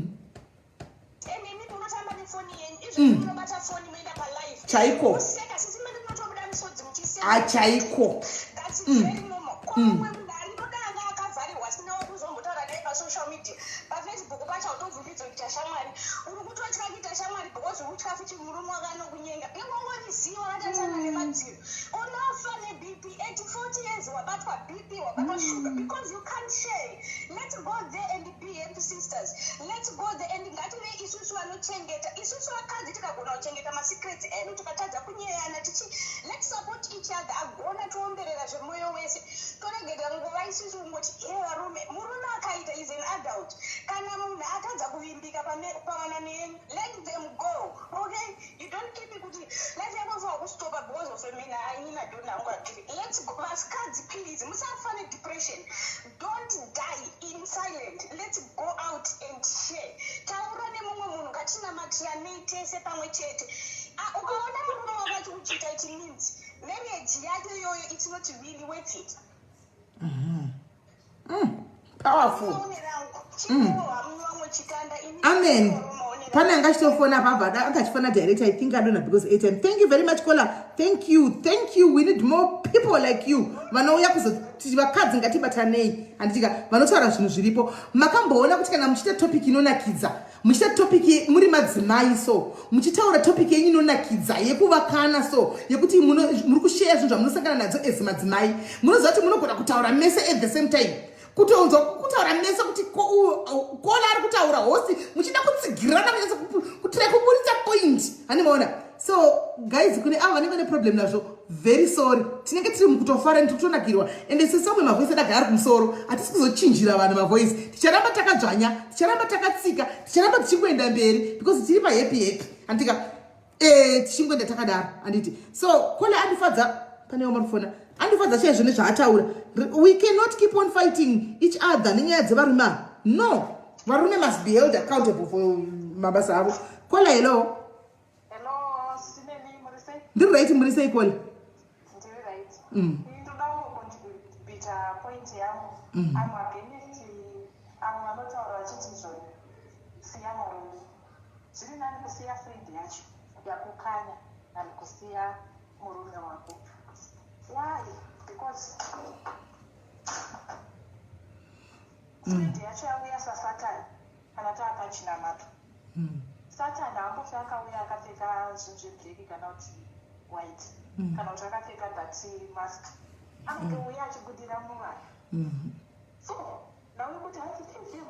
mimi unotamba nefoni izvi unobata foni moenda palive chaiko useka sisi mene tinotobuda misodzi muchiseka achaiko that's very normal komwe munhu arinodanga akavharirwa sinawo kuzombotaura naye pasocial media pafacebook pacho autovhundidzo kuita shamwari uri kutotya kuita shamwari because uri kutya futi murume wakanokunyenga ingongoriziva wakatatana nemadziro unofa nebp at 40 years wabatwa bp wabatwa sugar because you can't share. Let's go there and be happy sisters. Let's go there and ngative isusu vanochengeta isusu vakadzi tikagona kuchengeta masecrets edu tikatadza kunyeyana tichi let's support each other agona tiomberera zvemwoyo wese toregera nguva isusu ngoti varume murume akaita is an adult kana munhu atadza kuvimbika pavana neni let them go. Okay, you don't keep it kuti life yako for kustopa because of femina aina dona ngwakivi let's go vasikadzi please musafane depression don't die in silent. Let's go out and share. Taura nemumwe munhu ngatinamatira nei tese pamwe chete. Ukaona murume wakacho kuchita it means marriage yake iyoyo it's not really worth it. Powerful. Amen. Pana angachitofona pabva akachifona direct. I think I don't know because 8 time. Thank you very much caller. Thank you. We need more people like you. Vanouya kuzoti vakadzi ngatibatanei anditika vanotaura zvinhu zviripo. Makamboona kuti kana muchita topic inonakidza muchita topic muri madzimai so muchitaura topic yenyu inonakidza yekuvakana so yekuti muri kushare zvinhu zvamunosangana nadzo as madzimai munoziva kuti munogona kutaura mese at the same time kutounzwa kutaura mese kuti kola ari kutaura hosi muchida kutsigirana kutira kuburitsa point hanimaona. So guys kune ava vanenge ne problem nazvo very sorry tinenge tiri mukutofara ndikutonakirwa ende sesamwe mavoice adagara ari kumusoro hatisi kuzochinjira vanhu mavoice ticharamba takadzvanya ticharamba takatsika ticharamba tichingoenda mberi because tiri pahappy andika tichingoenda takadaro anditi so kola andifadza panewo marufona andifadza chaiye zvone zvaataura we cannot keep on fighting each other nenyaya dzevarume no varume must be held accountable for mabasa avo. Kola hello ndiri right muri sei kola ndiri right ndoda kungocontribute point yangu amwe against amwe vanotaura vachiti izvoni siya murume zviri nani kusiya friend yacho yakukanya than kusiya murume wako. Why? Because friend yacho yauya sasatani anata akachinamata satani ambofi akauya akapfeka zvinhu zveblack kana kuti white kana kuti akapfeka that mask anotouya achibudira muvanhu so nawe kuti him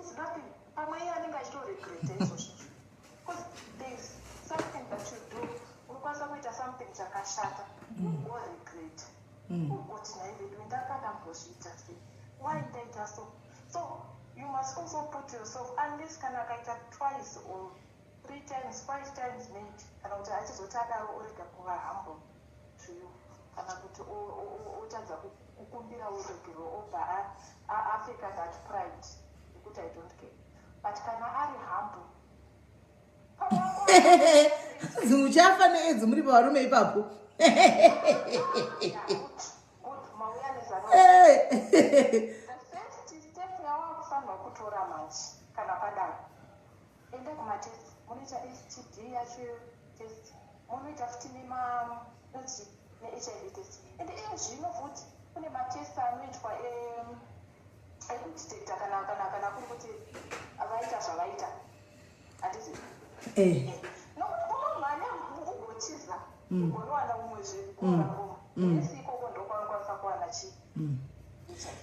is nothing pamwe iye anenge achitoregreta izvozvo because there is something that you do unokwanisa kuita something chakashata ugoregret ugoti naivedu ndakadambozviita sei why ndaita so you must also put yourself unless kana akaita twice or 3 times 5 times maybe kana kuti achizoti adaro orega kuva humble to you kana kuti otadza kukumbira uregero obva apfeka that pride yekuti I don't care but kana ari humble zimuchafa needzi muri pavarume ipapo mauya nezano kutora manje kana padaro enda kumatest munoita STD yacho test munoita futi ne-HIV test ende zvino futi kune matest anoitwa ekudetecta kana kuri kuti vaita zvavaita handiti nokuti kunomhanya ugochiza ugonowana umwe zvekorako esikoko ndokwanokwanisa kuwana chii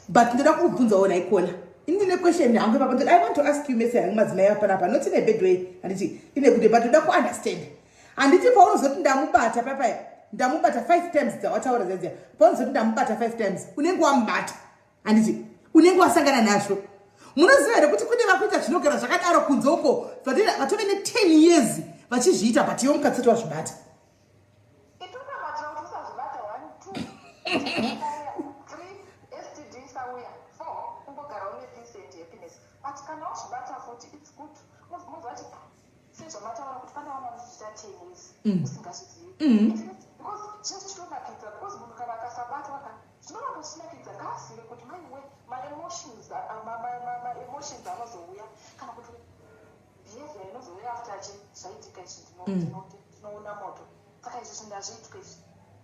but ndoda kubvunzawo naikola indine question yangu papa I want to ask you message yangu madzimai apanapa not in a bad way anditi ine kuti but ndoda kuunderstand anditi paunozoti ndamubata papa ndamubata 5 times dzawataura zedzia paunozoti ndamubata 5 times unenge wamubata anditi unenge wasangana nazvo munoziva here kuti kune vakuita zvinogara zvakadaro kunze uko vatove ne 10 years vachizviita but iwo mukatsati wazvibata kana wazvibata futi it's good mozvati sezvamataura kuti pane vamwe vanochiita 10 years usingazvizivi because just chitonakidza because munhu kana akasabatwa zvinova zvichinakidza ngaazive kuti maiwe maemotions anozouya kana kuti behavior inozouya after tinoona moto saka izvi ndazviitwa izvi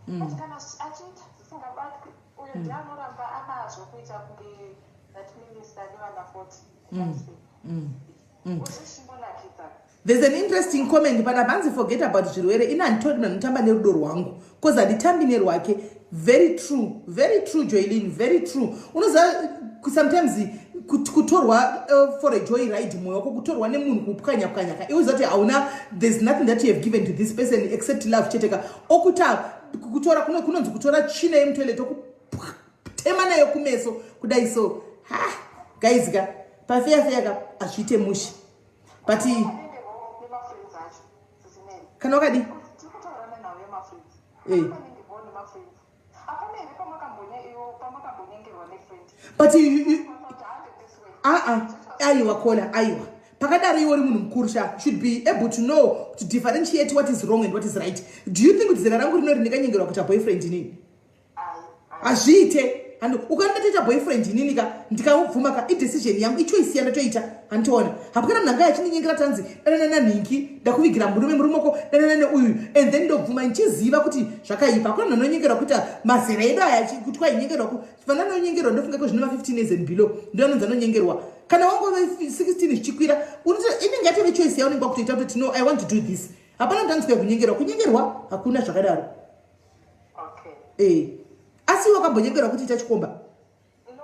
but kana achiita zvisingabatwi uyo ndiye anoramba anazvo kuita kunge that minister nevana 40 uzvishimbonakidza. There's an interesting comment pana banzi forget about zvirwere ina nditoti ndinotamba nerudo rwangu because handitambi nerwake. Very true Joylin, very true. Unoza sometimes kutorwa for a joy ride moyo wako kutorwa nemunhu kupukanya pukanya iwe zati hauna, there's nothing that you have given to this person except love cheteka okuta kutora kunonzi kutora china yemutoilet okutema nayo kumeso kudai. So guys ka pafeya ka azviite mushi but kana wakadi but aiwa kola aiwa pakadaro iwe uri munhu mukuru should be able to know to differentiate what is wrong and what is right. Do you think kuti zera rangu rinori ndikanyengerwa kuita boyfriend inini azviite and ukandatoita boyfriend inini ka ndikabvuma ka idecision yangu ichoice yandatoita andiona hapana munhu anga achininyengera tanzi danana ningi ndakuvigira murume wako danana neuyu and then ndobvuma ndichiziva kuti zvakaipa. Hakuna munhu anonyengerwa kuita mazera edu aya kuti kwainyengerwa fana anonyengerwa ndofunga ko zvino 15 years and below ndio anonzi anonyengerwa. Kana wangove 16 zvichikwira inenge yatove choice yaunenge wakutoita kuti no I want to do this. Hapana tanzwe kunyengerwa hakuna zvakadaro. Asi wakambonyengerwa kuti ita chikomba? No.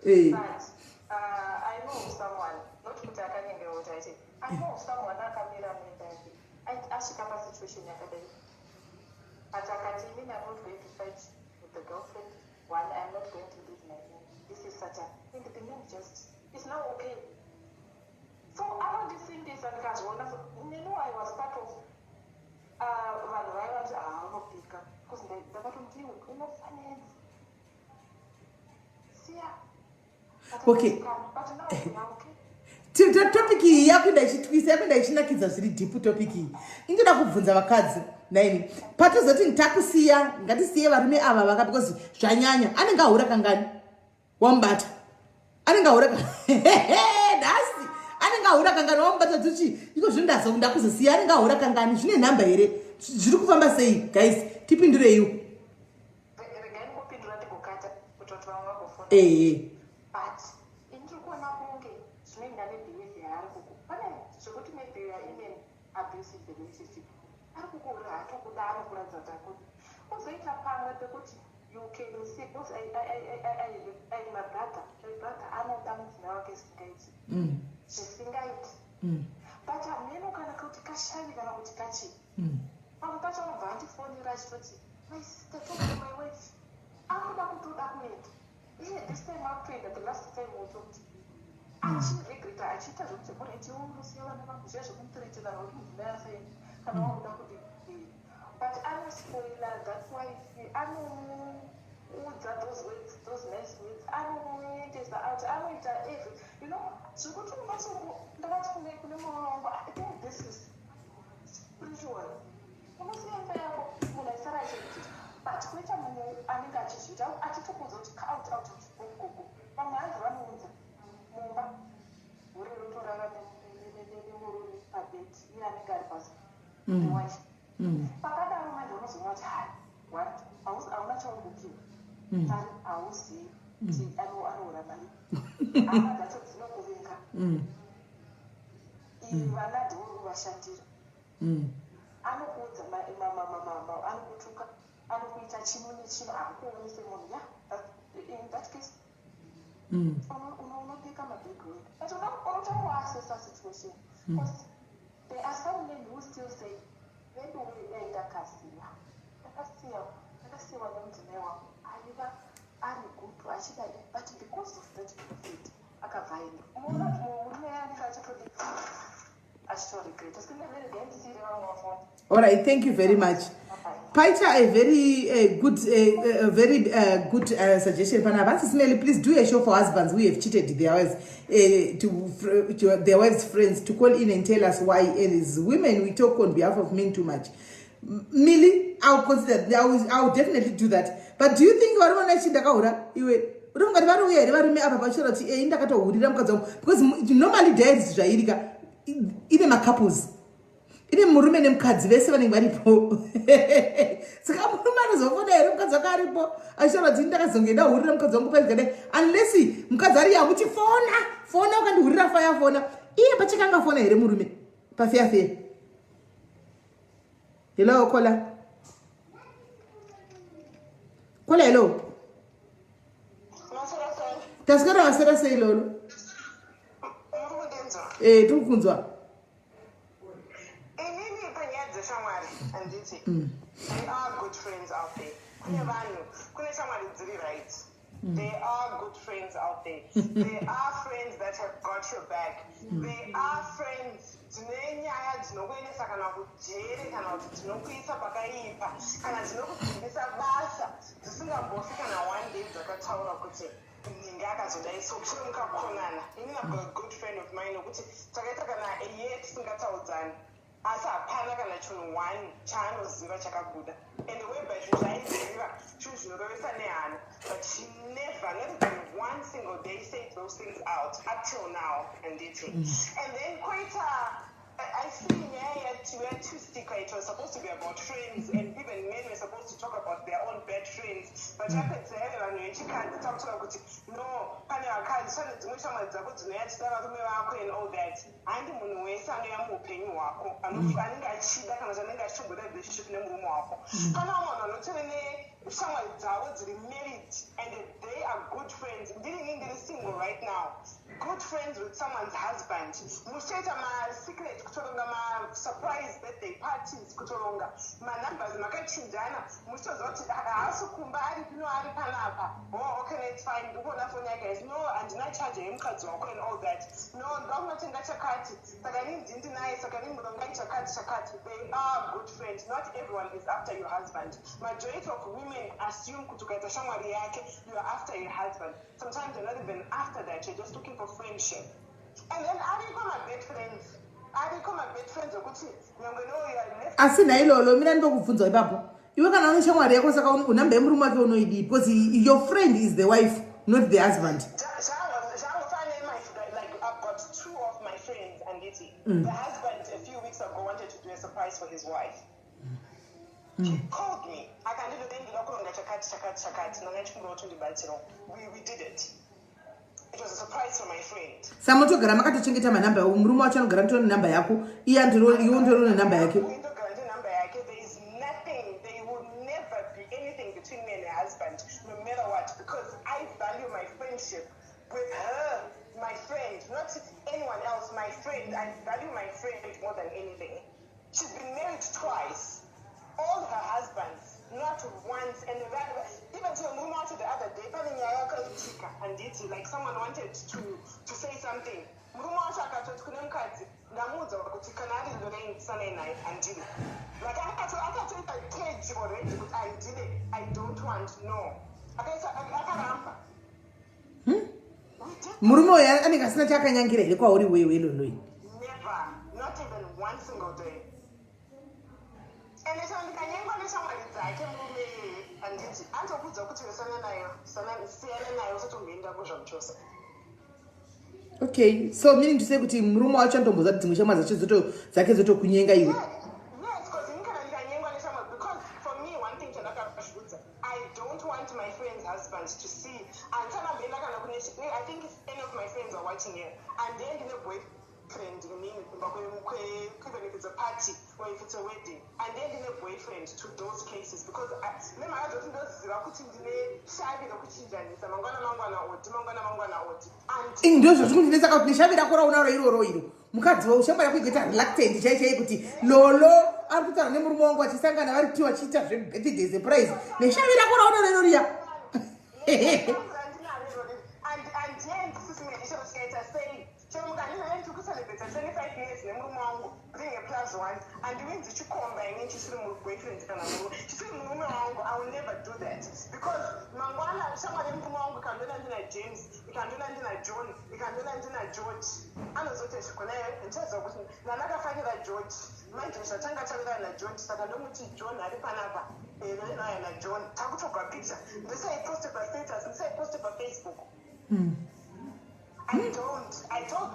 But I know someone, not kuti akanyengerwa kuti aite. I know someone akamira mendai. Asvika pasituation yakadai. But akati I'm not going to fight with the girlfriend. One, I'm not going to leave my name. This is such a thing. The name just is now okay. So I want to sing this and guys, you know I was part of vanhu vaivanzi havanopika because ndakatomutiwe unofanira siya okay but now okay. Topic iyi yakuenda ichitwisa yakuenda ichinakidza zviri deep topic iyi ingoda kubvunza vakadzi naini patozoti nditakusiya ngatisiye varume ava vaka because zvanyanya anenge ahura kangani wambata anenge ahura dasi anenge ahura kangani wambata tuchi iko zvindazo ndakuzosiya anenge ahura kangani zvine nhamba here zviri kufamba sei guys tipindureiwo regai ngopindura tigokata kutoti vamwe vagofona but indiri kuona kunge zvinoenda nebehavior ari kuku pane zvekuti maybe you are in an abusive relationship ari kukuura hatokuda anokuradza kuti uzoita pamwe pekuti you can see because my brother anoda mudzimai wake zvisingaiti but hameno kana kuti kashavi kana kuti kachi pamwe pacho anobva andifonera achitoti my sister told me my wife akuda kutoda kuenda this time akutoenda the last time wotokuti achiregreta achiita zvokuti bona ichiunosiya vana vangu zviya zvekumutoreterana kuti mudzimai asaenda kana wakuda kuti but anospoila that wife anomuudza those nice words anomuendesa out anoita every you know zvekuti unosoko ndakati kune mwana wangu I think this is spiritual unosiyenza yako munhu aisara achiti but kuita munhu anenge achizviita achitokuudza kuti out gogo vamwe hanzi vanounza mumba uri rotorara nemurume pabeti iye anenge ari pasi newife pakadaro manje unozoona kuti hauna chaungukiwa tari hauzivi kuti anoura mari hama dzacho dzinokuvenga vana ndiwo kuvashandira anokuudza anokutuka anokuita chino nechino akuonese munhu ya in that case unopika mabig word but unotomuassessa situation because there are some men who still say maybe ndakasiya nemudzimai wangu aiva ari gutu achida but because of that profit akabvaenda unoona kuti murume anenge achitodi achitoregreta singaveregaisire vamwe vafona. All right, thank you very much. Paita a very good suggestion. Panabasi, please do a show for husbands who have cheated their wives, to their wives' friends to call in and tell us why. As women, we talk on behalf of men too much. Millie, I'll consider. I will definitely do that. But do you think uri ungati vari uye here varume apa pachira kuti ei ndakatohurira mukadzi wangu because normally diaries zvairika ine macouples ine murume nemukadzi vese vanenge varipo saka murume anozofona here mukadzi wake aripo achitaura kuti ndakazonge ndahurira mukadzi wangu paizikadai unless mukadzi ari yamuchifona fona ukandihurira fayafona iye pachakanga fona here murume pafeafea. Hello kola hello tasikara wasera sei lolo tiri kunzwa inini panyaya dzeshamwari handiti they are good friends out there kune shamwari dziri right. There are good friends out there. There are friends that have got your back. There are friends dzinenyaya dzinokuendesa kana kujere kana kuti dzinokuisa pakaipa kana dzinokubvisa basa dzisingambofi kana one day dzakataura kuti ninge akazodai so chiri mukakonana. Inini I've got a good friend of mine nokuti takaita kana iye tisingataudzani asi hapana kana chinhu one chaanoziva chakabuda ende weba zvinhu zvaaiziva chinhu zvinorovesa nehana but she never not even one single day said those things out up till now and dating. And then quite I see where two sticker it was supposed to be about friends and even men were supposed to talk about their own bad friends but happened to everyone when she can't talk to her no pane vakadzi pane dzimwe shamwari dzako dzinoyachida varume vako and all that handi munhu wese anoya muupenyu hwako anenge achida kana kuti anenge achitomboda relationship nemurume wako. Pana vamwe vanhu vanotori neshamwari dzavo dziri married and they are good friends. Ndiri single right now, good friends with someone's husband. Muchitaita ma-secret kutoronga ma-surprise birthday parties kutoronga ma-numbers makachinjana muchitoziva kuti haasi kumba ari pino ari panapa okay it's fine ndikuona foni yake is no handina charge yemukadzi wako and all that no ndakunotenga chakati saka ini ndinaye saka nimurongai chakati. They are good friends. Not everyone is after your husband. Majority of women assume kuti ukaita shamwari yake you are after your husband. Sometimes you're not even after that, you're just looking for friendship. And then ariko ma-bad friends okuti nyangwe no you are left asina ilolo mina ndokubvunza ipapo iwe kana une shamwari yako saka unamba yemurume wake unoidi because your friend is the wife not the husband. Like I've got two of my friends and the husband a few weeks ago wanted to do a surprise for his wife. He called me. I can do the thing we did it. It was a surprise for my friend. Samotogara makatochengeta manamba murume wacho anogara ntone namba yako iye andorone namba yake. There is nothing, there will never be anything between me and her husband no matter what because I value my friendship with her, my friend, not anyone else, my friend. I value my friend more than anything. She's been married twice. All her husbands, not once, and even to a woman the other day, and like someone wanted to say something. Like I cage already, but I don't want, no. Murume oyo anenge asina chakanyangira here kwauri wewe loloi. Never, not even one single day. And it's only kanyengwa neshamwari dzake murume handiti anzokudza kuti siyana nayo sotongoenda kuzvamuchosa. Okay, so meaning to say kuti murume wacho andomboza kuti dzimwe shamwari dzake zotokunyenga iwe. Yes, because ndikanyengwa neshamwari because for me one thing chandakazvudza I don't want my friend's husband to see and chanabenda kana kune I think any of my friends are watching here and then ndine boyfriend inini kumba even if it's a party or if it's a wedding and then ndine boyfriend to those cases because nemazoti ndoziva kuti ndine shavi rokuchinjanisa mangwana oti and ndozvo zvikundinetsa kuti neshavi rako raunaro iroro mukadzi waushamba yako ikuita reluctant chaichai kuti lolo ari kutaura nemurume wangu achisangana vari kuti vachiita zvebirthday surprise neshavi rako raunaro iroriya. And when you combine it, she's boyfriend. She said, I will never do that because Mangwana, someone in Kumang, we can do that in James, we can do that in John, we can do that in George. I know what is connected and just another find that George. Mind you, Satanga Changa and George, Sakadomuchi, John, Aripanapa. and John, talk to a picture. They say I posted by status, they say I posted by Facebook. I told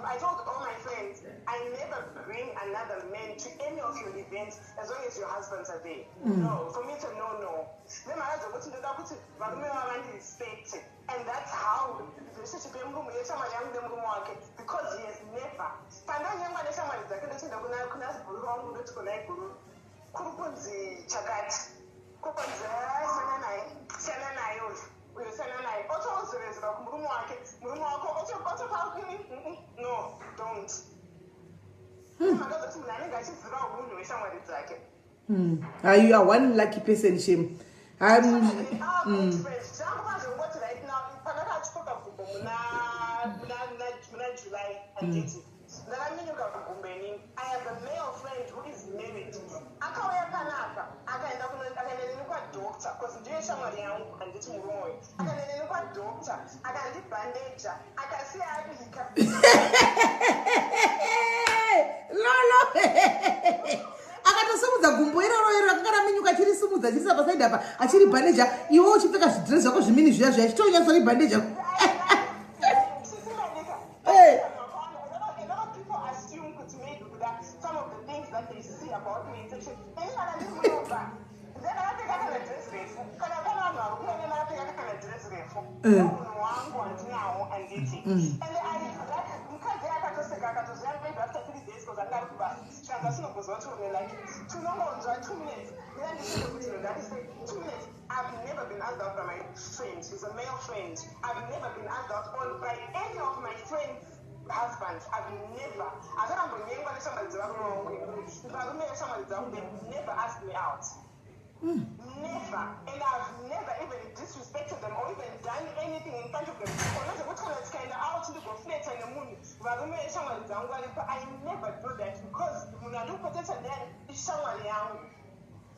all my friends, I never bring another man to any of your events as long as your husbands are there. No, for me to no. Then my husband wants to do that, respect. And that's how the relationship because he has never. No, don't. You are one lucky person, Shame. I have a male friend who is married. Doctor, because do somebody and it's more. I can doctor, I can do bandage, I can see akatosimudza gumbo iroro akaraminyuka achirisimudza chisa pasaidi apa achiri bhandeja iwo uchipfeka zvidhiresi zvako zvimini zviya zviya chitonyatsa ribhandeja I've never been asked out by my friends. He's a male friend. I've never been asked out on by any of my friends' husbands. I've never. I don't know when somebody's wrong. If I remember somebody's wrong, they never asked me out. Never. And I've never even disrespected them or even done anything in front of them. Or not what kind of out to the flat and the moon. But I never do that because when I do protect and then it's someone young.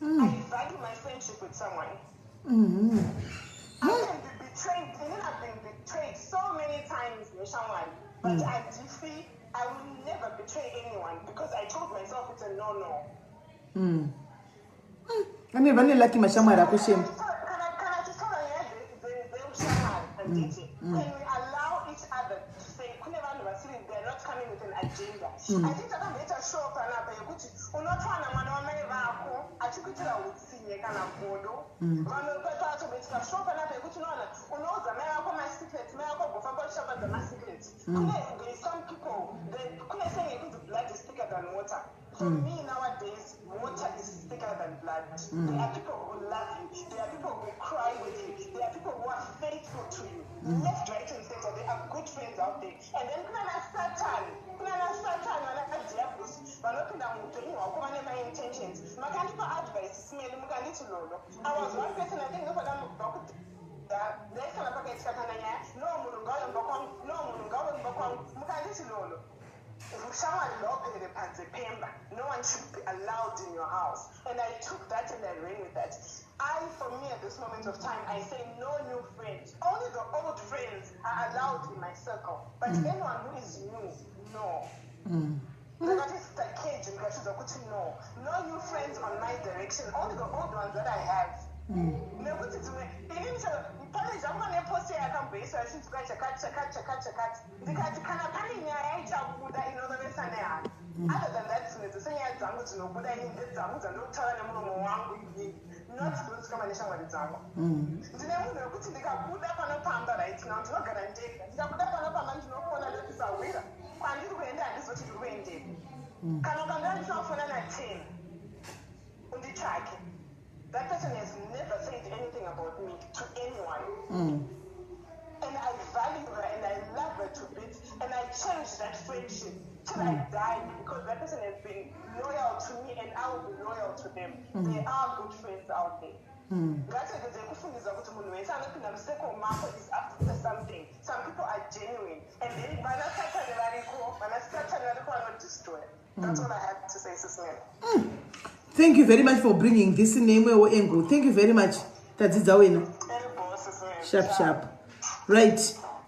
I value my friendship with someone. I can be betrayed, and then I've been betrayed so many times with someone. But I will never betray anyone because I told myself it's a no. I mean, when you like him, Shama, I appreciate him. Can I just tell you, can we allow each other to say, they're not coming with an agenda? I think I'm going to show up and I'm going to some people, blood is thicker than water. For me nowadays, water is thicker than blood. There are people who love you. There are people who cry with you. There are people who are faithful to you. Left, right, and center. There are good friends out there. And then Satan, my intentions. My advice, I was one person, I think, no one should be allowed in your house. And I took that and I ran with that. For me, at this moment of time, I say no new friends. Only the old friends are allowed in my circle. But anyone who is new, no. That is the cage in no. No new friends on my direction. Only the old ones that I have. Other than that, not those combination with the Zango. That person has never said anything about me to anyone. And I value her and I love her to bits and I cherish that friendship till I die because that person has been loyal to me and I will be loyal to them. There are good friends out there. That's why the is after something. Some people are genuine and they not destroy. That's what I have to say, Sister. Thank you very much for bringing this name or Engo. Thank you very much. That's it. Sharp. Right.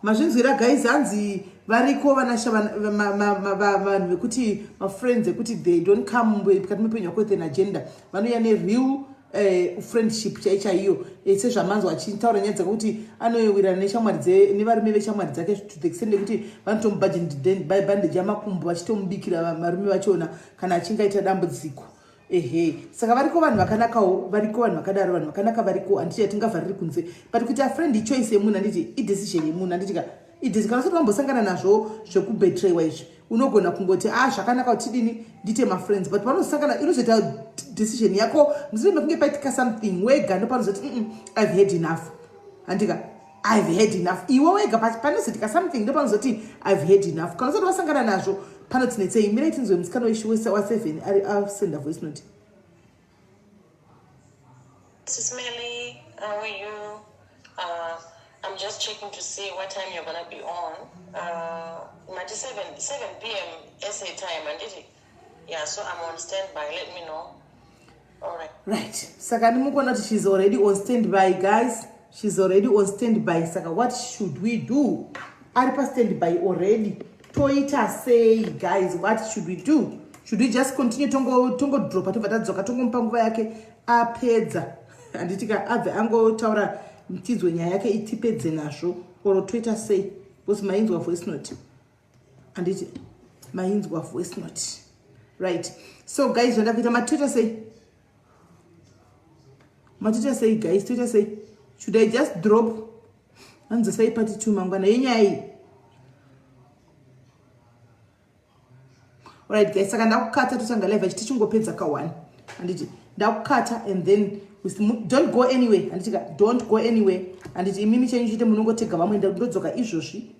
Mazvinzwira guys hanzi variko vanasha vanhu vekuti my friends vekuti they don't come with an agenda. Vanoya ne real friendship chaichaiyo sezvamanzwa achitaura nyaya dzekuti anowirirana neshamwari nevarume veshamwari dzake to the extent yekuti vanotomubandage yamakumbo vachitomubikira varume vachona kana achinge aita dambudziko. Saka variko vanhu vakanakawo, variko vanhu vakadaro, vanhu vakanaka variko, handiti hatingavhariri kunze, but kuti friend choice yemunhu handiti idecision yemunhu handiti kana usati wambosangana nazvo zvekubetrewa izvi unogona kungoti zvakanaka kuti tidini ndite mafriends, but panosangana inozoita decision yako mushure mekunge paitika something wega ndopanozoti I've had enough handika I've had enough iwe wega panozoitika something ndopanozoti I've had enough. Kana usati wasangana nazvo panotinetsei mira itinzwe musikana weshi wa7 ari asenda voice note. This is Melly. How are you? I'm just checking to see what time you're gonna be on. 7 p.m. SA time, and yeah, so I'm on standby. Let me know. All right. Right. Saka nimukona kuti she's already on standby, guys. She's already on standby. Saka what should we do? Ari pa standby already. Toita say, guys, what should we do? Should we just continue tongo drop atova tadzoka tongo mpanguva yake apedza anditika abve angotaura mtidzwe nyaya yake itipedze nazvo oro toita say because mainzwa voice note anditi mainzwa voice note, right? So guys, when I Twitter say guys, Twitter say should I just drop and say party 2 mangwana yenyai? Alright guys, saka ndakukata tutanga live tichingopedza ka 1 anditi ndakukata and then don't go anywhere anditi don't go anywhere anditi imimi chenyu chite munongotega vamwe ndodzoka izvozvi